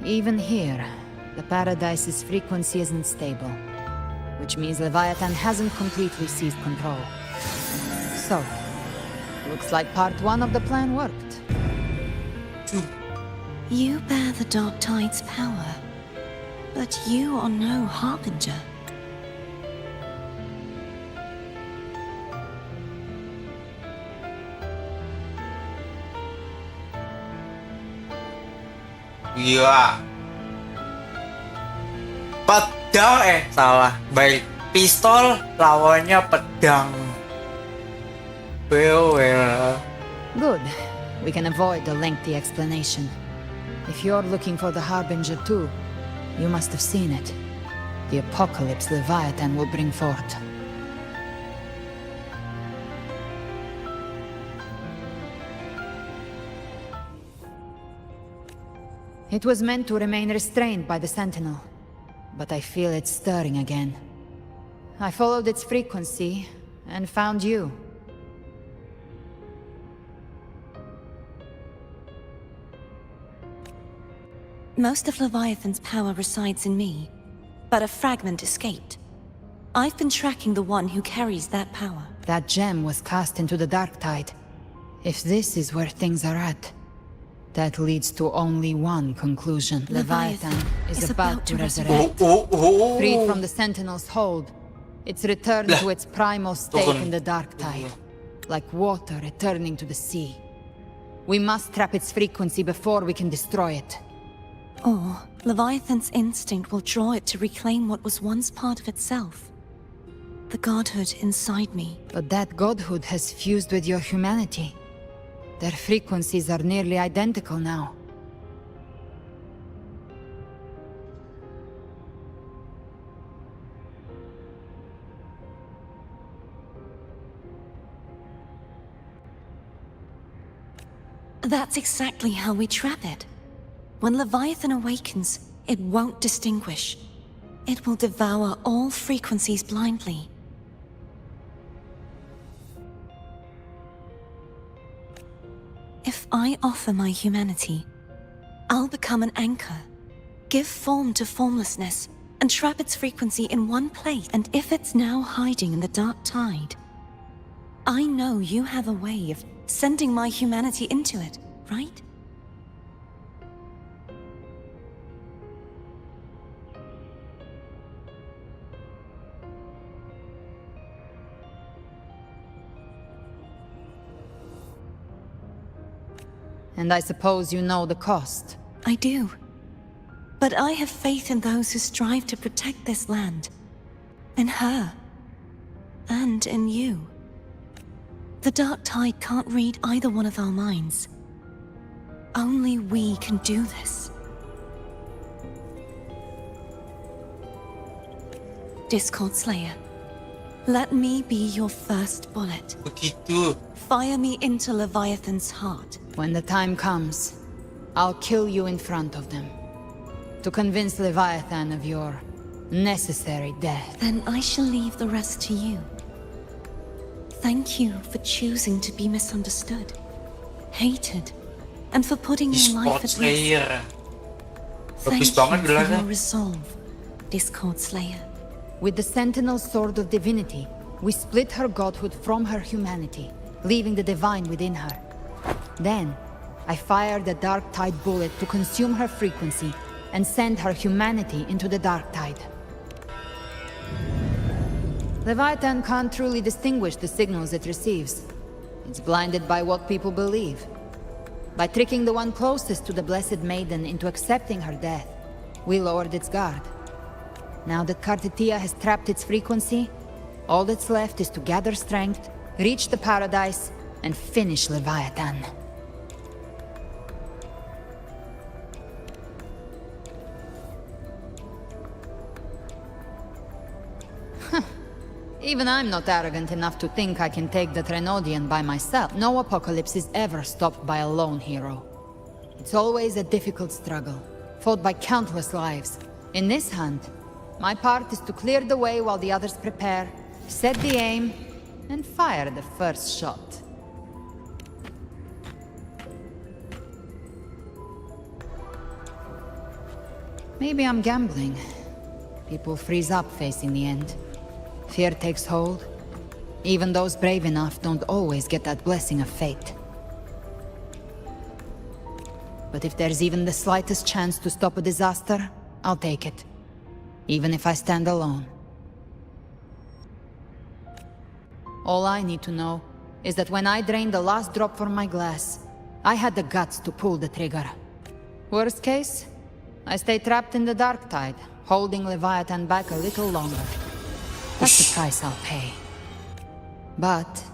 Even here, the Paradise's frequency isn't stable, which means Leviathan hasn't completely seized control. So, looks like part one of the plan worked. You bear the Dark Tide's power, but you are no harbinger. Iya. Pedang salah. Baik. Pistol lawannya pedang. Well. Good. we can avoid a lengthy explanation. If you're looking for the Harbinger too, you must have seen it. The apocalypse Leviathan will bring forth. It was meant to remain restrained by the Sentinel, but I feel it stirring again. I followed its frequency and found you. Most of Leviathan's power resides in me, but a fragment escaped. I've been tracking the one who carries that power. That gem was cast into the dark tide. If this is where things are at, that leads to only one conclusion. Leviathan is about to resurrect. Freed from the Sentinel's hold, it's returned to its primal state in the dark tide, like water returning to the sea. We must trap its frequency before we can destroy it. Or Leviathan's instinct will draw it to reclaim what was once part of itself. The godhood inside me. But that godhood has fused with your humanity. Their frequencies are nearly identical now. That's exactly how we trap it. When Leviathan awakens, it won't distinguish. It will devour all frequencies blindly. If I offer my humanity, I'll become an anchor, give form to formlessness, and trap its frequency in one place. And if it's now hiding in the dark tide, I know you have a way of sending my humanity into it, right? And I suppose you know the cost. I do. But I have faith in those who strive to protect this land. In her. And in you. The dark tide can't read either one of our minds. Only we can do this. Discord Slayer, let me be your first bullet. Begitu. Fire me into Leviathan's heart. When the time comes, I'll kill you in front of them. To convince Leviathan of your necessary death. Then I shall leave the rest to you. Thank you for choosing to be misunderstood, hated, and for putting your life at risk. Thank you for your resolve, Discord Slayer. With the Sentinel Sword of Divinity, we split her godhood from her humanity, leaving the divine within her. Then, I fired a dark tide bullet to consume her frequency and send her humanity into the dark tide. Leviathan can't truly distinguish the signals it receives. It's blinded by what people believe. By tricking the one closest to the Blessed Maiden into accepting her death, we lowered its guard. Now that Kartitia has trapped its frequency, all that's left is to gather strength, reach the paradise, and finish Leviathan. Even I'm not arrogant enough to think I can take the Trenodian by myself. No apocalypse is ever stopped by a lone hero. It's always a difficult struggle, fought by countless lives. In this hunt, my part is to clear the way while the others prepare, set the aim, and fire the first shot. Maybe I'm gambling. People freeze up facing the end. Fear takes hold. Even those brave enough don't always get that blessing of fate. But if there's even the slightest chance to stop a disaster, I'll take it. Even if I stand alone. All I need to know is that when I drained the last drop from my glass, I had the guts to pull the trigger. Worst case, I stay trapped in the dark tide, holding Leviathan back a little longer. That's the price I'll pay. But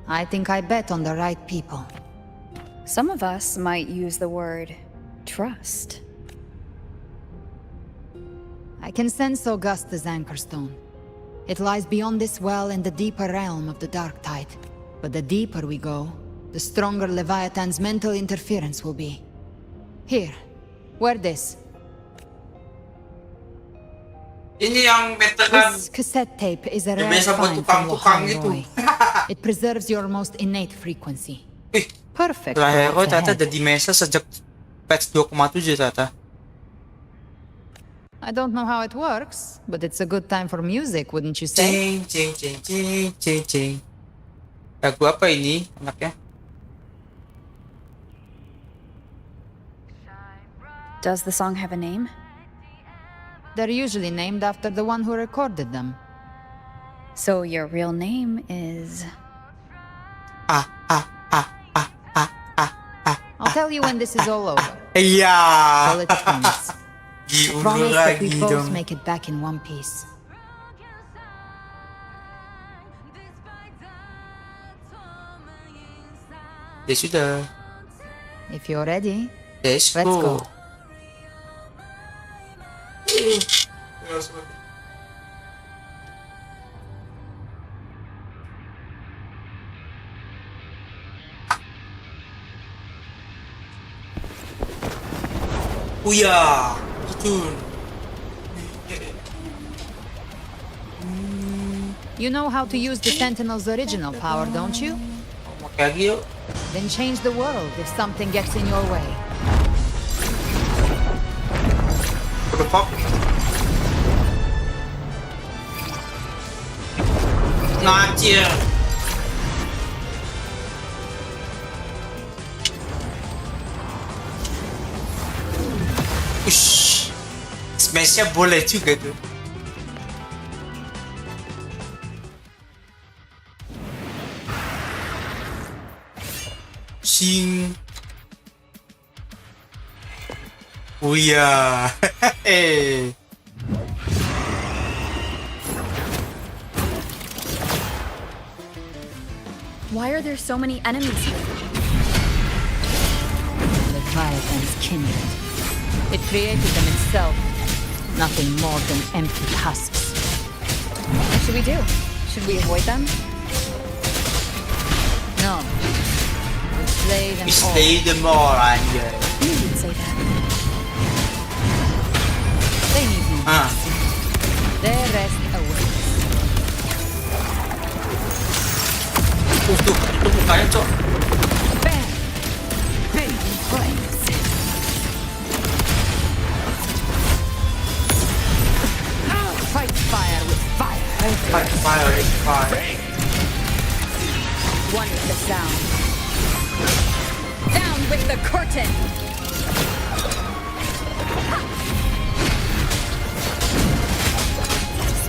I think I bet on the right people. Some of us might use the word trust. I can sense Augusta's anchorstone. It lies beyond this well in the deeper realm of the dark tide. But the deeper we go, the stronger Leviathan's mental interference will be. Here, wear this. Ini yang meteran. This cassette tape is a Yang rare biasa buat find from tukang-tukang itu. Hoyo. It preserves your most innate frequency. Perfect. Lah for Hero what's ternyata ahead. ada di mesa sejak patch 2,7 ternyata. I don't know how it works, but it's a good time for music, wouldn't you say? Cing cing cing cing cing cing. Lagu apa ini anaknya? Does the song have a name? They're usually named after the one who recorded them. So your real name is... I'll tell you when this is all over. Iya. Call it quits. Diundur Promise that we lagi both dong. make it back in one piece. Ya sudah. If you're ready, Let's let's go. Uya, itu. You know how to use the Sentinel's original power, don't you? Pakai lagi yuk. Then change the world if something gets in your way. What the fuck? Ngacir. Ush. Smashnya boleh juga tuh. Sing. Oh yeah. Hey. Why are there so many enemies here? Leviathan's kindred. It created them itself. Nothing more than empty husks. What should we do? Should we avoid them? No. We slay them We all. slay them all, anjay. You didn't say that. They need no Ah. Their rest awaits. Tuh, itu mukanya cok. Bam! Big flames. Fight fire with fire. Fight fire with fire. One with the sound. Down with the curtain.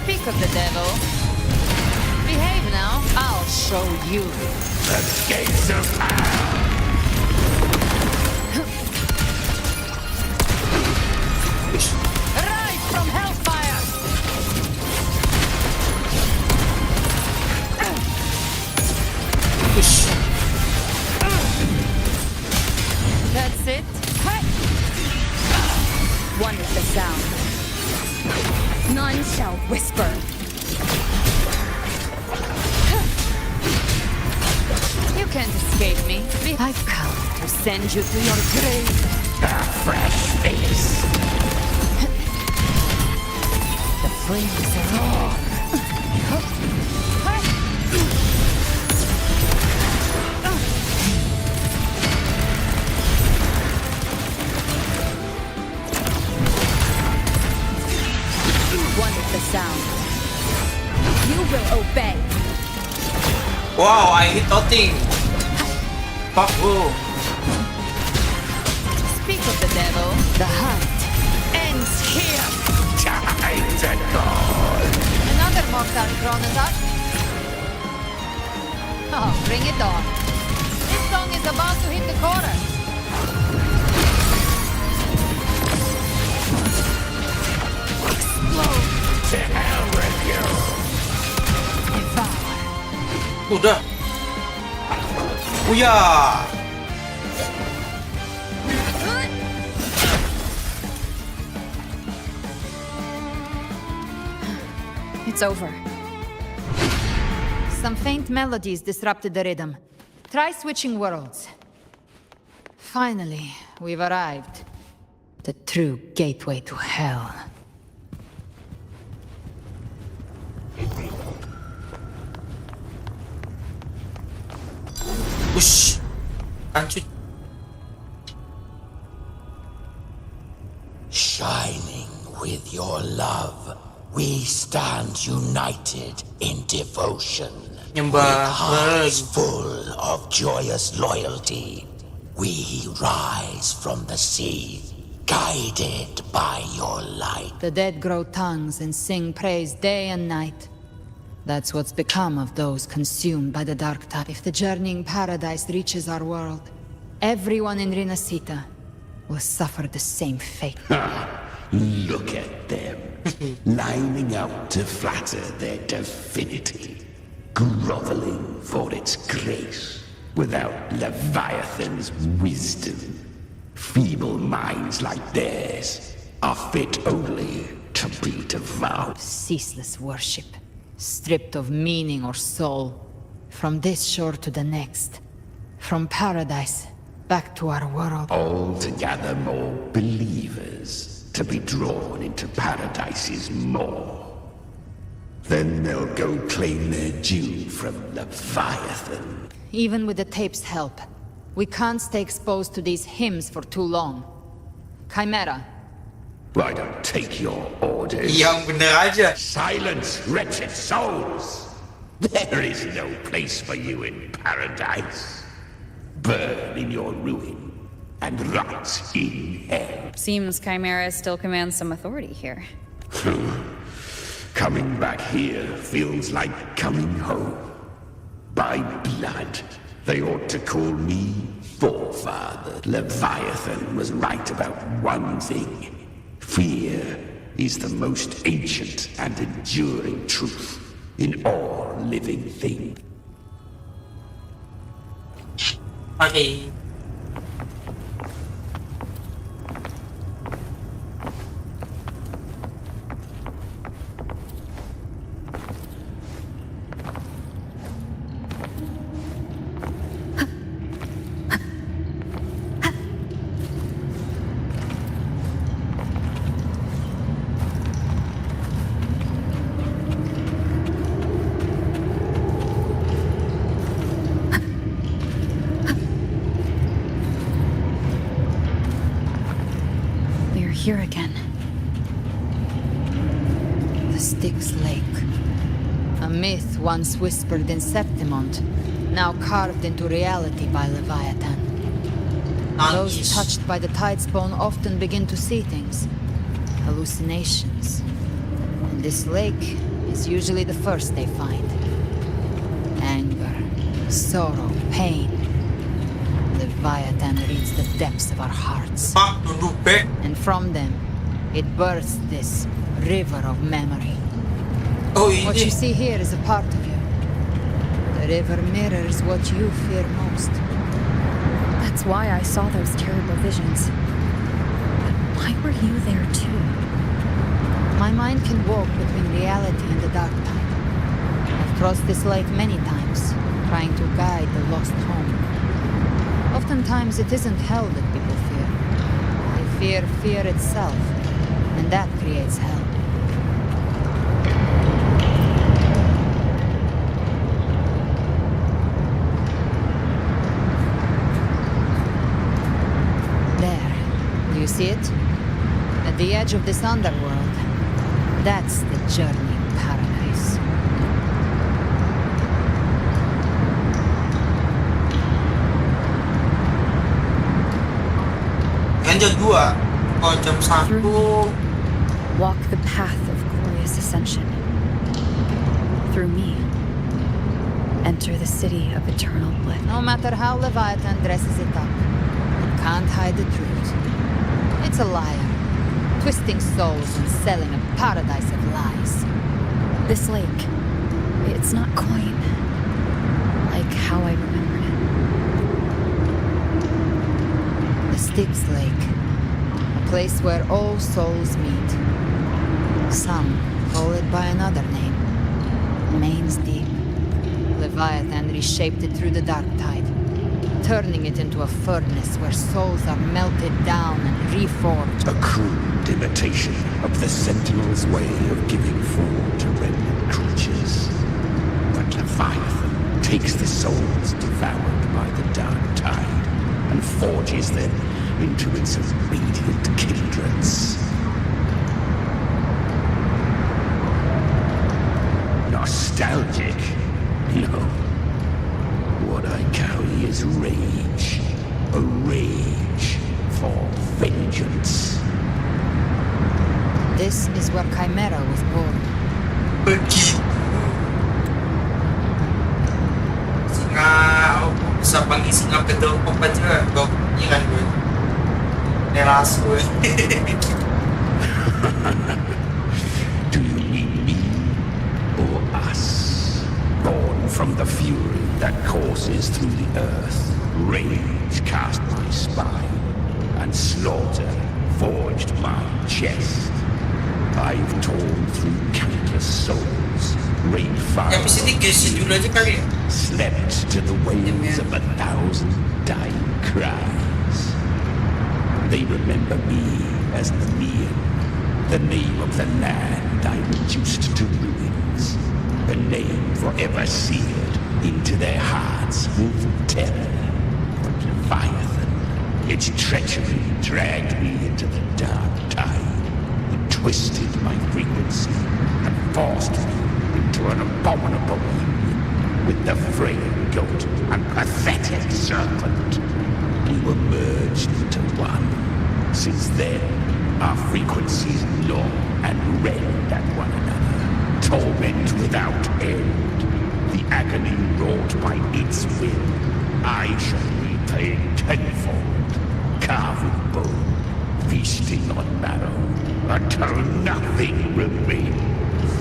Speak of the devil. Behave now. I'll show you. The gates of Rise from hellfire. That's it. One is the sound. None shall whisper. You can't escape me. I've come to send you to your grave. a fresh face. The flames are on. One with the sound. You will obey. Wow, I hit nothing. Fuck, whoa. Speak of the devil. The hunt ends here. Time to go. Another mortal thrown at us. Oh, bring it on. This song is about to hit the chorus. Explode. To hell with you. Devour. Udah. Uya. It's over. Some faint melodies disrupted the rhythm. Try switching worlds. Finally, we've arrived. The true gateway to hell. Ush. Lanjut. Shining with your love, we stand united in devotion. Nyembah With hearts full of joyous loyalty, we rise from the sea, guided by your light. The dead grow tongues and sing praise day and night. That's what's become of those consumed by the dark tide. If the journeying paradise reaches our world, everyone in Rinasita will suffer the same fate. Look at them, lining up to flatter their divinity, groveling for its grace, without Leviathan's wisdom. Feeble minds like theirs are fit only to be devoured. Ceaseless worship, stripped of meaning or soul, from this shore to the next, from paradise back to our world. All to gather more believers, to be drawn into paradise's maw. Then they'll go claim their due from Leviathan. Even with the tape's help, we can't stay exposed to these hymns for too long. Chimera. I don't take your orders. Yang bener aja. Silence, wretched souls! There is no place for you in paradise. Burn in your ruin and rot in hell. Seems Chimera still commands some authority here. Coming back here feels like coming home. By blood, they ought to call me forefather. Leviathan was right about one thing. Fear is the most ancient and enduring truth in all living things. Okay. Here again. The Styx Lake. A myth once whispered in Septimont, now carved into reality by Leviathan. Those touched by the Tidespawn often begin to see things. Hallucinations. And this lake is usually the first they find. Anger, sorrow, pain. Leviathan reads the depths of our hearts. And from them, it births this river of memory. What you see here is a part of you. The river mirrors what you fear most. That's why I saw those terrible visions. But why were you there too? My mind can walk between reality and the dark tide. I've crossed this lake many times, trying to guide the lost home. Oftentimes it isn't hell that people fear. They fear fear itself, and that creates hell. There, do you see it? At the edge of this underworld, that's the journey paradise. Jam 2 atau jam 1. Walk the path of glorious ascension. Through me. Enter the city of eternal bliss. No matter how Leviathan dresses it up, it can't hide the truth. It's a liar, twisting souls and selling a paradise of lies. This lake, it's not quite like how I remembered it. The Styx Lake, a place where all souls meet. Some call it by another name. remains deep. Leviathan reshaped it through the dark tide, turning it into a furnace where souls are melted down and reforged. A crude imitation of the Sentinel's way of giving form to remnant creatures. But Leviathan takes the souls devoured by the dark tide and forges them into its radiant kindreds. Nostalgic? No. What I carry is rage. A rage for vengeance. This is where Chimera was born. Bisa panggil singa kedua apa juga? Gue pikiran gue. Nelas gue. Do you mean me or us? Born from the fury that courses through the earth, rage cast my spine, and slaughter forged my chest. I've torn through countless souls, rained fire, slept to the wails of 1,000 dying cries. They remember me as the Neon, the name of the land I reduced to ruins, a name forever seared into their hearts with terror. But Leviathan, its treachery dragged me into the dark tide. Twisted my frequency and forced me into an abominable union with the frail goat and pathetic serpent. We were merged into one. Since then, our frequencies gnaw and rend at one another. Torment without end. The agony wrought by its will, I shall repay tenfold. Carving bone, feasting on marrow, until nothing remains.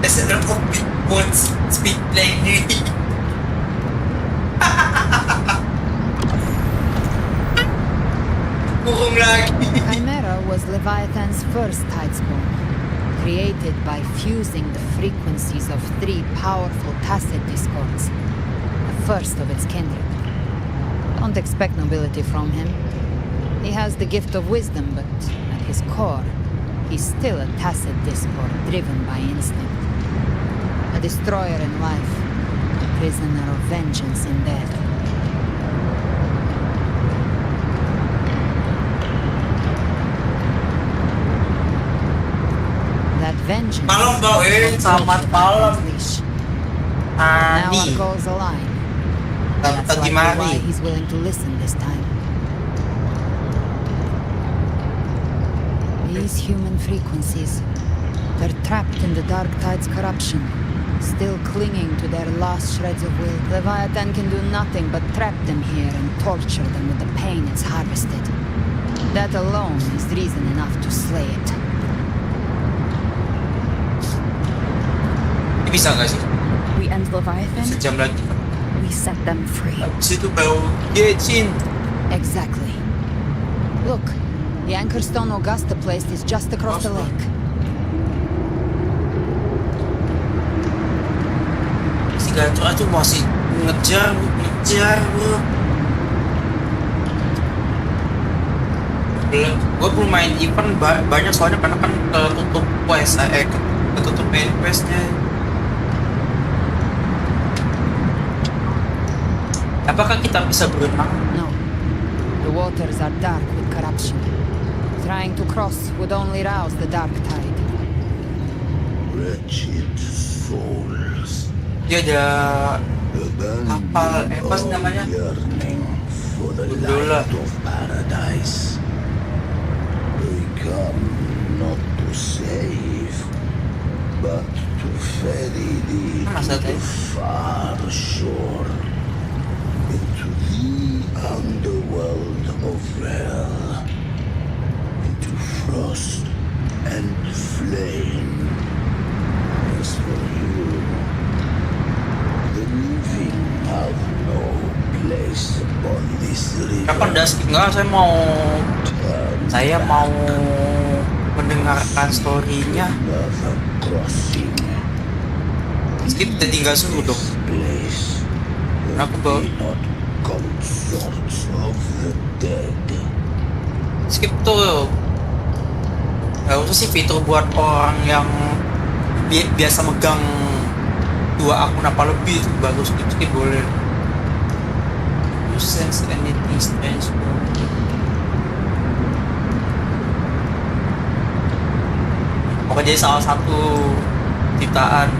There's a lot of big words speak plainly. Chimera was Leviathan's first tidespawn, created by fusing the frequencies of 3 powerful tacit discords, the first of its kindred. Don't expect nobility from him. He has the gift of wisdom, but at his core, he's still a tacit discord driven by instinct. A destroyer in life, a prisoner of vengeance in death. That vengeance selamat malam. Now our goals align. That's likely why he's willing to listen this time. These human frequencies, they're trapped in the dark tide's corruption, still clinging to their last shreds of will. Leviathan can do nothing but trap them here and torture them with the pain it's harvested. That alone is reason enough to slay it. Bisa nggak sih? We end Leviathan. Sejam lagi. We set them free. Habis itu baru Genshin. Exactly. Look, the anchor stone Augusta placed is just across the lake. Si Gato aja masih ngejar bro. Gue belum main event banyak soalnya karena kan ketutup quest, ketutup main questnya. Apakah kita bisa berenang? No. The waters are dark with corruption. Trying to cross would only rouse the dark tide. Wretched souls. Dia ada kapal, apa sih namanya? For the light of paradise. They come not to save, but to ferry thee to the far shore. Into the underworld of hell, into frost and flame. As for you, the living have no place upon this river. Kapan das? Enggak, saya mau mendengarkan story-nya. Skip, kita tinggal suruh dong. Aku bawa skip tuh harusnya sih fitur buat orang yang biasa megang 2 akun apa lebih itu bagus. Skip boleh. You sense anything strange? Pokoknya jadi salah satu ciptaan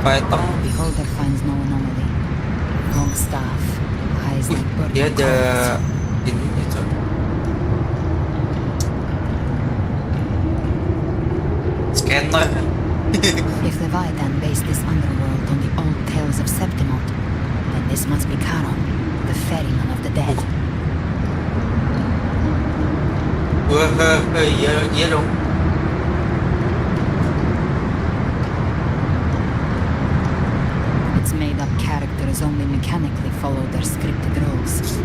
Python. Beholder finds no anomaly. Long staff, eyes like burning Dia ada coals. ini itu. Scanner. If Leviathan based this underworld on the old tales of Septimont, then this must be Kuro, the ferryman of the dead. Wah, iya dong. Its made-up characters only mechanically follow their scripted roles.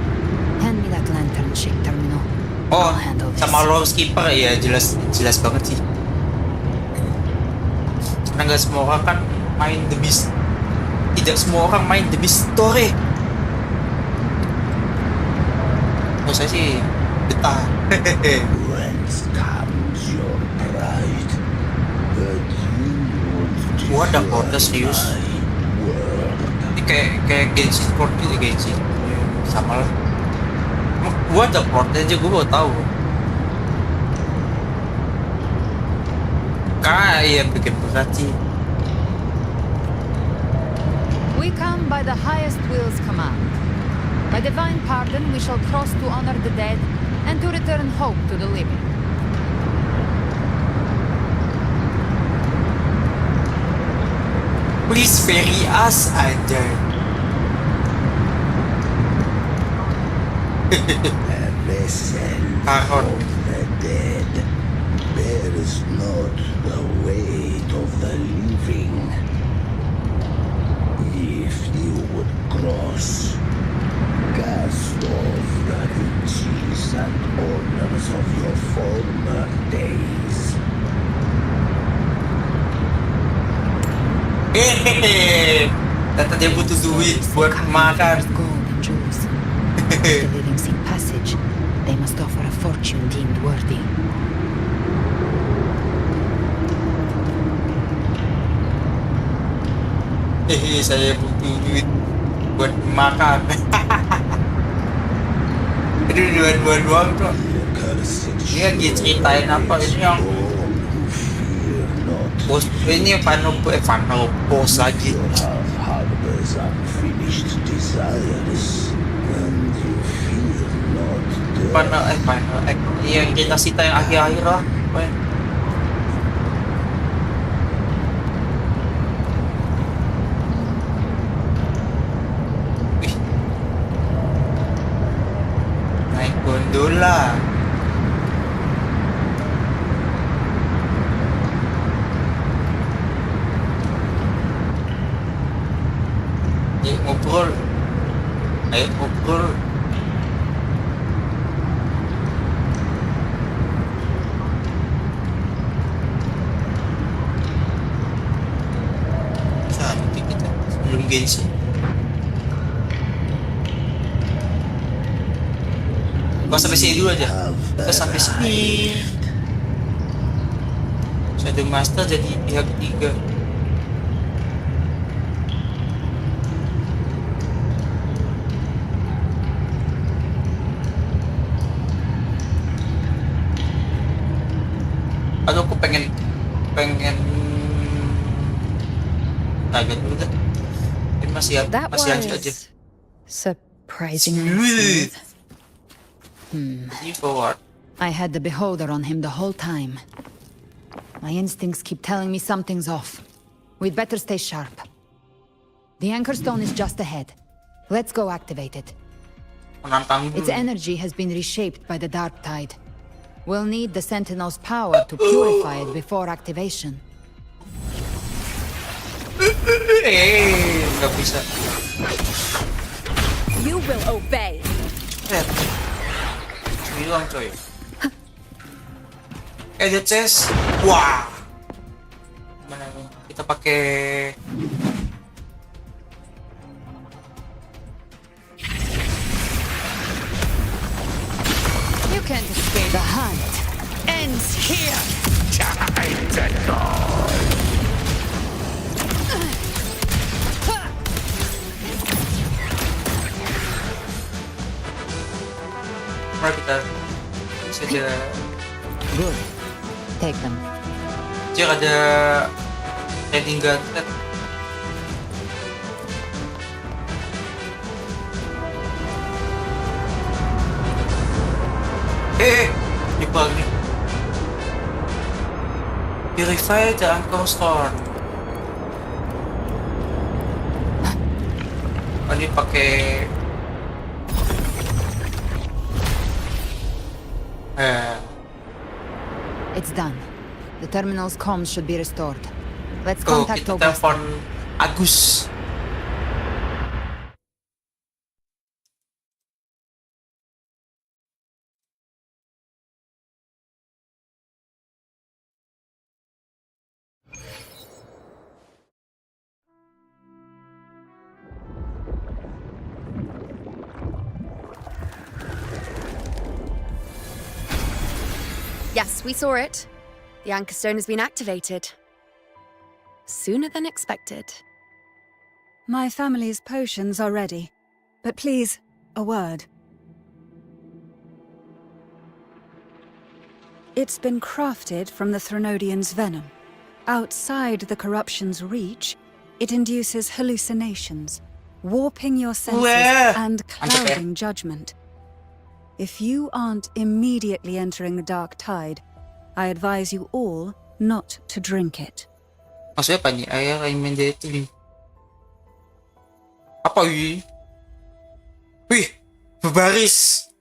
Hand me that lantern, ship terminal. Oh, I'll handle this. sama lore skipper ya jelas banget sih. Karena nggak semua orang kan main The Beast. Tidak semua orang main The Beast Story. Oh, saya sih betah. Whence comes your pride? Gua ada kode serius. Ini kayak Genshin Impact gitu, Genshin. Sama lah. Gua ada portnya aja, gua baru tahu. Iya bikin berat sih. We come by the highest will's command. By divine pardon, we shall cross to honor the dead and to return hope to the living. Please ferry us aja. A vessel of the dead bears not the weight of the living. If you would cross, cast off the riches and honors of your former days. Ternyata dia butuh duit buat makan. The living seek passage. They must offer a fortune deemed worthy. Saya butuh duit buat makan. Ini dua doang tuh. Ini lagi ceritain apa ini yang bos ini final boss lagi. Final yang kita cita yang akhir-akhir lah. Naik gondola. Ayo ngobrol. Cantik kita sebelum Genshin. Gak sampai sini dulu aja. Kita sampai sini. Shadow Master jadi pihak ketiga. Aduh, aku pengen target dulu deh. Ini masih lanjut aja. Surprisingly smooth. Forward. I had the beholder on him the whole time. My instincts keep telling me something's off. We'd better stay sharp. The anchor stone is just ahead. Let's go activate it. Its energy has been reshaped by the dark tide. We'll need the Sentinel's power to purify it before activation. Nggak bisa. You will obey. Bilang coy. Edit chest. Wah. Gimana nih? Kita pakai You can't escape. The hunt ends here. Time to go. mari kita saja. Good. Take them. Jika ada trading gadget. Di pagi. Purify the anchor store. Oh, ini pakai It's done. The terminal's comms should be restored. Let's oh, contact kita Augusta. telepon Agus. Yes, we saw it. The anchor stone has been activated. Sooner than expected. My family's potions are ready. But please, a word. It's been crafted from the Threnodian's venom. Outside the corruption's reach, it induces hallucinations, warping your senses and clouding judgment. If you aren't immediately entering the dark tide, I advise you all not to drink it. Maksudnya apa nih? Air immediately. Apa wih? Wih, berbaris.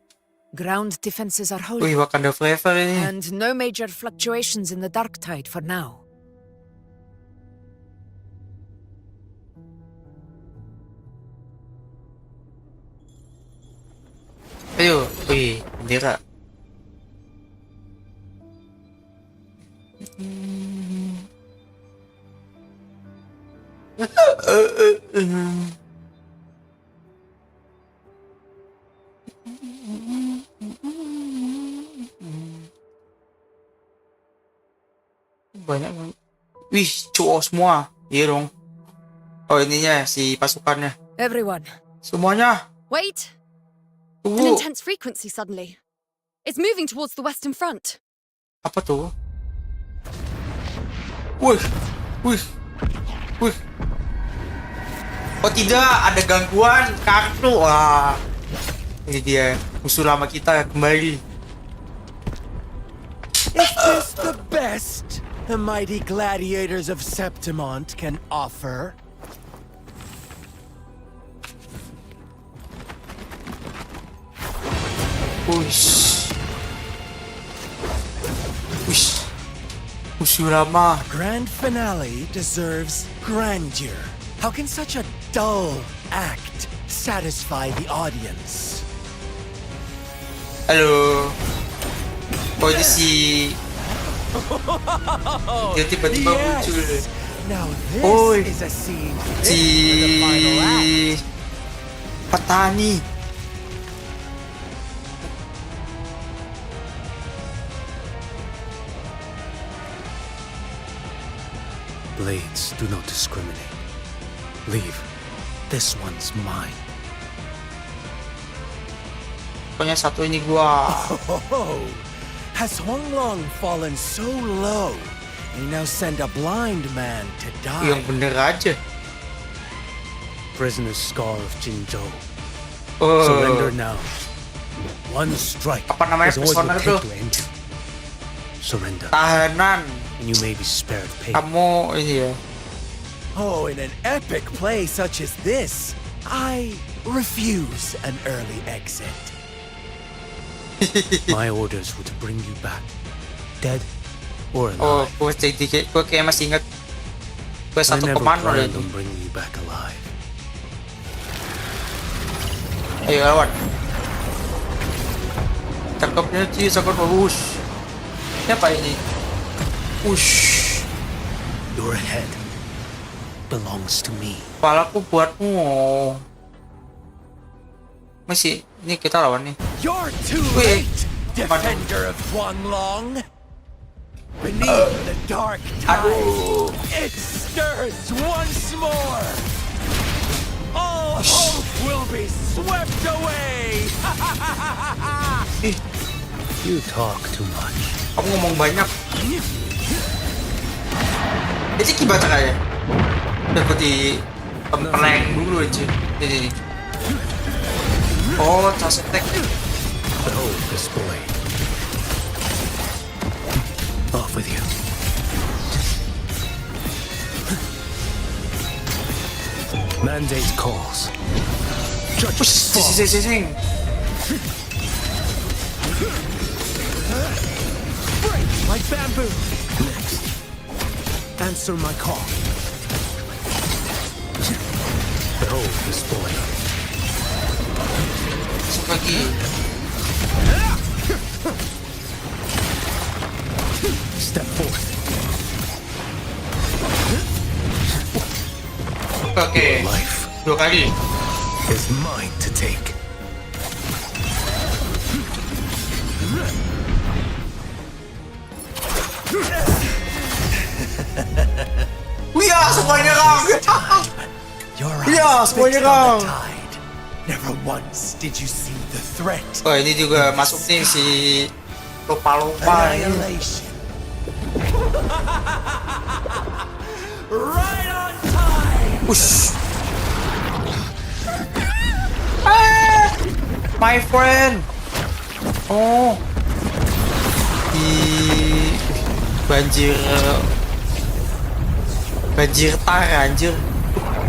Ground defenses are holding. Wih, Wakanda forever ini. And no major fluctuations in the dark tide for now. Ayo, wih, bendera. Banyak. Wih, cowok semua. Iya dong. Oh, ininya si pasukannya. Everyone. Semuanya. Wait. An intense frequency suddenly. It's moving towards the western front. Apa tuh? Wih, wih, wih. Oh tidak, ada gangguan kartu. Wah, ini dia musuh lama kita kembali. Is this the best the mighty gladiators of Septimont can offer? Wish. Wish. Musuh lama. Grand finale deserves grandeur. How can such a dull act satisfy the audience? Halo. Oh, ini si... Dia tiba-tiba muncul. Now Oi. this is a scene Si... petani. Blades do not discriminate. Leave. This one's mine. Pokoknya satu ini gua. Oh, has Honglong fallen so low? You now send a blind man to die. Yang bener aja. Prisoner's Scar of Jinzhou. Oh. Surrender now. One strike Apa namanya is all it persona will tuh? take to end you. Surrender. Tahanan. And you may be spared pain. Kamu ini ya. Oh, in an epic play such as this, I refuse an early exit. My orders were to bring you back, dead or Oh, alive. gue kayak masih ingat. Gue I satu never komando planned lagi. on bringing you back alive. Ayo lawan. Cakepnya sih sangat bagus. Siapa ini? Ush. Your head belongs to me. Kepalaku buatmu. Masih, ini kita lawan nih. You're too late, defender of Guanglong. Beneath the dark tide, it stirs once more. All hope will be swept away. You talk too much. Kamu ngomong banyak. Jadi kibaca aja. Seperti pernah dulu aja. Ini. Oh, charge attack. Behold this boy. Off with you. Mandate calls. Judges fall. Sing. Break like bamboo. Next. Answer my call. Behold this boy. Lagi. Step forth. Oke. Life 2 kali. is mine to take. Wia, semua nyerang. Iya, semua nyerang. Never once did you see the threat. Oh, ini juga masuk nih si lupa-lupa ini. Right on time. Ush. My friend. Oh. Di banjir tar anjir.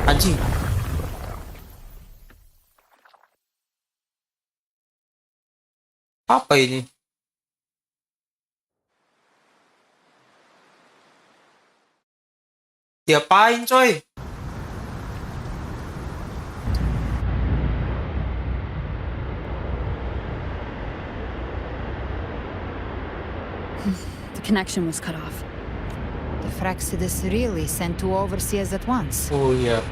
Anjing. Apa ini? Diapain coy? The connection was cut off. The Fraxidus really sent 2 overseers at once. Oh yeah.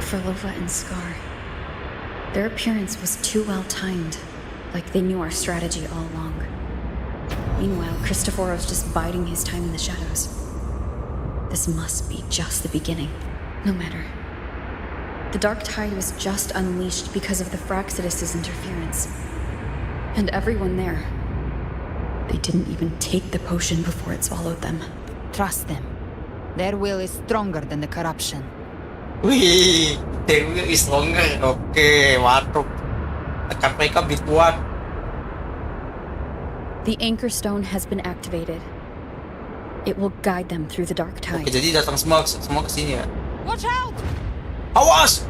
For Lova and Scar, their appearance was too well timed, like they knew our strategy all along. Meanwhile, Christophoros just biding his time in the shadows. This must be just the beginning. No matter. The Dark Tide was just unleashed because of the Fraxidus' interference. And everyone there, they didn't even take the potion before it swallowed them. Trust them. Their will is stronger than the corruption. Wih, their will is stronger. Oke, mantap. Tekan mereka lebih kuat. The Anchor Stone has been activated. It will guide them through the Dark Tide. Oke, jadi datang semua ke sini ya. Watch out! Awas!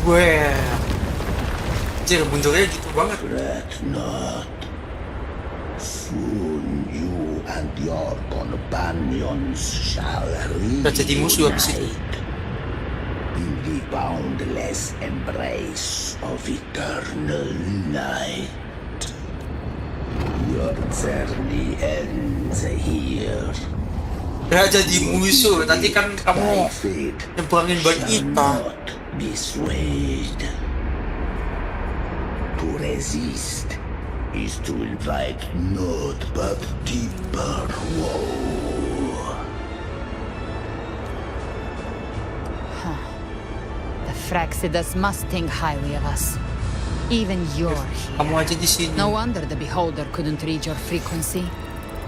Wih, anjir, munculnya gitu banget. Fret not. Soon you and your companions shall jadi musuh habis itu. in the boundless embrace of eternal night. Your journey ends here. Udah jadi musuh, nanti kan kamu nyebrangin ban hitam. Be swayed. To resist is to invite naught but deeper woe. The Fraxidus must think highly of us. Even you're Kamu aja di sini. No wonder the Beholder couldn't read your frequency.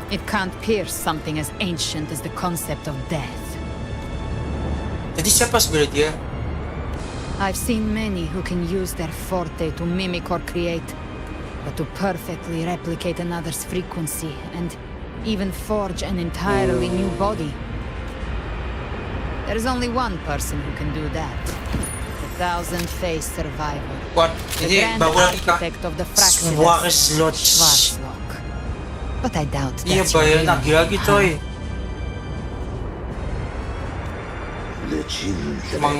It can't pierce something as ancient as the concept of death. Jadi siapa sebenarnya dia? I've seen many who can use their forte to mimic or create, but to perfectly replicate another's frequency and even forge an entirely new body. There's only one person who can do that. The thousand-faced survivor. What? The Ini grand baru lagi kah? architect of the Fraxidus, Schwarzlock. But I doubt Iya, that's your bayar real lagi coy. Emang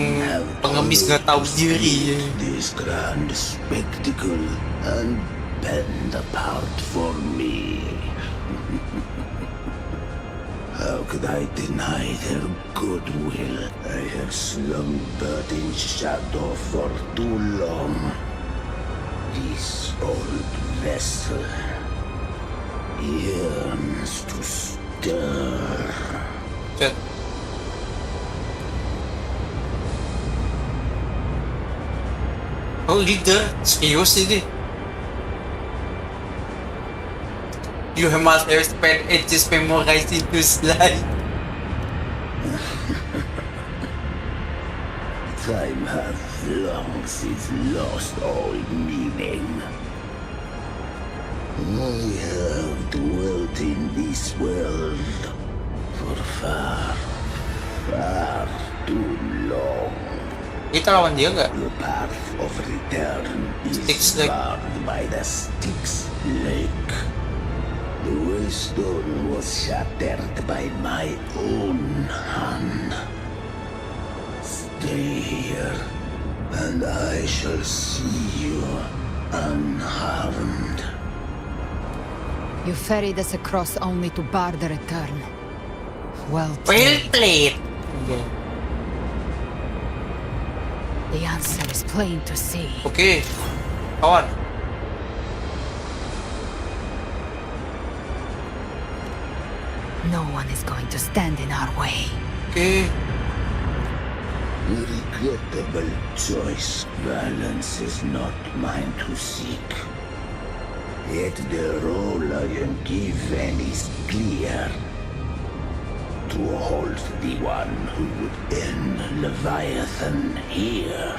pengemis gak tahu diri. This grand spectacle and bend apart for me. How could I deny their goodwill? I have slumbered in shadow for too long. This old vessel yearns to stir. Chat. Oh, leader, serius ini. You must have spent ages memorizing this line. Time hath long since lost all meaning. I have dwelt in this world for far, far too long. Kita lawan dia nggak? The path of return is barred by the Styx Lake. The waystone was shattered by my own hand. Stay here, and I shall see you unharmed. You ferried us across only to bar the return. Well played. The answer is plain to see. Oke, kawan. No one is going to stand in our way. Oke. Regrettable choice. Balance is not mine to seek. Yet the role I am given is clear. To hold the one who would end Leviathan here.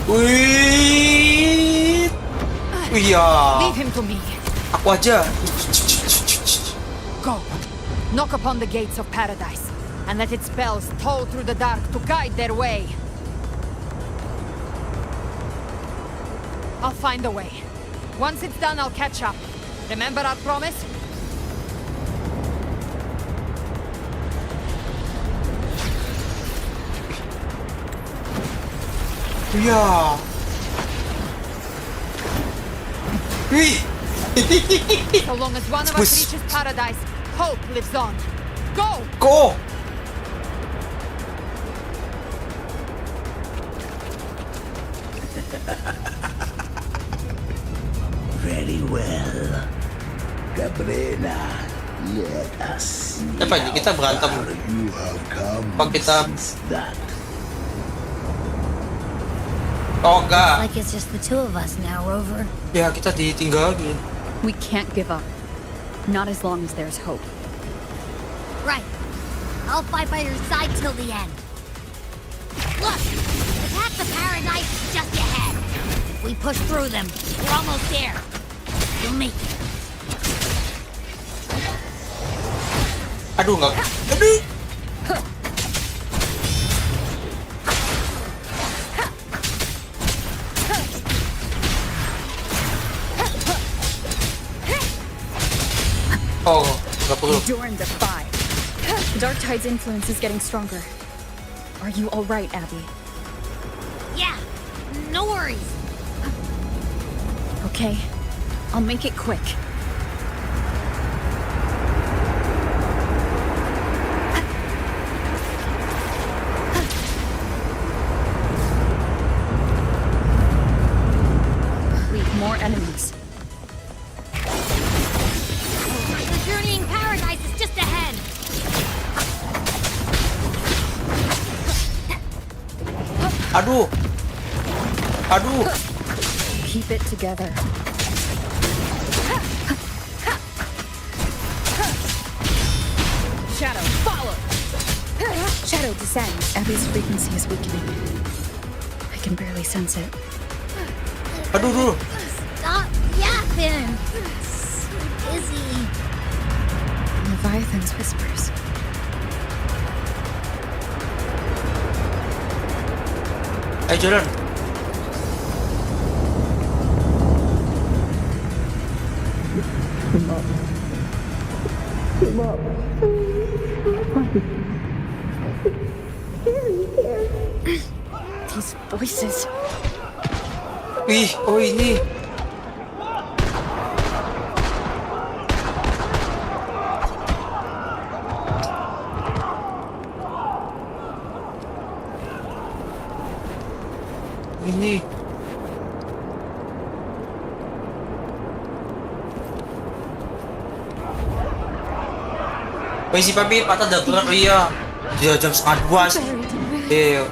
Wih. Iya. Leave him to me. Aku aja. Go. Knock upon the gates of paradise and let its spells toll through the dark to guide their way. I'll find a way. Once it's done, I'll catch up. Remember our promise? Iya. Wih. So long as one of us reaches paradise, hope lives on. Go! Go! Very well. Cabrera, let us see Apa ini? Kita berantem. how you have come Apa kita? since that. Oh enggak. Like it's just the two of us now, Rover. Ya kita ditinggalin. We can't give up. Not as long as there's hope. Right. I'll fight by your side till the end. Look! The path to paradise is just ahead. If we push through them, we're almost there. You'll make it. Aduh enggak. Aduh. Oh, nggak perlu. Endure and defy. The Dark Tide's influence is getting stronger. Are you all right, Abby? Yeah, no worries. Okay, I'll make it quick. Leave more enemies. The journeying paradise is just ahead. Aduh. Aduh. Keep it together. Shadow, follow! Shadow descends. Abby's frequency is weakening. I can barely sense it. Aduh, aduh. Stop yapping. So busy. Leviathan's whispers. Ayo jalan. Wih, oh ini. Ini. Wih si papi patah dapur iya. Dia jam 1:30 sih.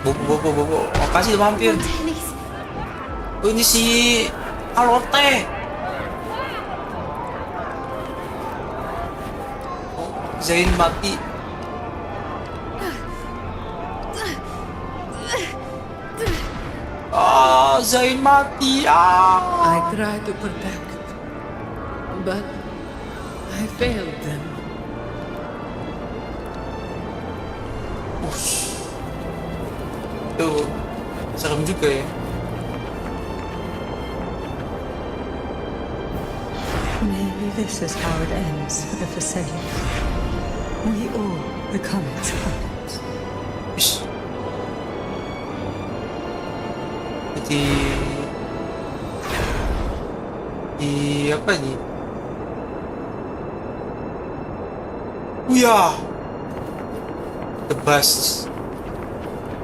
Bobo. Makasih udah mampir. Oh ini si Alote. Oh, Zain mati. Zain mati. I tried to protect, but I failed them. Tuh, serem juga ya. Maybe this is how it ends for the Forsaken. We all become its puppets. Di apa nih? Wuya, the bus.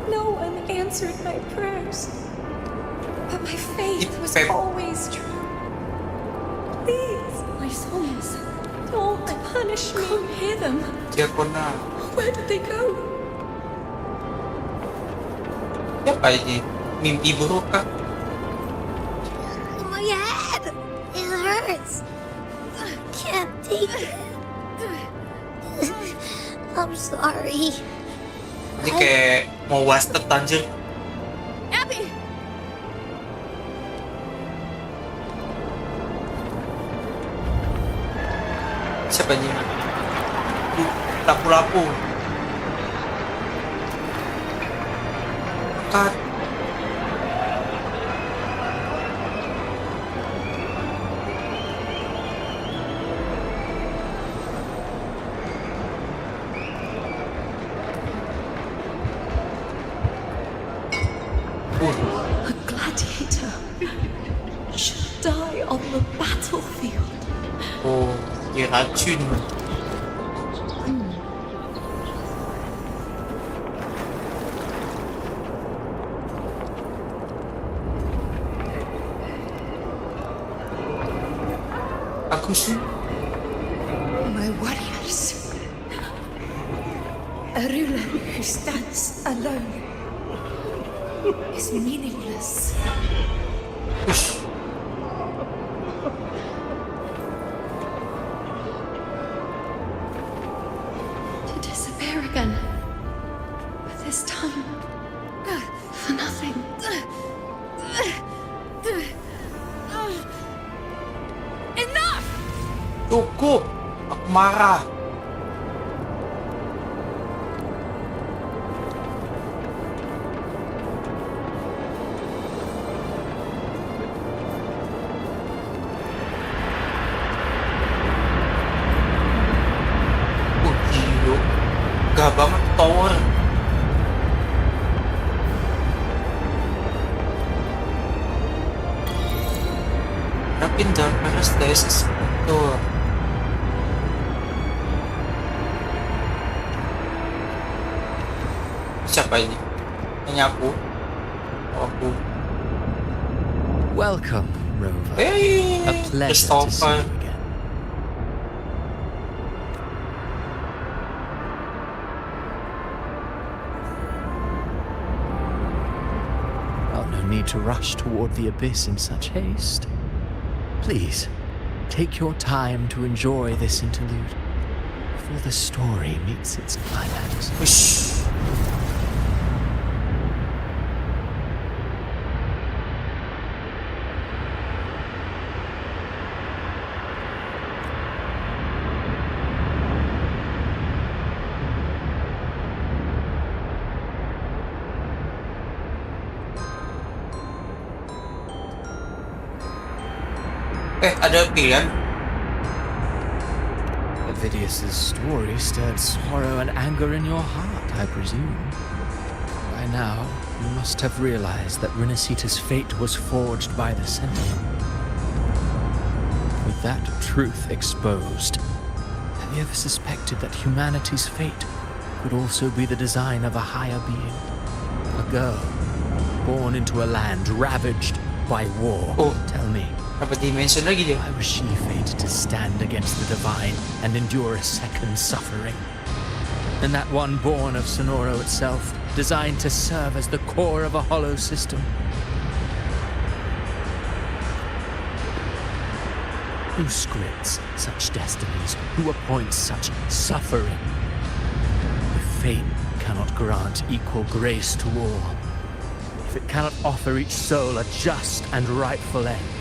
No one answered my prayers, but my faith was always true. Please, my souls, don't punish me. Come hear them. Diakona. Where did they go? Siapa ini? Mimpi buruk kah? My head! It hurts! I can't take it. I'm sorry. Ini kayak mau wasted anjir. Abby! Siapa ini? Lapu-lapu. Kat. A gladiator should die on the battlefield. Oh, diracun. Aku sih. My warriors. A ruler who stands alone is meaningless. To disappear again. But this time, for nothing. Enough! Cukup. Aku marah. Gak banget tower. Rapin Dark Paradise. Tuh. Siapa ini? Hanya aku. Oh, aku. Welcome, Rover. Hey, a pleasure to see you again. Need to rush toward the abyss in such haste. Please, take your time to enjoy this interlude before the story meets its climax. Ada pilihan. Avidius's story stirred sorrow and anger in your heart, I presume. By now, You must have realized that Renacita's fate was forged by the Sentinel. With that truth exposed, have you ever suspected that humanity's fate could also be the design of a higher being? A girl, born into a land ravaged by war. Tell me, dapat dimension lagi dia. why was she fated to stand against the divine and endure a second suffering? And that one born of Sonoro itself, designed to serve as the core of a hollow system. Who scripts such destinies? Who appoints such suffering? If fate cannot grant equal grace to all, if it cannot offer each soul a just and rightful end,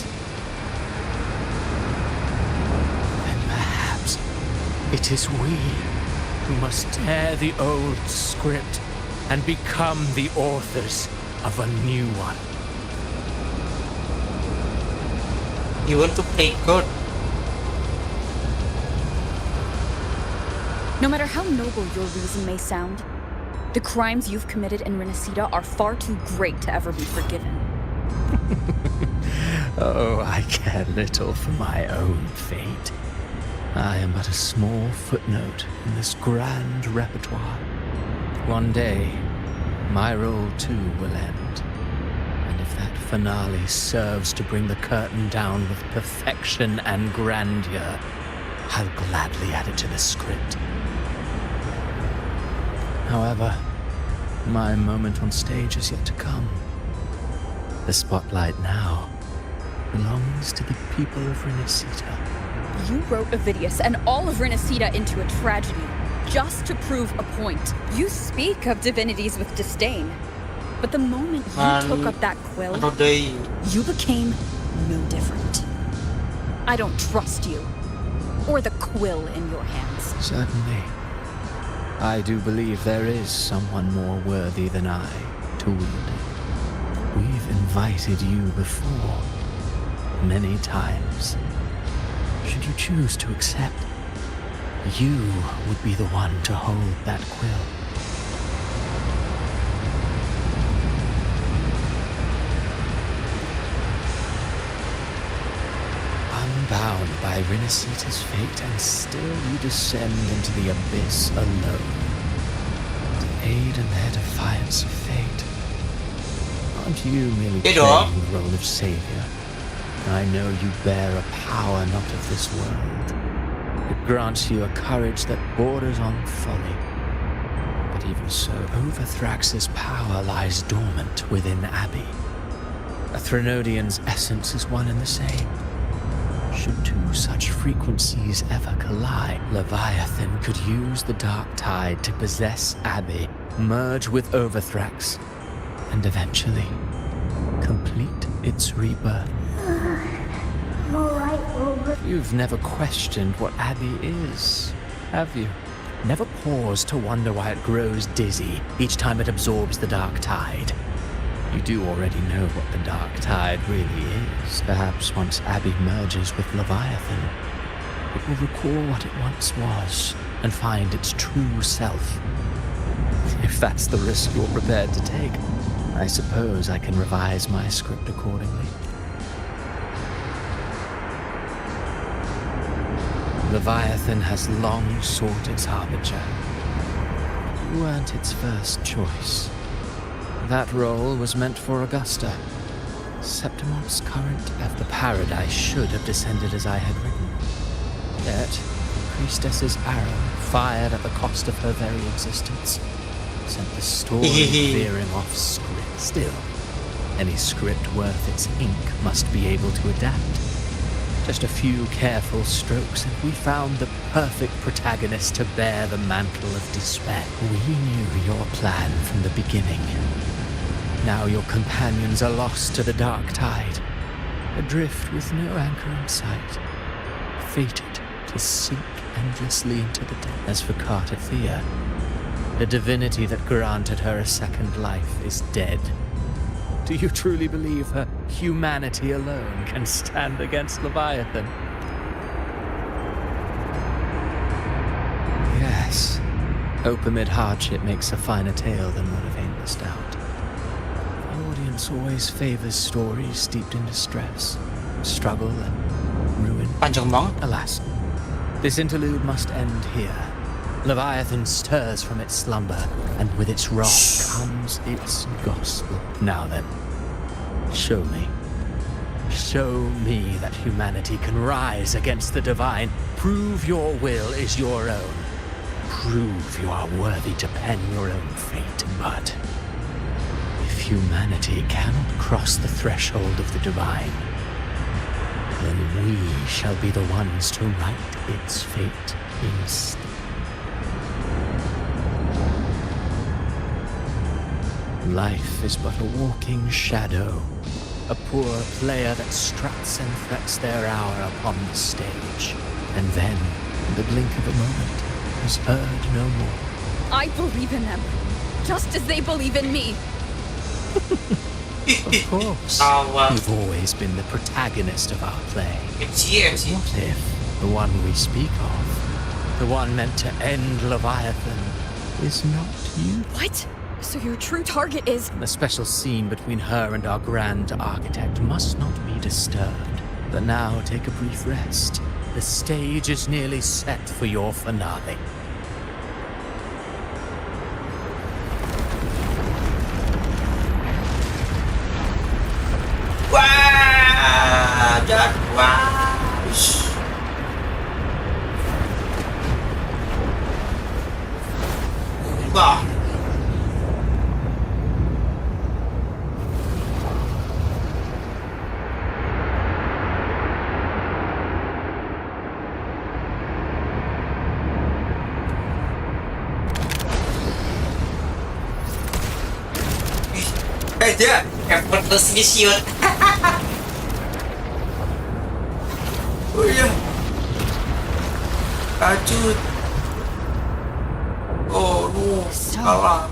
then perhaps it is we who must tear the old script and become the authors of a new one. You want to play God? No matter how noble your reason may sound, the crimes you've committed in Renacita are far too great to ever be forgiven. Oh, I care little for my own fate. I am but a small footnote in this grand repertoire. One day, my role too will end. And if that finale serves to bring the curtain down with perfection and grandeur, I'll gladly add it to the script. However, my moment on stage is yet to come. The spotlight now belongs to the people of Renacita. You wrote Avidius and all of Renacita into a tragedy, just to prove a point. You speak of divinities with disdain, but the moment you took up that quill, you became no different. I don't trust you, or the quill in your hands. Certainly. I do believe there is someone more worthy than I to wield it. We've invited you before, many times. Should you choose to accept, you would be the one to hold that quill. Unbound by Renacita's fate, and still you descend into the abyss alone, to aid in their defiance of fate. Aren't you merely playing the role of savior? I know you bear a power not of this world. It grants you a courage that borders on folly. But even so, Overthrax's power lies dormant within Abby. A Threnodian's essence is one and the same. Should two such frequencies ever collide, Leviathan could use the dark tide to possess Abby, merge with Overthrax, and eventually complete its rebirth. You've never questioned what Abby is, have you? Never paused to wonder why it grows dizzy each time it absorbs the dark tide. You do already know what the dark tide really is. Perhaps once Abby merges with Leviathan, it will recall what it once was and find its true self. If that's the risk you're prepared to take, I suppose I can revise my script accordingly. Leviathan has long sought its harbinger. You weren't its first choice. That role was meant for Augusta. Septimon's current of the paradise should have descended as I had written. Yet, the priestess's arrow, fired at the cost of her very existence, sent the story veering off script. Still, any script worth its ink must be able to adapt. Just a few careful strokes and we found the perfect protagonist to bear the mantle of despair. We knew your plan from the beginning. Now your companions are lost to the dark tide, adrift with no anchor in sight, fated to sink endlessly into the depths. As for Cartathea, the divinity that granted her a second life is dead. Do you truly believe her humanity alone can stand against Leviathan? Yes, hope amid hardship makes a finer tale than one of aimless doubt. Science always favors stories steeped in distress, struggle, and ruin. Panjang banget. Alas, this interlude must end here. Leviathan stirs from its slumber, and with its wrath comes its gospel. Now then, show me. Show me that humanity can rise against the divine. Prove your will is your own. Prove you are worthy to pen your own fate. But if humanity cannot cross the threshold of the divine, then we shall be the ones to write its fate instead. Life is but a walking shadow, a poor player that struts and frets their hour upon the stage, and then, in the blink of a moment, is heard no more. I believe in them, just as they believe in me. Of course. You've always been the protagonist of our play. MC. What if the one we speak of, the one meant to end Leviathan, is not you? What? So your true target is... The special scene between her and our grand architect must not be disturbed. But now take a brief rest. The stage is nearly set for your finale. Wah, jangan wah. Wah. Dia effortless shoot. Oh iya. Acut. Oh no. Salah.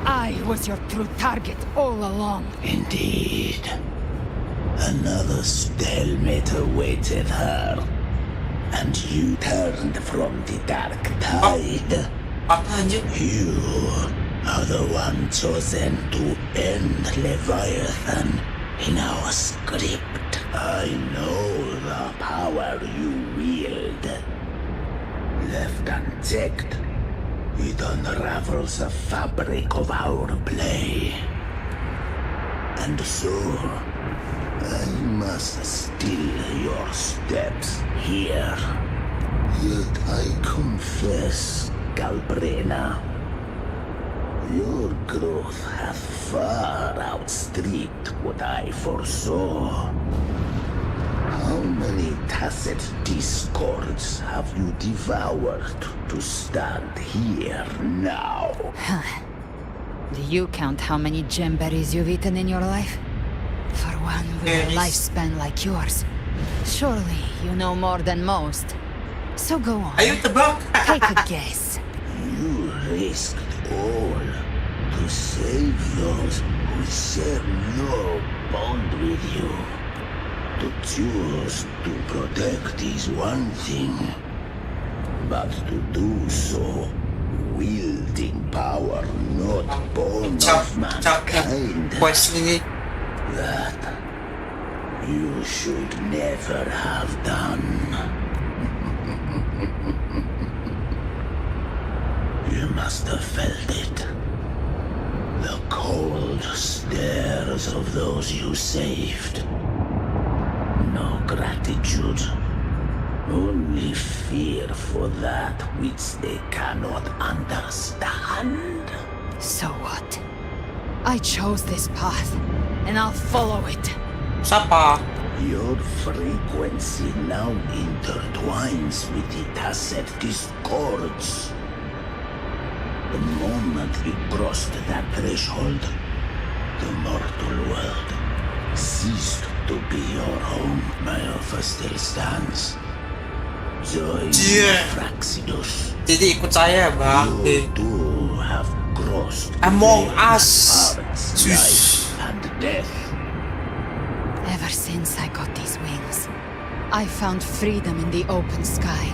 I was your true target all along. Indeed. Another stalemate awaited her. And you turned from the dark tide. You are the one chosen to end Leviathan in our script. I know the power you wield. Left unchecked, it unravels the fabric of our play. And so, I must still your steps here. Yet I confess, Galbrena, your growth hath far outstripped what I foresaw. How many tacit discords have you devoured to stand here now? Do you count how many gemberries you've eaten in your life? For one with a lifespan like yours, surely you know more than most. So go on. Take a guess. You risked all to save those who share no bond with you. To choose to protect is one thing, but to do so wielding power not born of mankind, that you should never have done. You must have felt it. The cold stares of those you saved. No gratitude. Only fear for that which they cannot understand. So what? I chose this path, and I'll follow it. Sapa? Your frequency now intertwines with the tacit discords. The moment you crossed that threshold, the mortal world ceased to be your home. My offer still stands. Join Fraxidus. Jadi ikut saya, Bang. You too have crossed Among Us. Life and death. Ever since I got these wings, I found freedom in the open sky.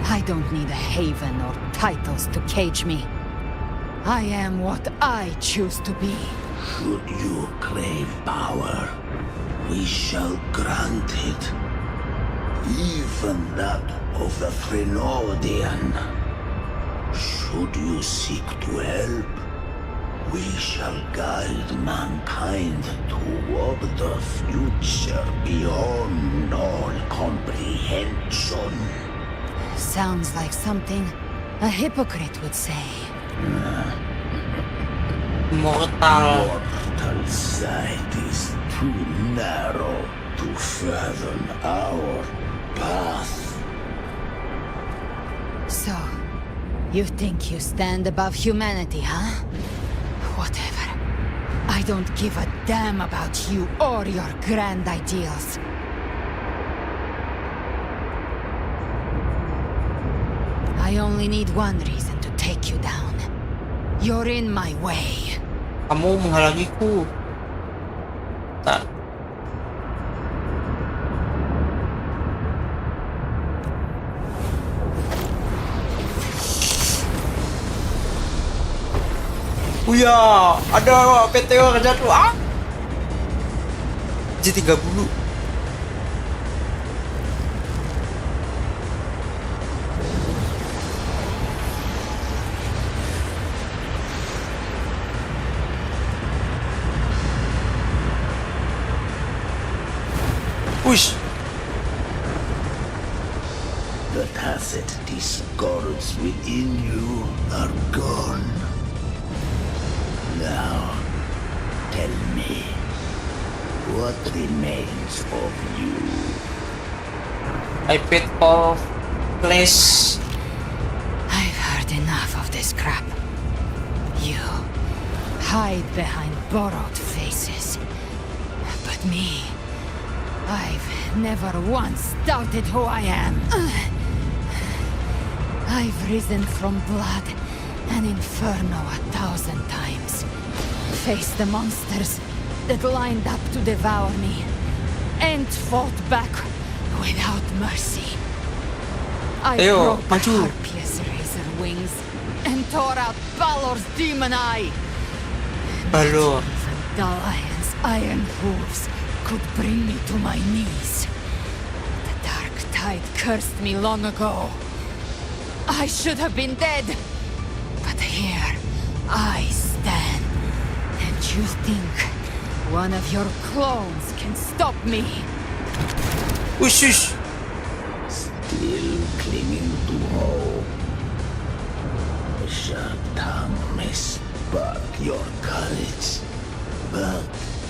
I don't need a haven or titles to cage me. I am what I choose to be. Should you crave power, we shall grant it. Even that of the Frenodian. Should you seek to help, we shall guide mankind toward the future beyond all comprehension. Sounds like something a hypocrite would say. Mortal. Mortal sight is too narrow to fathom our path. So, you think you stand above humanity, huh? Whatever. I don't give a damn about you or your grand ideals. I only need one reason to take you down. You're in my way. Kamu menghalangiku. Tak. Uya, ada PTO jatuh. Ah. J30. Push. The tacit discords within you are gone. Now, tell me, what remains of you? I paid all place. I've heard enough of this crap. You hide behind borrowed faces. But me, I've never once doubted who I am. I've risen from blood and inferno 1,000 times. Faced the monsters that lined up to devour me, and fought back without mercy. I broke Maju. Harpia's razor wings and tore out Balor's demon eye. Balor. Even Goliath's iron hooves could bring me to my knees. The dark tide cursed me long ago. I should have been dead. But here I stand. And you think one of your clones can stop me? Ush. Still clinging to hope. A sharp tongue may spark your courage, but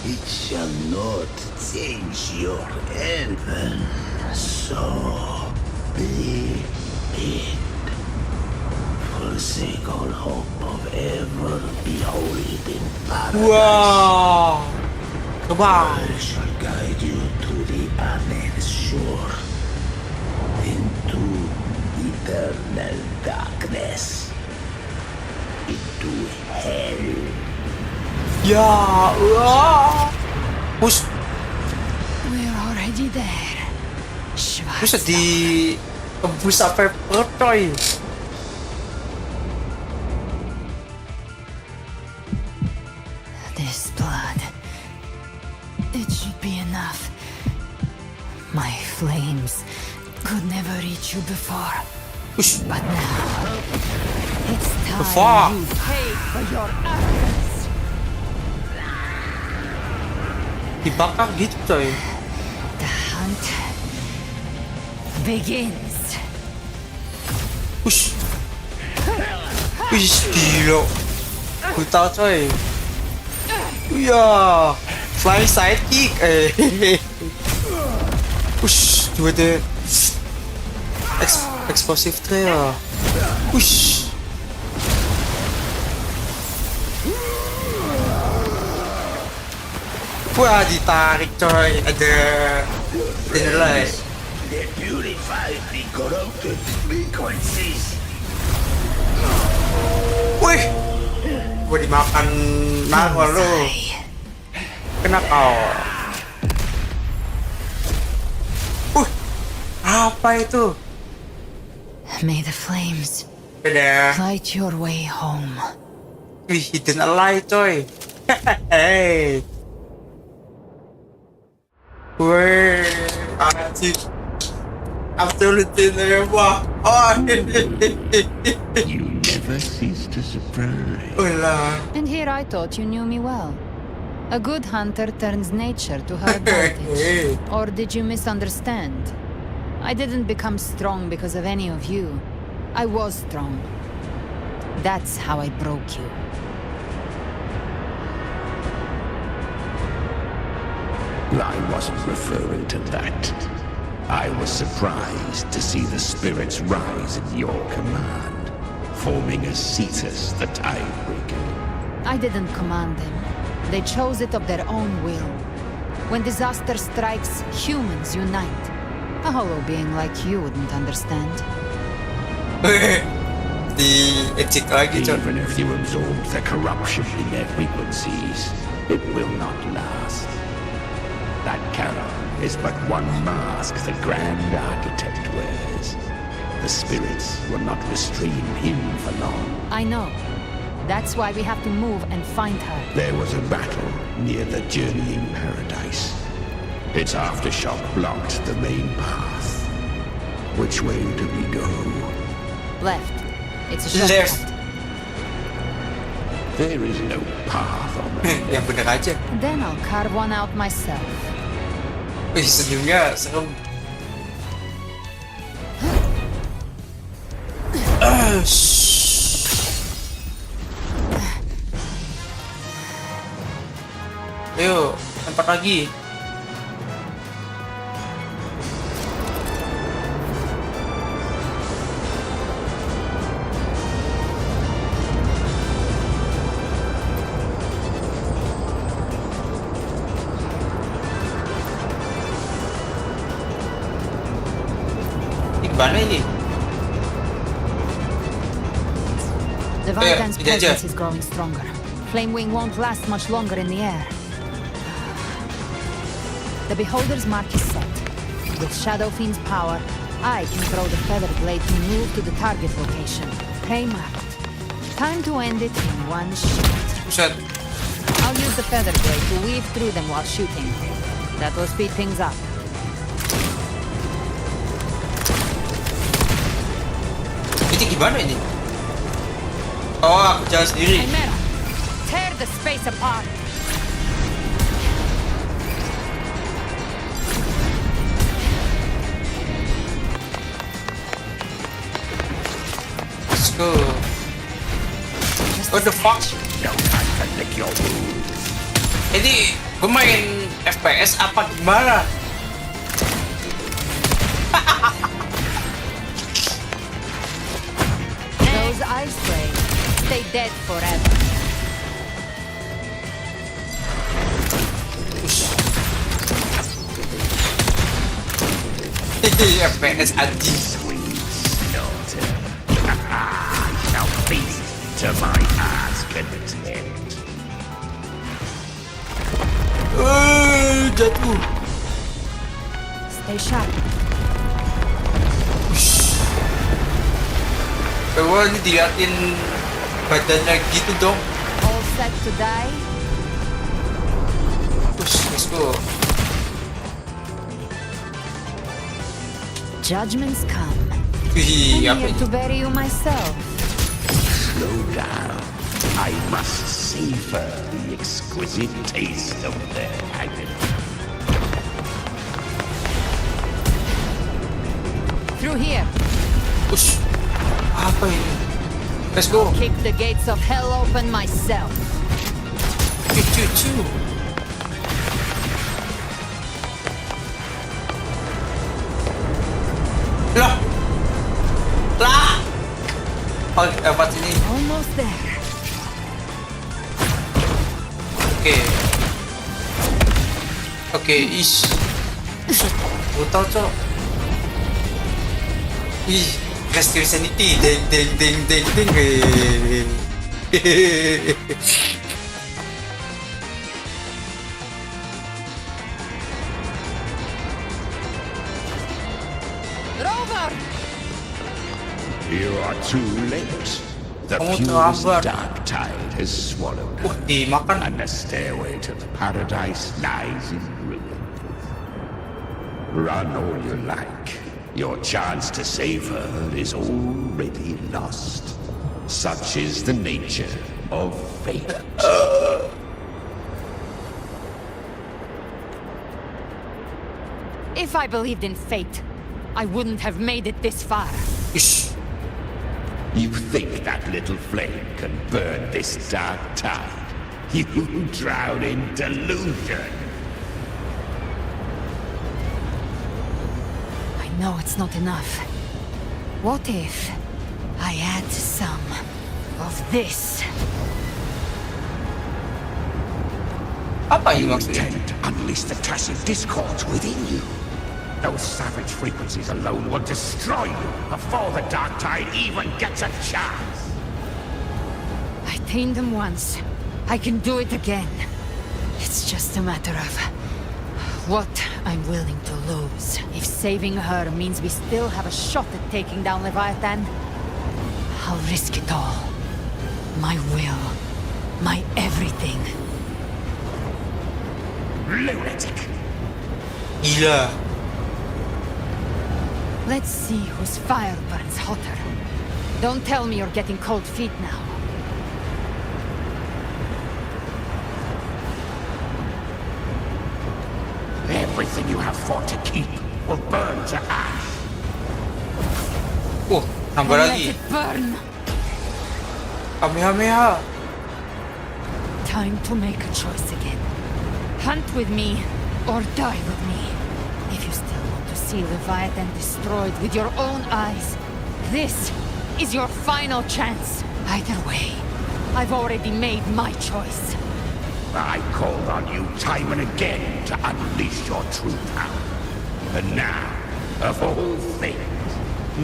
it shall not change your end. So be it. Forsake all hope of ever beholding paradise. Wow. Coba. I shall guide you to the unknown shore, into eternal darkness, into hell. Ya, push. We're already there. Bisa di tembus sampai perut, coy. This blood. It should be enough. My flames could never reach you before. But now, it's time you pay for your arrogance. Dibakar gitu, coy. The hunt begins. Push. Wih, gila. Gue tau, coy. Iya. Flying sidekick. Push. Dua deh. Explosive trail. Push. Wah, ditarik, coy. Ada nilai. They purify the corrupted frequencies. Wih, gue dimakan narwhal lo. Kena kau. Apa itu? May the flames Dadah. light your way home. Wih, hidden ally, coy. Hey. Weh, anjir. Absolutely never. Oh. You never cease to surprise. And here I thought you knew me well. A good hunter turns nature to her advantage. Or did you misunderstand? I didn't become strong because of any of you. I was strong. That's how I broke you. I wasn't referring to that. I was surprised to see the spirits rise at your command, forming a Cetus the Tidebreaker. I didn't command them. They chose it of their own will. When disaster strikes, humans unite. A hollow being like you wouldn't understand. Even if you absorb the corruption in their frequencies, it will not last. That Charon is but one mask the Grand Architect wears. The spirits will not restrain him for long. I know. That's why we have to move and find her. There was a battle near the Journeying Paradise. Its aftershock blocked the main path. Which way do we go? Left. It's a shortcut. There is no path on the Yang bener aja. Then I'll carve one out myself. Wih, senyumnya serem. Ayo, tempat lagi. Gimana ini? The Valentine's presence is growing stronger. Flame Wing won't last much longer in the air. The Beholder's mark is set. With Shadow Fiend's power, I can throw the Feather Blade to move to the target location. Pre-marked. Time to end it in one shot. I'll use the Feather Blade to weave through them while shooting. That will speed things up. Ini gimana ini? Oh, aku jalan sendiri. Chimera, tear the space apart. Let's go. What the fuck? Ini gue main FPS apa gimana? Those ice blades stay dead forever. FPS anjing. Now feast to my heart's content. Jatuh. Stay sharp. Wah, ini diliatin badannya gitu dong. All set to die? Let's go. Judgments come. Wih, I'm apa here ini? to bury you myself. Slow down. I must savor the exquisite taste of their agony. Through here. Ush. Apa ini? Let's go. Kick the gates of hell open myself. Cucu. Lah. Oh, dapat sini. Almost there. Oke, ish. Brutal, cok. Ih, rescue sanity. Deng. Rover! You are too late. The Kamu furious terlambat. dark tide has swallowed her, Dimakan. and the stairway to the paradise lies in ruins. Run all you like. Your chance to save her is already lost. Such is the nature of fate. If I believed in fate, I wouldn't have made it this far. You think that little flame can burn this dark tide? You drown in delusion. I know it's not enough. What if I add some of this? Apa you intend to unleash the tacit discords within you? Those savage frequencies alone will destroy you before the dark tide even gets a chance. I tamed them once. I can do it again. It's just a matter of what I'm willing to lose. If saving her means we still have a shot at taking down Leviathan, I'll risk it all. My will. My everything. Lunatic! Gila. Let's see whose fire burns hotter. Don't tell me you're getting cold feet now. Everything you have fought to keep will burn to ash. Tambah Let lagi. it burn. Kamehameha. Time to make a choice again. Hunt with me, or die with me. If you still want to see Leviathan destroyed with your own eyes, this is your final chance. Either way, I've already made my choice. I called on you time and again to unleash your true power. And now, of all things,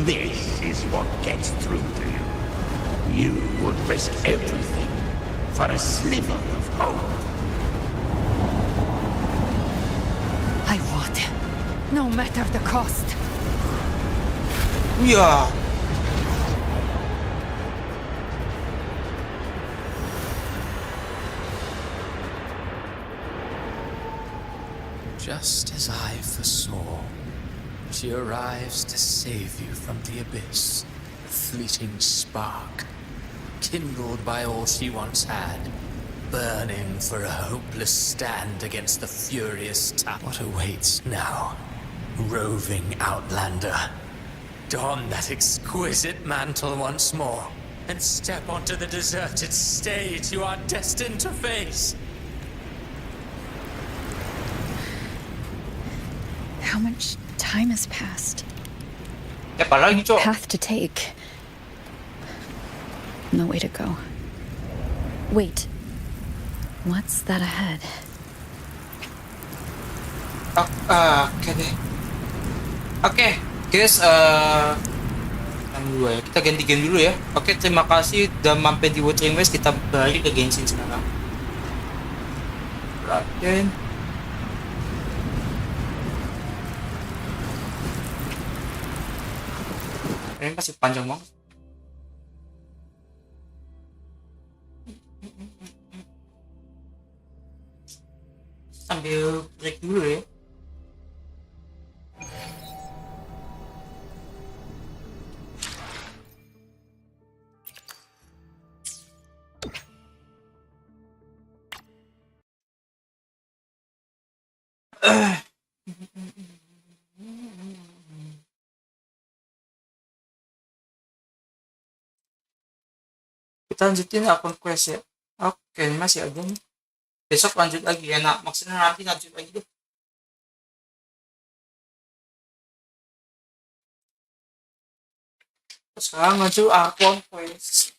this is what gets through to you. You would risk everything for a sliver of hope. I would. No matter the cost. Yeah. Just as I foresaw, she arrives to save you from the abyss, a fleeting spark, kindled by all she once had, burning for a hopeless stand against the furious tide. What awaits now? Roving outlander. Don that exquisite mantle once more, and step onto the deserted stage you are destined to face. How much time has passed? Apalagi, Cok? Path to take. No way to go. Wait. What's that ahead? Oke deh. Oke, guys, dulu ya. Kita ganti game dulu ya. Oke, terima kasih udah mampir di Watering West. Kita balik ke Genshin sekarang. Raden. Ini masih panjang banget. Sambil break dulu ya. Kita lanjutin akun quest ya. Oke, ini masih ada nih. Besok lanjut lagi ya. Nah, maksudnya nanti lanjut lagi deh. Sekarang lanjut akun quest.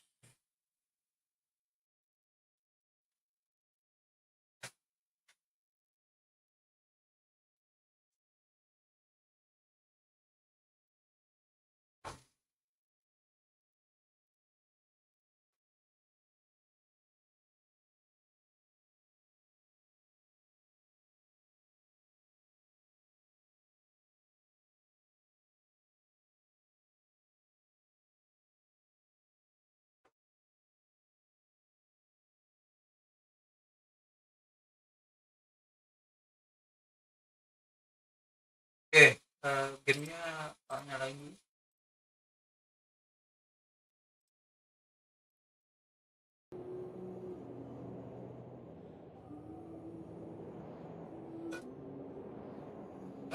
gamenya nyalain dulu.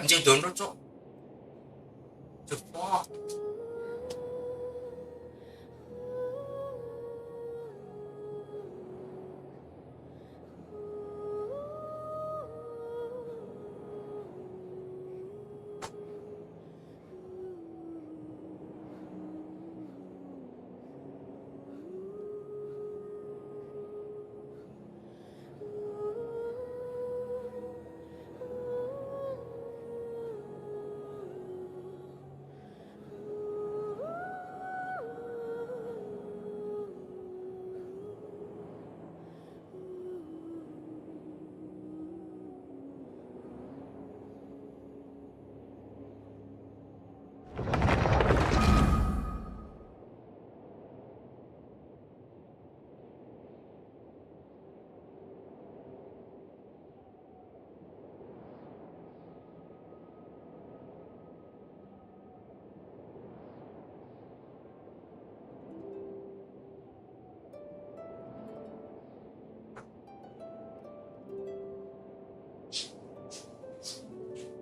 Anjir download cok. Cepet.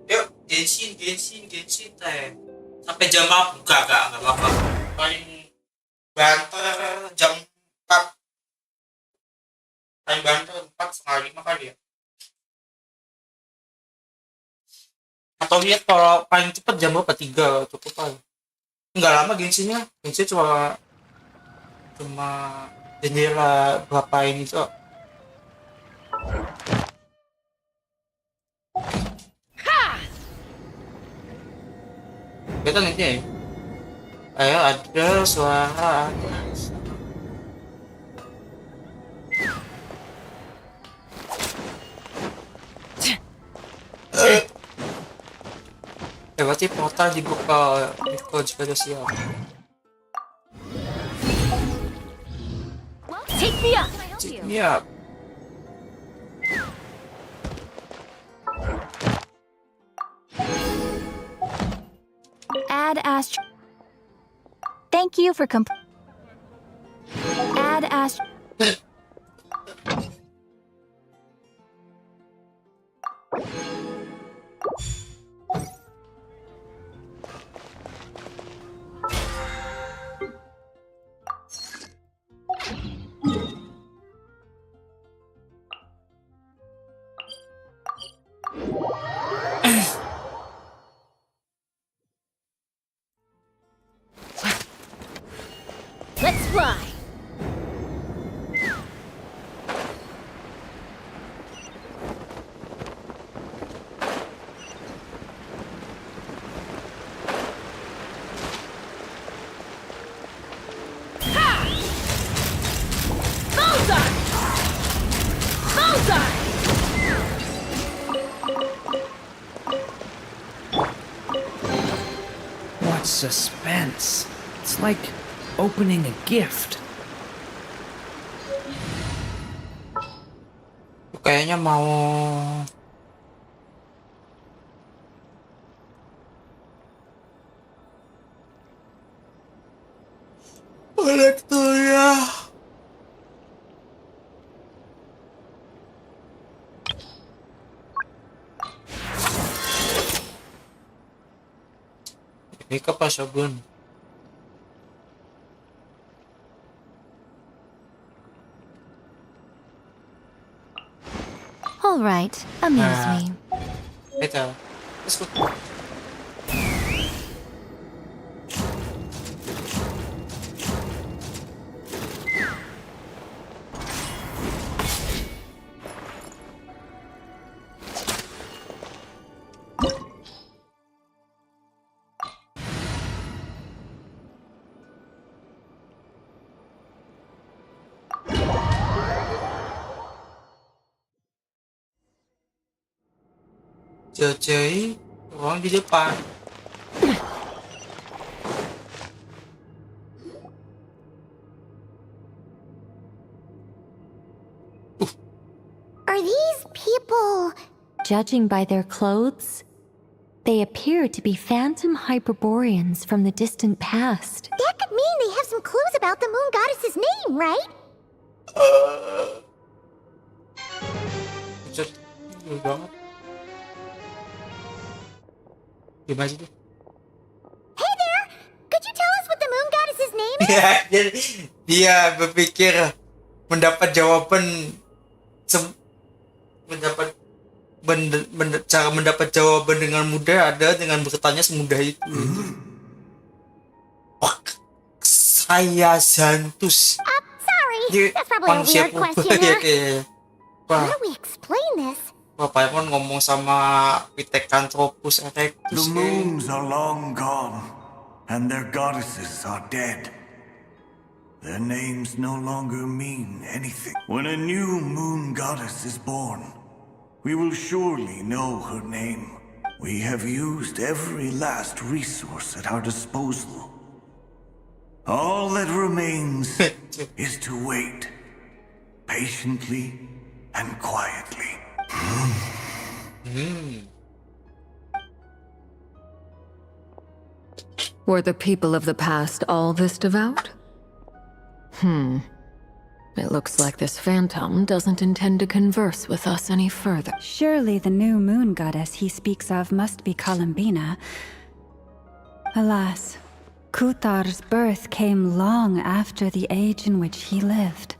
Yuk, Genshin teh. Sampai jam berapa? Enggak apa-apa. Paling banter jam 4. Paling banter 4 setengah 5 kali ya. Atau lihat kalau paling cepet jam berapa? 3 cukup kali. Enggak lama Genshinnya. Genshin cuma jendela berapa ini so. Kita nanti ya. Ayo ada suara. Berarti portal dibuka jika sudah siap. Take me up. Take me up. Add astro. Thank you for Add astro. Let's fly. What suspense. It's like opening a gift. Kayaknya mau kolektor ya. Ini kapas sabun. All right, amuse me. Itu. Let's go. Jajai orang di depan. Are these people? Judging by their clothes, they appear to be phantom Hyperboreans from the distant past. That could mean they have some clues about the moon goddess's name, right? Gimana sih? Hey there! Could you tell us what the moon goddess's name is? Ya, dia berpikir mendapat jawaban cara mendapat jawaban dengan mudah ada dengan bertanya semudah itu. Saya Santus. Sorry, that's probably a weird question, huh? Wah, How do we explain this? Bapak kan ngomong sama Pithecanthropus erectus. The moons are long gone, and their goddesses are dead. Their names no longer mean anything. When a new moon goddess is born, we will surely know her name. We have used every last resource at our disposal. All that remains is to wait, patiently and quietly. Were the people of the past all this devout? It looks like this phantom doesn't intend to converse with us any further. Surely the new moon goddess he speaks of must be Columbina. Alas, Kutar's birth came long after the age in which he lived.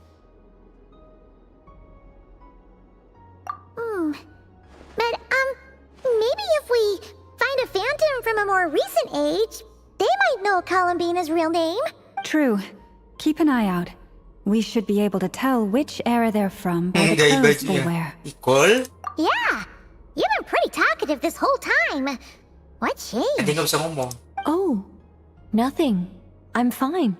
But, maybe if we find a phantom from a more recent age, they might know Columbina's real name. True. Keep an eye out. We should be able to tell which era they're from by the clothes they wear. Yeah, you've been pretty talkative this whole time. What changed? Oh, nothing. I'm fine.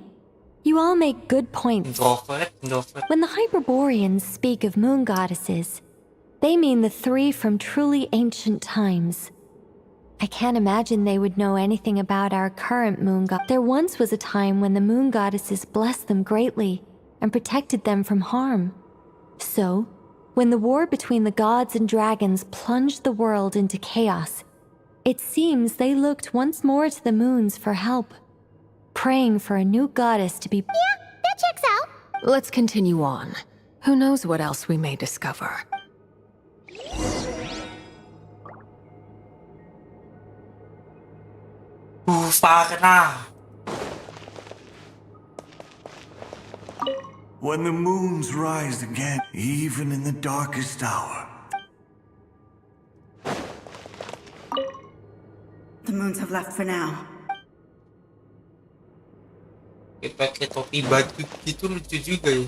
You all make good points. When the Hyperboreans speak of moon goddesses, they mean the three from truly ancient times. I can't imagine they would know anything about our current moon god. There once was a time when the moon goddesses blessed them greatly and protected them from harm. So, when the war between the gods and dragons plunged the world into chaos, it seems they looked once more to the moons for help, praying for a new goddess to be... Yeah, that checks out. Let's continue on. Who knows what else we may discover. When the moons rise again, even in the darkest hour. The moons have left for now. Pakai topi batu gitu lucu juga ya.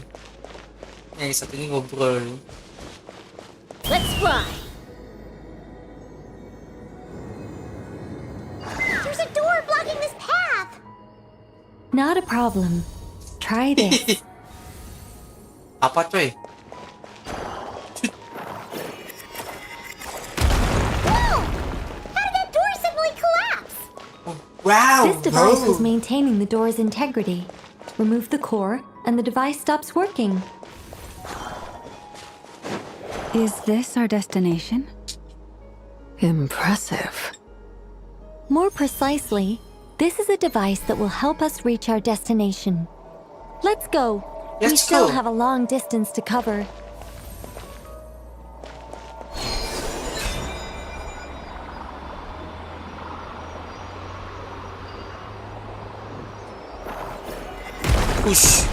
Yang satu ini ngobrol. Let's fly. There's a door blocking this path. Not a problem. Try this. Apa coy? Wow! This device was maintaining the door's integrity. Remove the core, and the device stops working. Is this our destination? Impressive. More precisely, this is a device that will help us reach our destination. Let's go. We still have a long distance to cover. Push.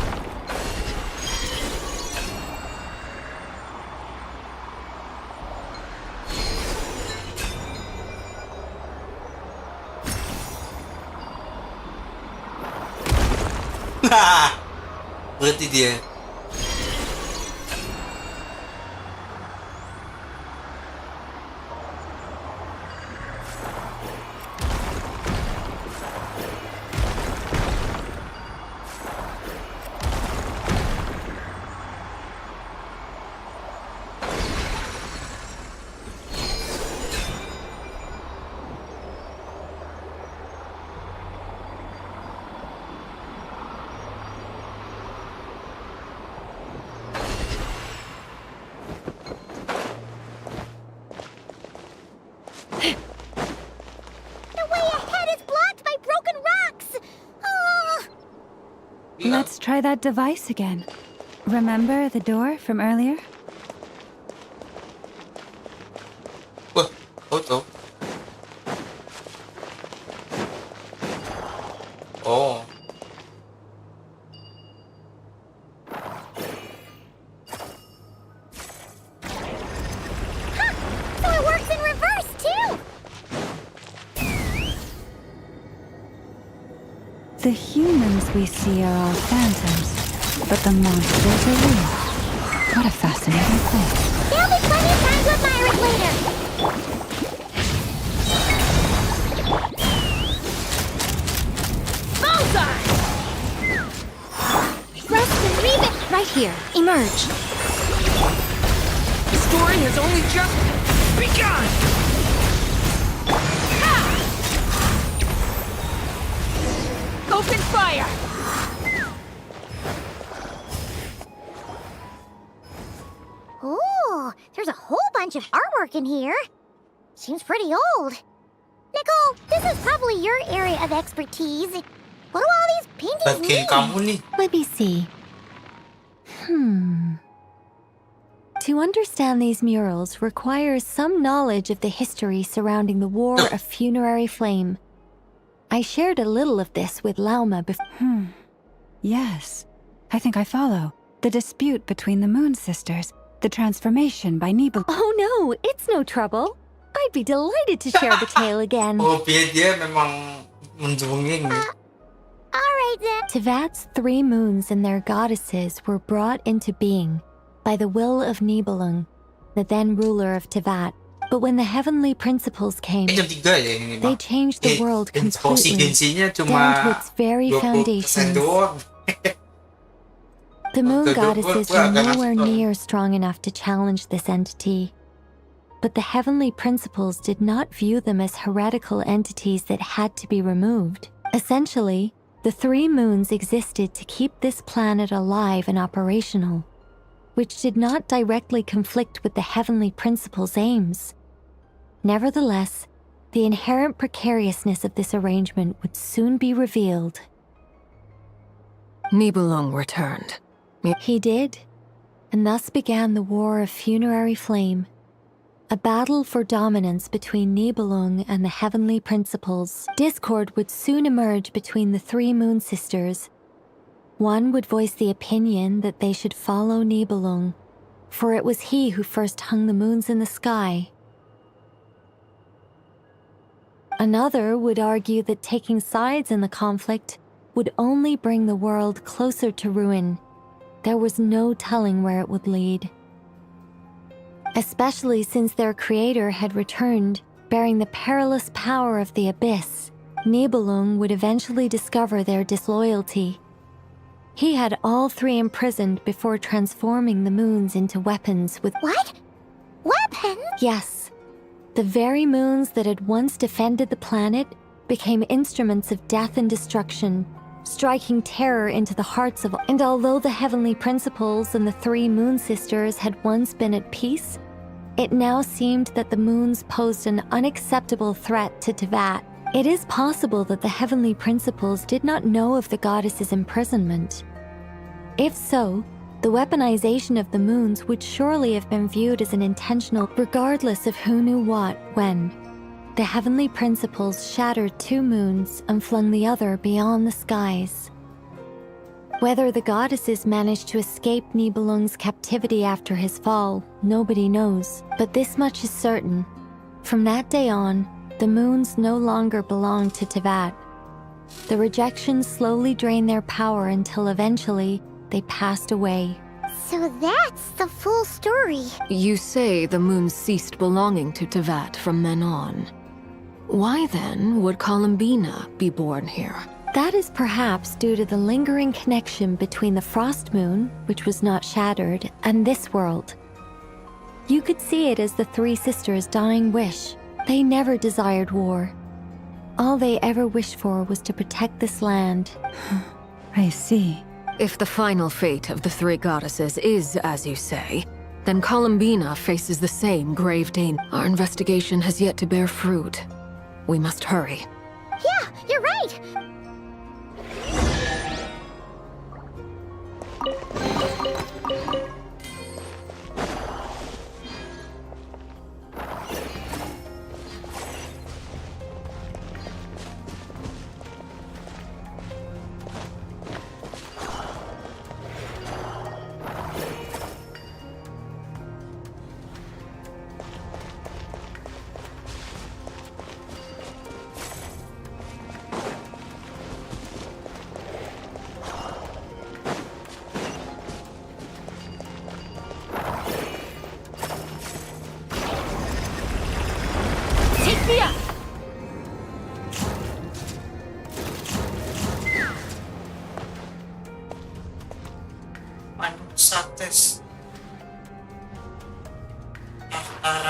Berarti dia. Let's try that device again. Remember the door from earlier? Wah, foto. Oh. So it works in reverse, too! The humans we see are all phantoms, but the monsters are real. What a fascinating thing. There'll be plenty of time to admire it later! Bullseye! Thrust and leave it! Right here. Emerge. The story has only just begun! Open fire! Ooh, there's a whole bunch of artwork in here. Seems pretty old. Nicole, this is probably your area of expertise. What do all these paintings mean? Let me see. To understand these murals requires some knowledge of the history surrounding the War of Funerary Flame. I shared a little of this with Lauma before. Yes, I think I follow. The dispute between the Moon Sisters, the transformation by Nibel. Oh no, it's no trouble. I'd be delighted to share the tale again. Dia memang menjunjing. Alright then. Tevat's 3 moons and their goddesses were brought into being by the will of Nibelung, the then ruler of Tevat. But when the heavenly principles came, they changed the world completely, down to its very foundations. The moon goddesses were nowhere near strong enough to challenge this entity. But the heavenly principles did not view them as heretical entities that had to be removed. Essentially, the 3 moons existed to keep this planet alive and operational, which did not directly conflict with the heavenly principles' aims. Nevertheless, the inherent precariousness of this arrangement would soon be revealed. Nibelung returned. He did, and thus began the War of Funerary Flame, a battle for dominance between Nibelung and the heavenly principles. Discord would soon emerge between the 3 moon sisters. One would voice the opinion that they should follow Nibelung, for it was he who first hung the moons in the sky. Another would argue that taking sides in the conflict would only bring the world closer to ruin. There was no telling where it would lead. Especially since their creator had returned, bearing the perilous power of the abyss, Nibelung would eventually discover their disloyalty. He had all 3 imprisoned before transforming the moons into weapons with— What? Weapons? Yes. The very moons that had once defended the planet became instruments of death and destruction, striking terror into the hearts of— And although the heavenly principles and the 3 moon sisters had once been at peace, it now seemed that the moons posed an unacceptable threat to Tevat. It is possible that the heavenly principles did not know of the goddess's imprisonment. If so, the weaponization of the moons would surely have been viewed as an intentional, regardless of who knew what, when. The heavenly principles shattered 2 moons and flung the other beyond the skies. Whether the goddesses managed to escape Nibelung's captivity after his fall, nobody knows. But this much is certain. From that day on, the moons no longer belonged to Tevat. The rejections slowly drained their power until eventually they passed away. So that's the full story. You say the moon ceased belonging to Tevat from then on. Why then would Columbina be born here? That is perhaps due to the lingering connection between the Frost Moon, which was not shattered, and this world. You could see it as the 3 sisters' dying wish. They never desired war. All they ever wished for was to protect this land. I see. If the final fate of the 3 goddesses is as you say, then Columbina faces the same grave danger. Our investigation has yet to bear fruit. We must hurry. Yeah, you're right.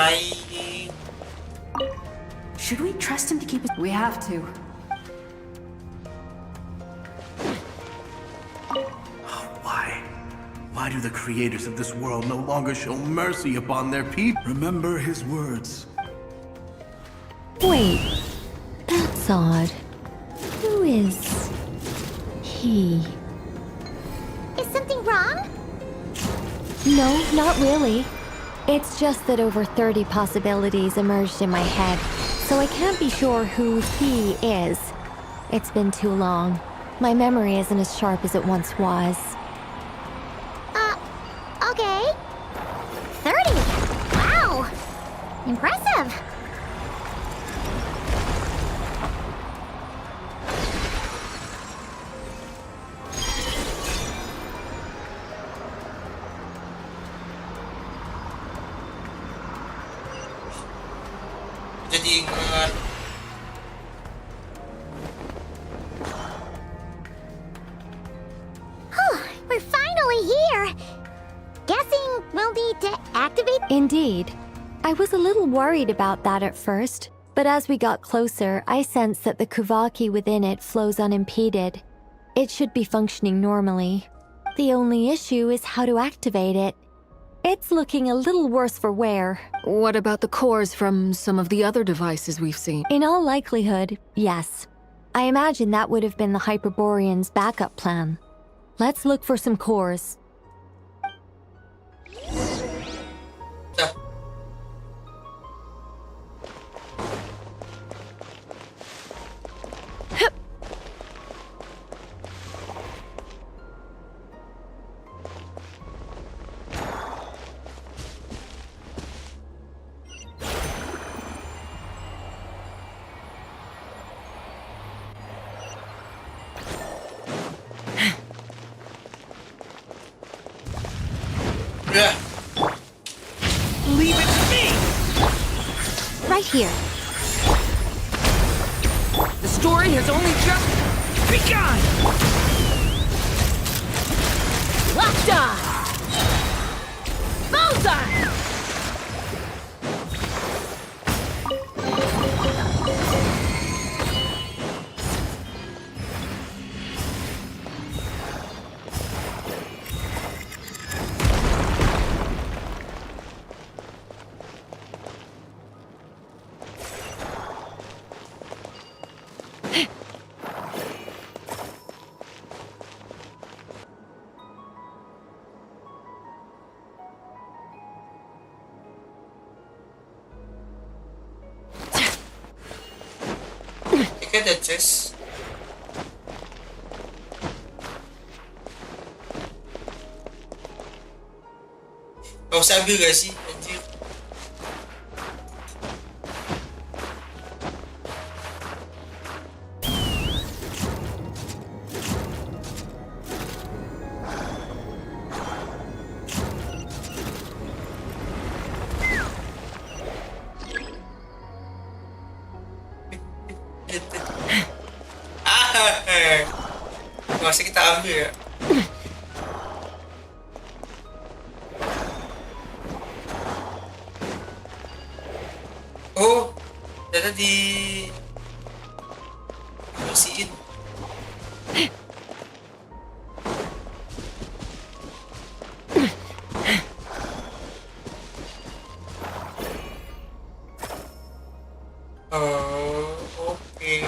Bye. Should we trust him to keep his... We have to. Why? Why do the creators of this world no longer show mercy upon their people? Remember his words. Wait, that's odd. Who is he? Is something wrong? No, not really. It's just that over 30 possibilities emerged in my head, so I can't be sure who he is. It's been too long. My memory isn't as sharp as it once was. Okay. 30. Wow. Impressive. Jadi ingat. We're finally here. Guessing we'll need to activate. Indeed. I was a little worried about that at first, but as we got closer, I sensed that the Kuvaki within it flows unimpeded. It should be functioning normally. The only issue is how to activate it. It's looking a little worse for wear. What about the cores from some of the other devices we've seen? In all likelihood, yes. I imagine that would have been the Hyperborean's backup plan. Let's look for some cores. Leave it to me! Right here. The story has only just begun! Locked on! Bullseye! Kayaknya ada chest. Gak usah ambil gak sih, anjir. Masih kita ambil ya. Oh, ternyata di bersihin. Oke.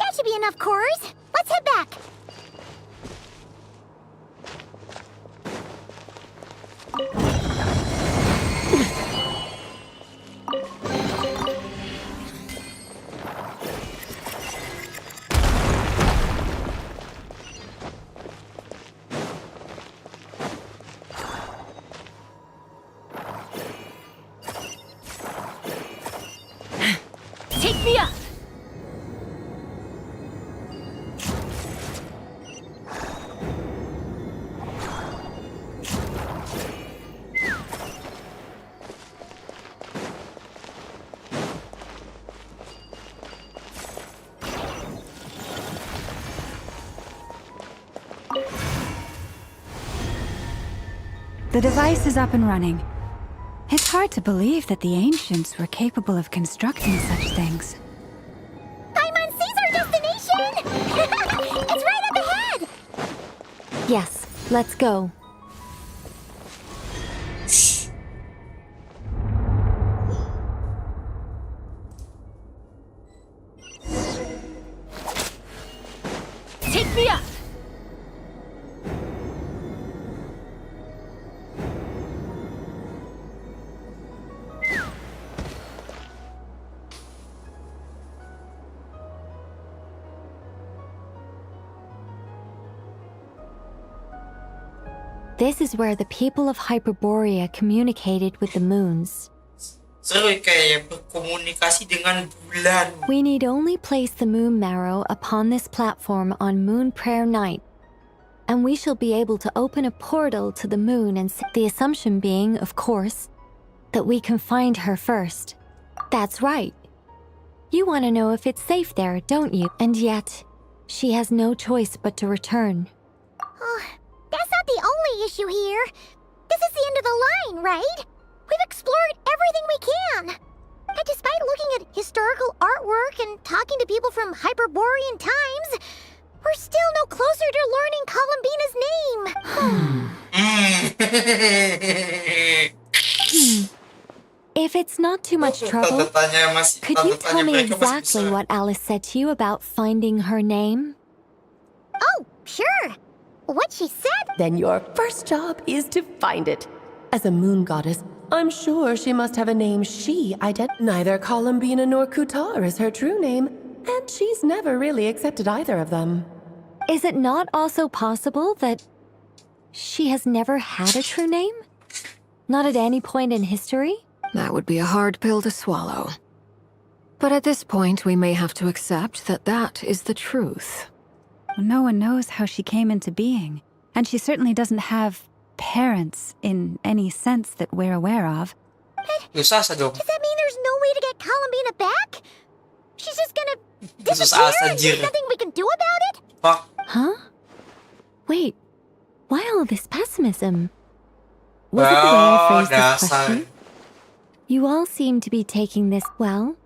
That should be enough cores. me up! The device is up and running. It's hard to believe that the ancients were capable of constructing such things. I'm on Caesar destination! It's right up ahead! Yes, let's go. Take me up! This is where the people of Hyperborea communicated with the moons. Seru kayak berkomunikasi dengan bulan. We need only place the moon marrow upon this platform on Moon Prayer Night, and we shall be able to open a portal to the moon, and the assumption being, of course, that we can find her first. That's right. You want to know if it's safe there, don't you? And yet, she has no choice but to return. Oh, that's not the only issue here. This is the end of the line, right? We've explored everything we can. And despite looking at historical artwork and talking to people from Hyperborean times, we're still no closer to learning Columbina's name. If it's not too much trouble, could you tell me exactly what Alice said to you about finding her name? Oh, sure. What she said? Then your first job is to find it. As a moon goddess, I'm sure she must have a name she Neither Columbina nor Kutar is her true name, and she's never really accepted either of them. Is it not also possible that she has never had a true name? Not at any point in history? That would be a hard pill to swallow. But at this point, we may have to accept that that is the truth. No one knows how she came into being, and she certainly doesn't have parents in any sense that we're aware of. Does that mean there's no way to get Columbina back? She's just gonna disappear and there's nothing we can do about it? Huh? Wait, why all this pessimism? Was it the way I phrased this question? You all seem to be taking this well.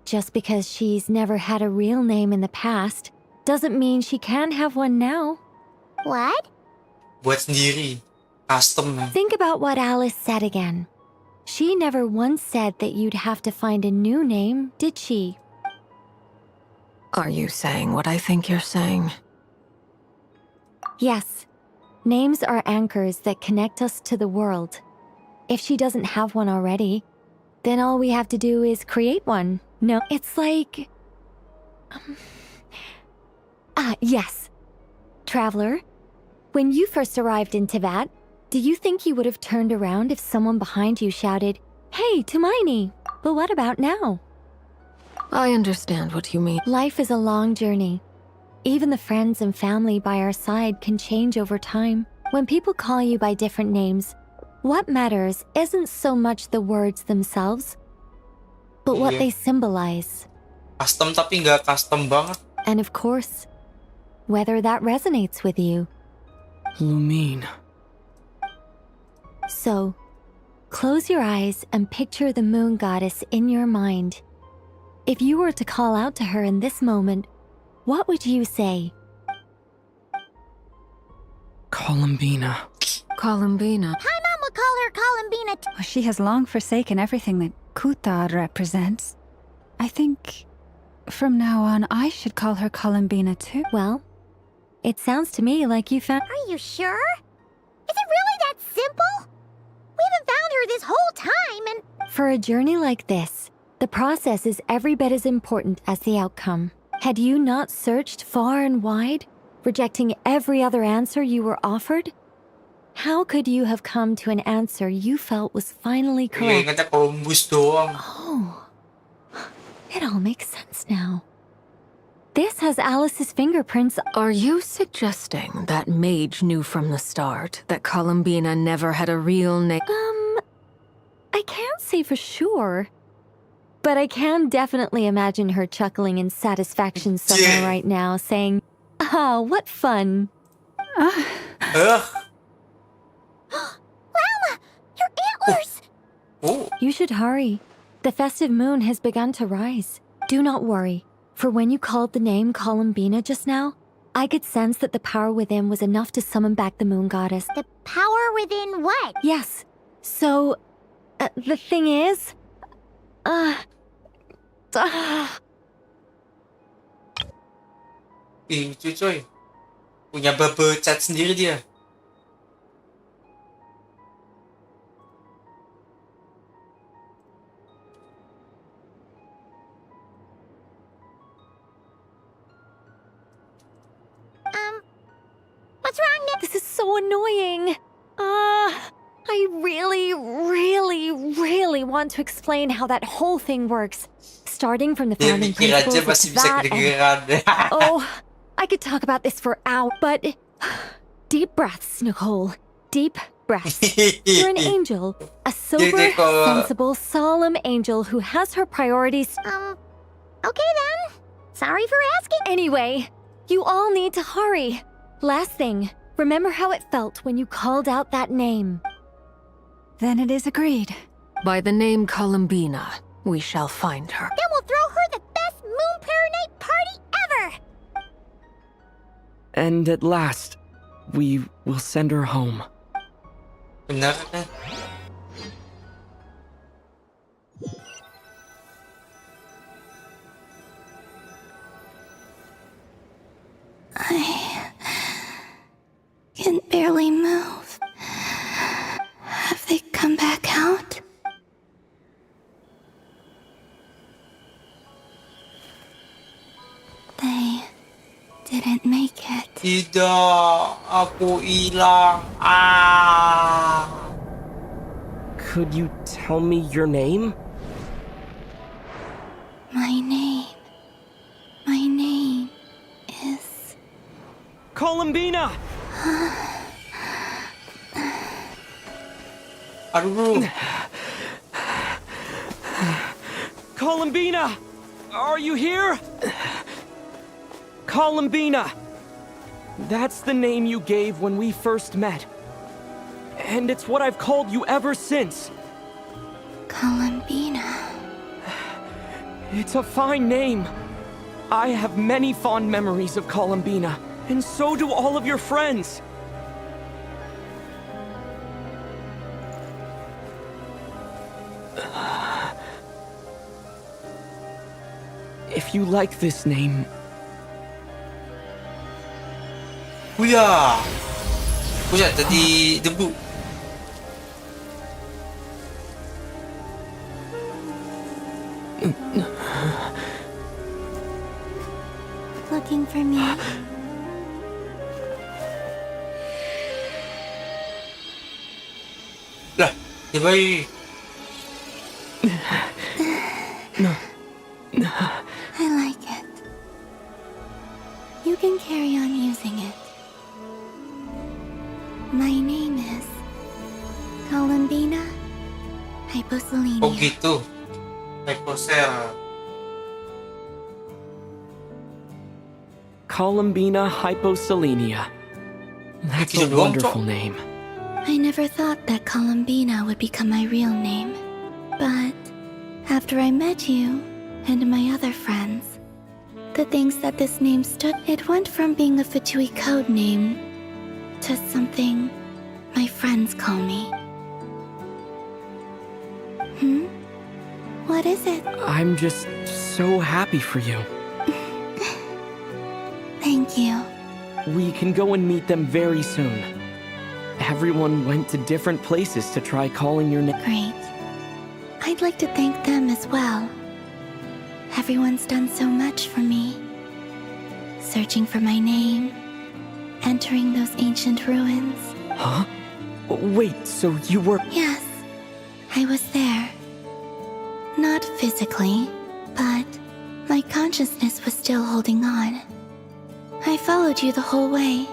Just because she's never had a real name in the past doesn't mean she can't have one now. What? Buat sendiri. Custom. Think about what Alice said again. She never once said that you'd have to find a new name, did she? Are you saying what I think you're saying? Yes. Names are anchors that connect us to the world. If she doesn't have one already, then all we have to do is create one. No, it's like... yes. Traveler, when you first arrived in Teyvat, do you think you would have turned around if someone behind you shouted, "Hey, Tumaini"? But what about now? I understand what you mean. Life is a long journey. Even the friends and family by our side can change over time. When people call you by different names, what matters isn't so much the words themselves, but what they symbolize. Custom tapi nggak custom banget. And of course, whether that resonates with you. Lumine. So, close your eyes and picture the moon goddess in your mind. If you were to call out to her in this moment, what would you say? Columbina. Columbina. Hi, Mom would call her Columbina. She has long forsaken everything that Kutar represents. I think from now on I should call her Columbina too. Well, it sounds to me like you found... Are you sure? Is it really that simple? We haven't found her this whole time and... For a journey like this, the process is every bit as important as the outcome. Had you not searched far and wide, rejecting every other answer you were offered, how could you have come to an answer you felt was finally correct? Ingatnya Columbus doang. Oh, It all makes sense now. This has Alice's fingerprints. Are you suggesting that Mage knew from the start that Columbina never had a real name? I can't say for sure. But I can definitely imagine her chuckling in satisfaction somewhere right now, saying, "Ah, what fun." Llama! Your antlers! Oh. You should hurry. The festive moon has begun to rise. Do not worry, for when you called the name Columbina just now, I could sense that the power within was enough to summon back the moon goddess. The power within what? Yes. So, the thing is... Ih, cuy. Punya bubble chat sendiri dia. What's wrong, Nick? This is so annoying. I really want to explain how that whole thing works. Starting from the Dia founding mikir aja principles masih of bisa that kedengeran. Oh, I could talk about this for hours, but... Deep breaths, Nicole. Deep breaths. You're an angel. A sober, sensible, solemn angel who has her priorities... Okay then. Sorry for asking. Anyway, you all need to hurry. Last thing, remember how it felt when you called out that name. Then it is agreed. By the name Columbina, we shall find her. Then we'll throw her the best Moon Para Night party ever! And at last, we will send her home. Benar kan? I can barely move. Have they come back out? They didn't make it. Tidak, aku hilang. Could you tell me your name? My name is... Columbina! Aduh. Columbina! Are you here? Columbina! That's the name you gave when we first met. And it's what I've called you ever since. Columbina. It's a fine name. I have many fond memories of Columbina, and so do all of your friends. If you like this name... Buya. Buya tadi debu. Looking for me? Lah, dia baik. I like it. You can carry on using it. My name is Columbina Hyposelenia. Oh gitu. Hyposel. Columbina Hyposelenia. That's a wonderful name. I never thought that Columbina would become my real name. But after I met you and my other friends, the things that this name stood, it went from being a Fatui code name to something my friends call me. What is it? I'm just so happy for you. Thank you. We can go and meet them very soon. Everyone went to different places to try calling your name. Great. I'd like to thank them as well. Everyone's done so much for me. Searching for my name, entering those ancient ruins. Huh? Wait, so you were... Yes, I was there. Not physically, but consciousness was still holding on. I followed you the whole way.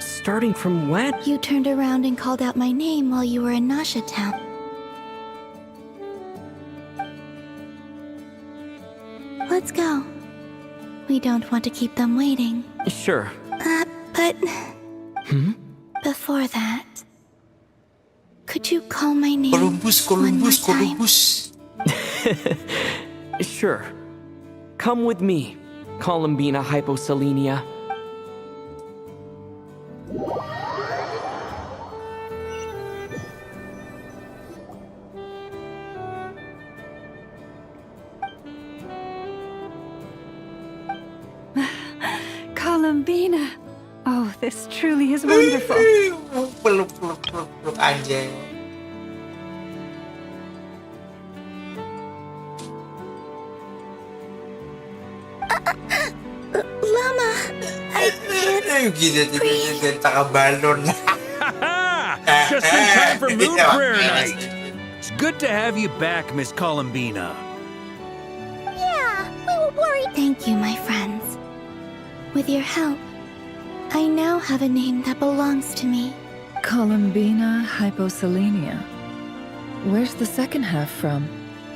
Starting from when? You turned around and called out my name while you were in Nasha Town. Let's go. We don't want to keep them waiting. Sure. But... Before that... Could you call my name one more time? Sure. Come with me, Columbina Hyposelenia. Columbina. Oh, this truly is wonderful. Peluk anjay. Lama, I can't Gila, taka balon. Just in time for Moon Prayer Night. It's good to have you back, Miss Columbina. Yeah, we were worried. Thank you, my friends. With your help, I now have a name that belongs to me. Columbina Hyposelenia. Where's the second half from?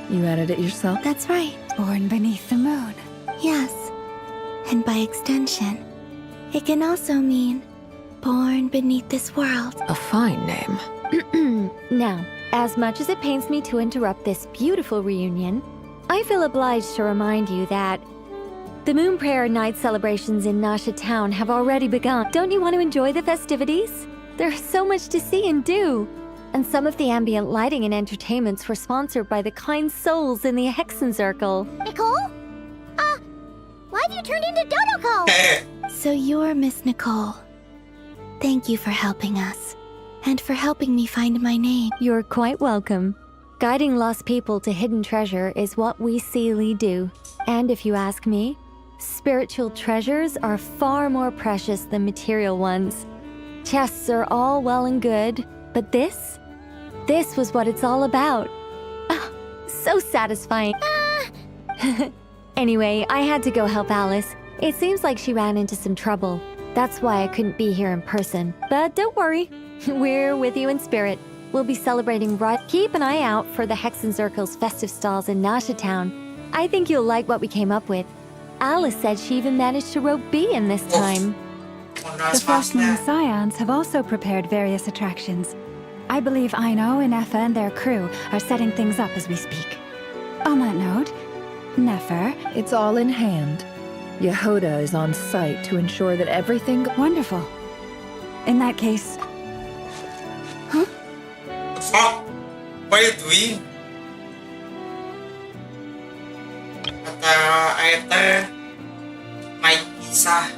You added it yourself? That's right. Born beneath the moon. Yes. And by extension, it can also mean born beneath this world. A fine name. Now, as much as it pains me to interrupt this beautiful reunion, I feel obliged to remind you that the Moon Prayer Night celebrations in Nasha Town have already begun. Don't you want to enjoy the festivities? There's so much to see and do. And some of the ambient lighting and entertainments were sponsored by the kind souls in the Hexen Circle. Nicole? Why have you turned into Dodoko? So you're Miss Nicole. Thank you for helping us. And for helping me find my name. You're quite welcome. Guiding lost people to hidden treasure is what we Seelie do. And if you ask me, spiritual treasures are far more precious than material ones. Chests are all well and good, but this was what it's all about. Oh, so satisfying. Anyway, I had to go help Alice. It seems like she ran into some trouble. That's why I couldn't be here in person. But don't worry, we're with you in spirit. We'll be celebrating right. Keep an eye out for the Hexen Circle's festive stalls in Nasha Town. I think you'll like what we came up with. Alice said she even managed to rope B in this time. The Frost Moon Scions have also prepared various attractions. I believe Aino and Effa and their crew are setting things up as we speak. On that note, Nefer... It's all in hand. Yehoda is on site to ensure that everything... Wonderful. In that case... Huh? The fuck? What are you doing? Kata Aether, my Isa.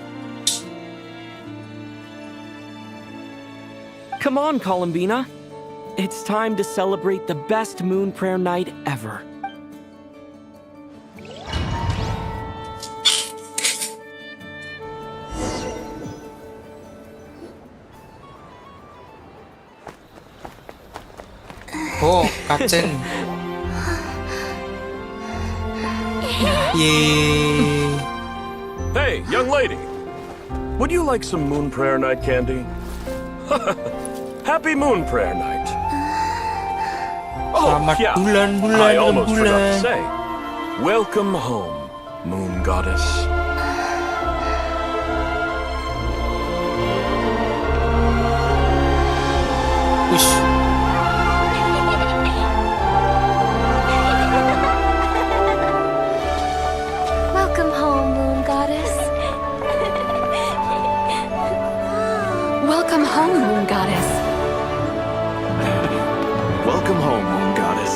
Come on, Columbina. It's time to celebrate the best Moon Prayer Night ever. Oh, Kachen. Yay. Hey, young lady. Would you like some Moon Prayer Night candy? Happy Moon Prayer Night. Oh, yeah. I almost forgot to say. Welcome home, Moon Goddess. Welcome home, Moon Goddess. Welcome home, Moon Goddess. Welcome home, Moon Goddess.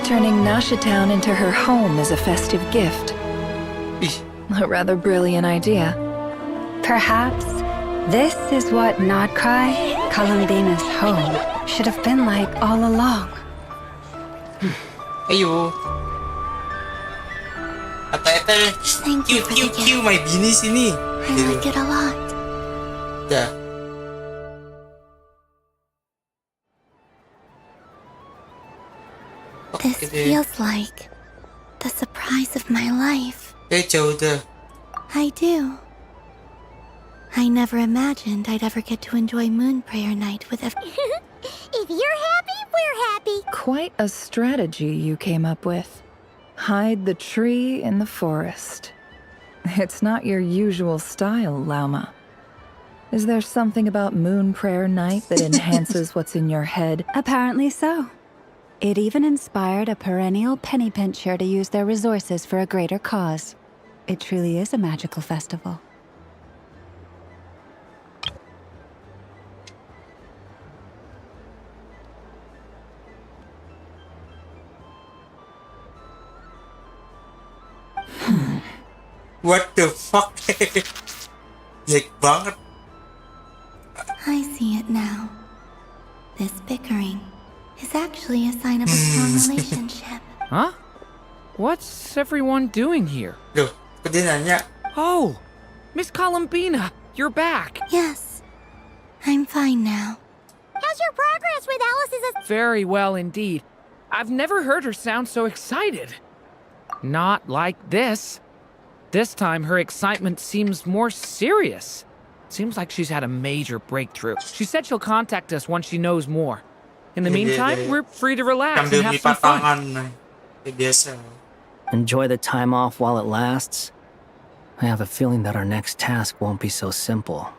Turning Nasha Town into her home is a festive gift. A rather brilliant idea. Perhaps this is what Nodcry, Columbina's home, should have been like all along. Ayo. Kata Ether, cute, my bini sini. I like it a lot. Yeah. This feels like the surprise of my life. Jauh dah. I do. I never imagined I'd ever get to enjoy Moon Prayer Night with If you're happy, we're happy. Quite a strategy you came up with. Hide the tree in the forest. It's not your usual style, Lauma. Is there something about Moon Prayer Night that enhances what's in your head? Apparently so. It even inspired a perennial penny pincher to use their resources for a greater cause. It truly is a magical festival. What the fuck? Jelek banget. I see it now. This bickering is actually a sign of a strong relationship. Huh? What's everyone doing here? Duh, kok dia nanya? Oh, Miss Columbina, you're back. Yes, I'm fine now. How's your progress with Alice's... Very well indeed. I've never heard her sound so excited. Not like this. This time, her excitement seems more serious. Seems like she's had a major breakthrough. She said she'll contact us once she knows more. In the meantime, we're free to relax and have some fun. Enjoy the time off while it lasts. I have a feeling that our next task won't be so simple.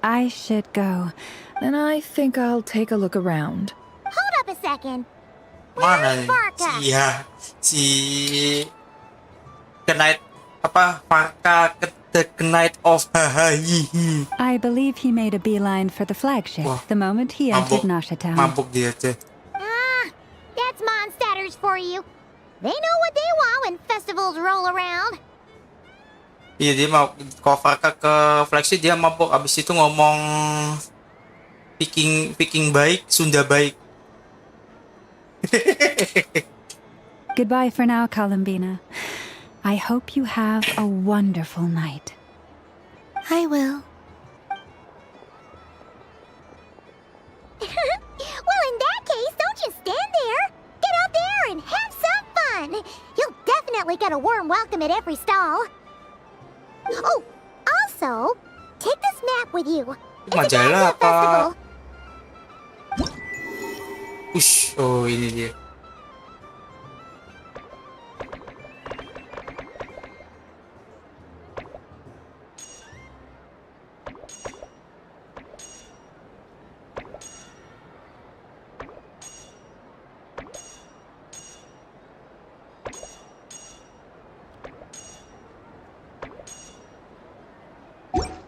I should go. And I think I'll take a look around. Hold up a second. Mana nih? Si Knight apa? Parka the Knight of Hahaha. I believe he made a beeline for the flagship the moment he entered Nasha Town. Mabuk dia tuh. That's monsters for you. They know what they want when festivals roll around. Iya, dia mau kalau Parka ke flagship dia mabuk, abis itu ngomong Viking baik, Sunda baik. Goodbye for now, Columbina. I hope you have a wonderful night. I will. Well, in that case, don't just stand there. Get out there and have some fun. You'll definitely get a warm welcome at every stall. Oh, also, take this map with you. It's a guide to the festival. Ush, oh ini dia.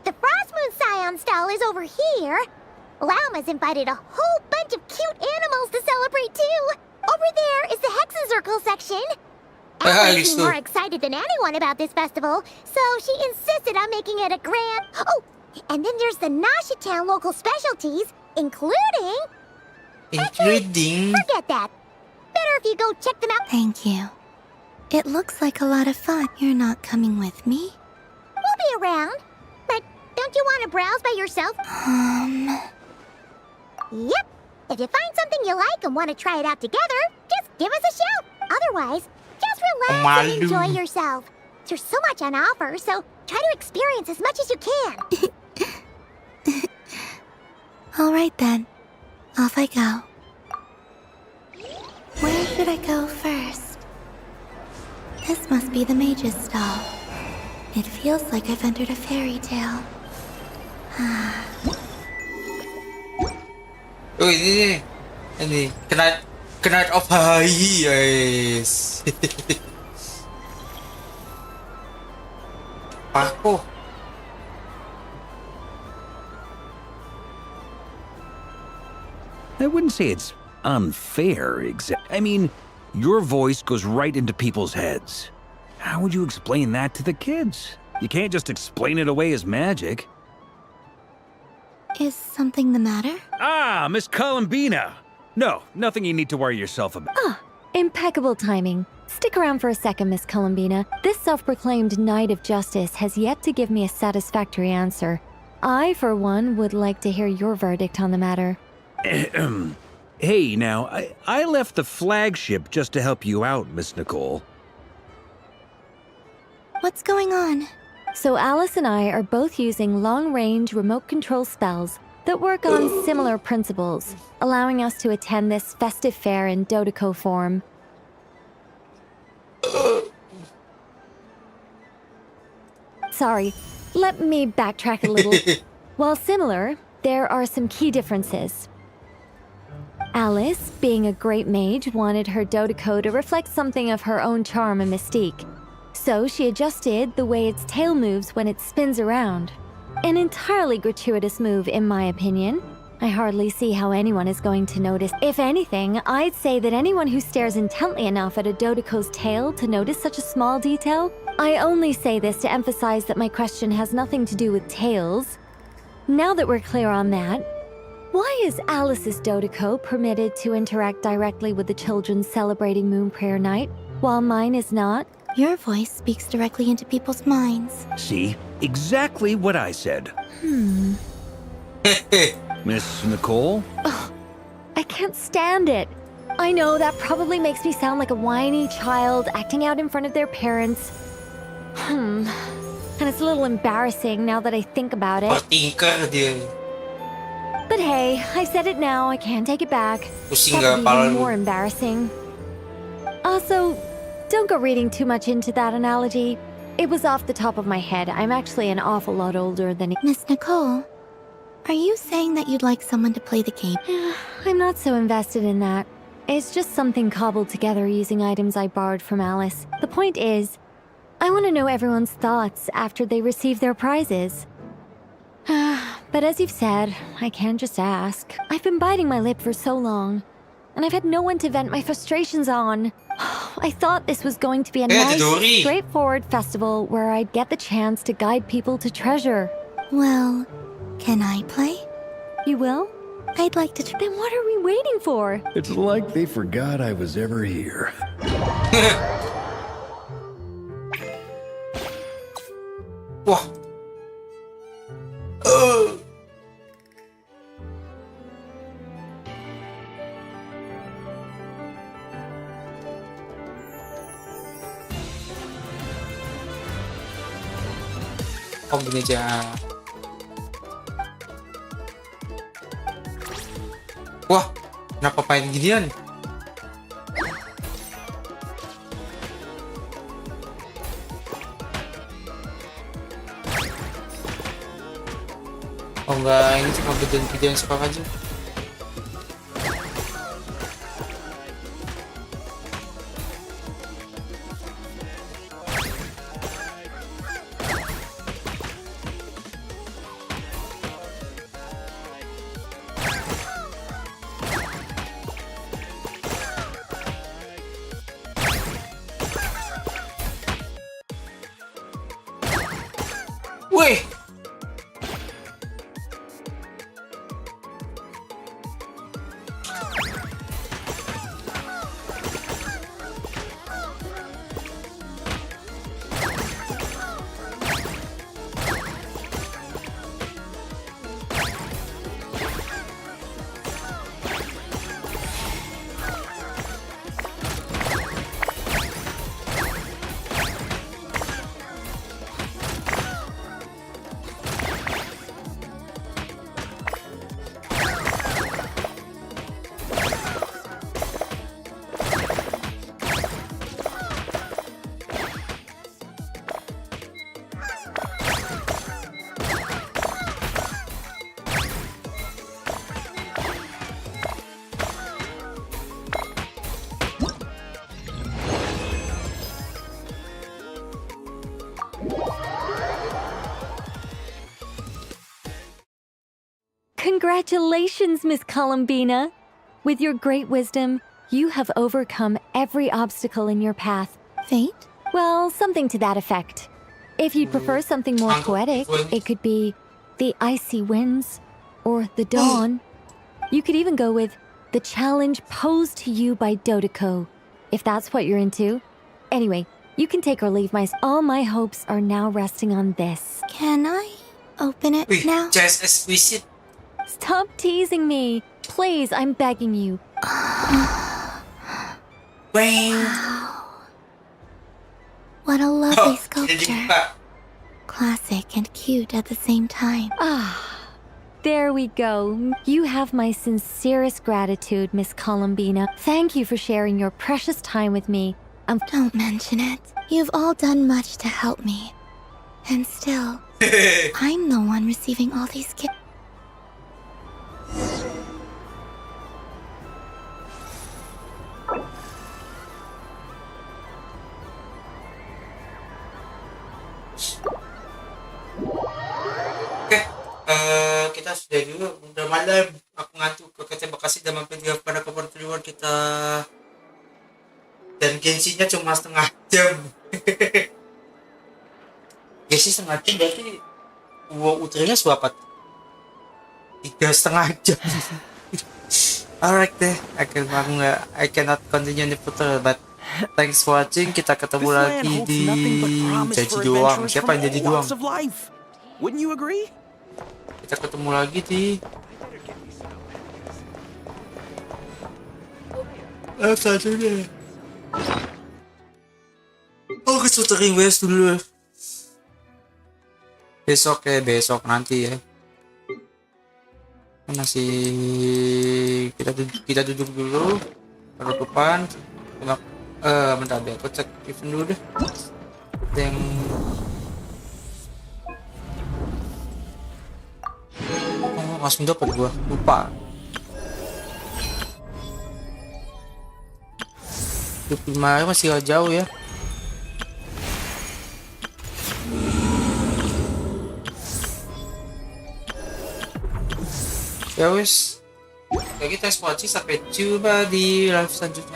The Frost Moon Scion stall is over here. Lauma's invited a whole bunch of cute animals to celebrate too. Over there is the Hexacircle section. Alice seemed more excited than anyone about this festival, so she insisted on making it a grand... Oh, and then there's the Nasha Town local specialties, including... Actually, forget that. Better if you go check them out. Thank you. It looks like a lot of fun. You're not coming with me? We'll be around. But don't you want to browse by yourself? Yep. If you find something you like and want to try it out together, just give us a shout. Otherwise, just relax and enjoy yourself. There's so much on offer, so try to experience as much as you can. All right then. Off I go. Where should I go first? This must be the mage's stall. It feels like I've entered a fairy tale. Oh ini Knight of Hawaii, guys. Paco. I wouldn't say it's unfair, I mean, your voice goes right into people's heads. How would you explain that to the kids? You can't just explain it away as magic. Is something the matter? Ah, Miss Columbina! No, nothing you need to worry yourself about. Ah, impeccable timing. Stick around for a second, Miss Columbina. This self-proclaimed Knight of Justice has yet to give me a satisfactory answer. I, for one, would like to hear your verdict on the matter. Hey, now, I left the flagship just to help you out, Miss Nicole. What's going on? So Alice and I are both using long-range remote control spells that work on similar principles, allowing us to attend this festive fair in Dodeko form. Sorry, let me backtrack a little. While similar, there are some key differences. Alice, being a great mage, wanted her Dodeko to reflect something of her own charm and mystique. So she adjusted the way its tail moves when it spins around. An entirely gratuitous move, in my opinion. I hardly see how anyone is going to notice. If anything, I'd say that anyone who stares intently enough at a Dodeko's tail to notice such a small detail. I only say this to emphasize that my question has nothing to do with tails. Now that we're clear on that, why is Alice's Dodeko permitted to interact directly with the children celebrating Moon Prayer Night, while mine is not? Your voice speaks directly into people's minds. See? Exactly what I said. Miss Nicole? Ugh, I can't stand it. I know that probably makes me sound like a whiny child acting out in front of their parents. And it's a little embarrassing now that I think about it. But hey, I've said it now, I can't take it back. That'd be even more embarrassing. Also, don't go reading too much into that analogy. It was off the top of my head. I'm actually an awful lot older than... Miss Nicole, are you saying that you'd like someone to play the game? I'm not so invested in that. It's just something cobbled together using items I borrowed from Alice. The point is, I want to know everyone's thoughts after they receive their prizes. But as you've said, I can't just ask. I've been biting my lip for so long, and I've had no one to vent my frustrations on. I thought this was going to be a nice, straightforward festival where I'd get the chance to guide people to treasure. Well, can I play? You will? I'd like to. Then what are we waiting for? It's like they forgot I was ever here. Wah. Oh gini aja. Wah, kenapa main ginian? Oh enggak, ini cuma video yang suka aja. Wih. Congratulations, Miss Columbina! With your great wisdom, you have overcome every obstacle in your path. Fate? Well, something to that effect. If you'd prefer something more poetic, it could be the icy winds, or the dawn. You could even go with the challenge posed to you by Dodeko, if that's what you're into. Anyway, you can take or leave all my hopes are now resting on this. Can I open it now? Just explicit. Stop teasing me. Please, I'm begging you. What a lovely sculpture. Classic and cute at the same time. There we go. You have my sincerest gratitude, Miss Columbina. Thank you for sharing your precious time with me. Don't mention it. You've all done much to help me. And still, I'm the one receiving all these gifts. Kita sudah dulu, udah malam, aku ngantuk. Terima kasih sudah mampir di pada Klepon Kliwon kita, dan Genshinnya cuma setengah jam. Genshin setengah jam berarti utamanya berapa? 3,5 jam. Alright deh, I cannot continue the tutorial, but thanks for watching. Kita ketemu lagi di Jadi Doang. Siapa yang jadi doang? Wouldn't you agree? Kita ketemu lagi di selanjutnya. Oh, ke Shooting West dulu. Besok nanti ya. Masih kita duduk dulu. Penutupan. Bentar deh, aku cek event dulu deh. Yang langsung dapat gua, lupa. 25 hari masih jauh ya. Ya wis. Kayak kita watching, sampai jumpa di live selanjutnya.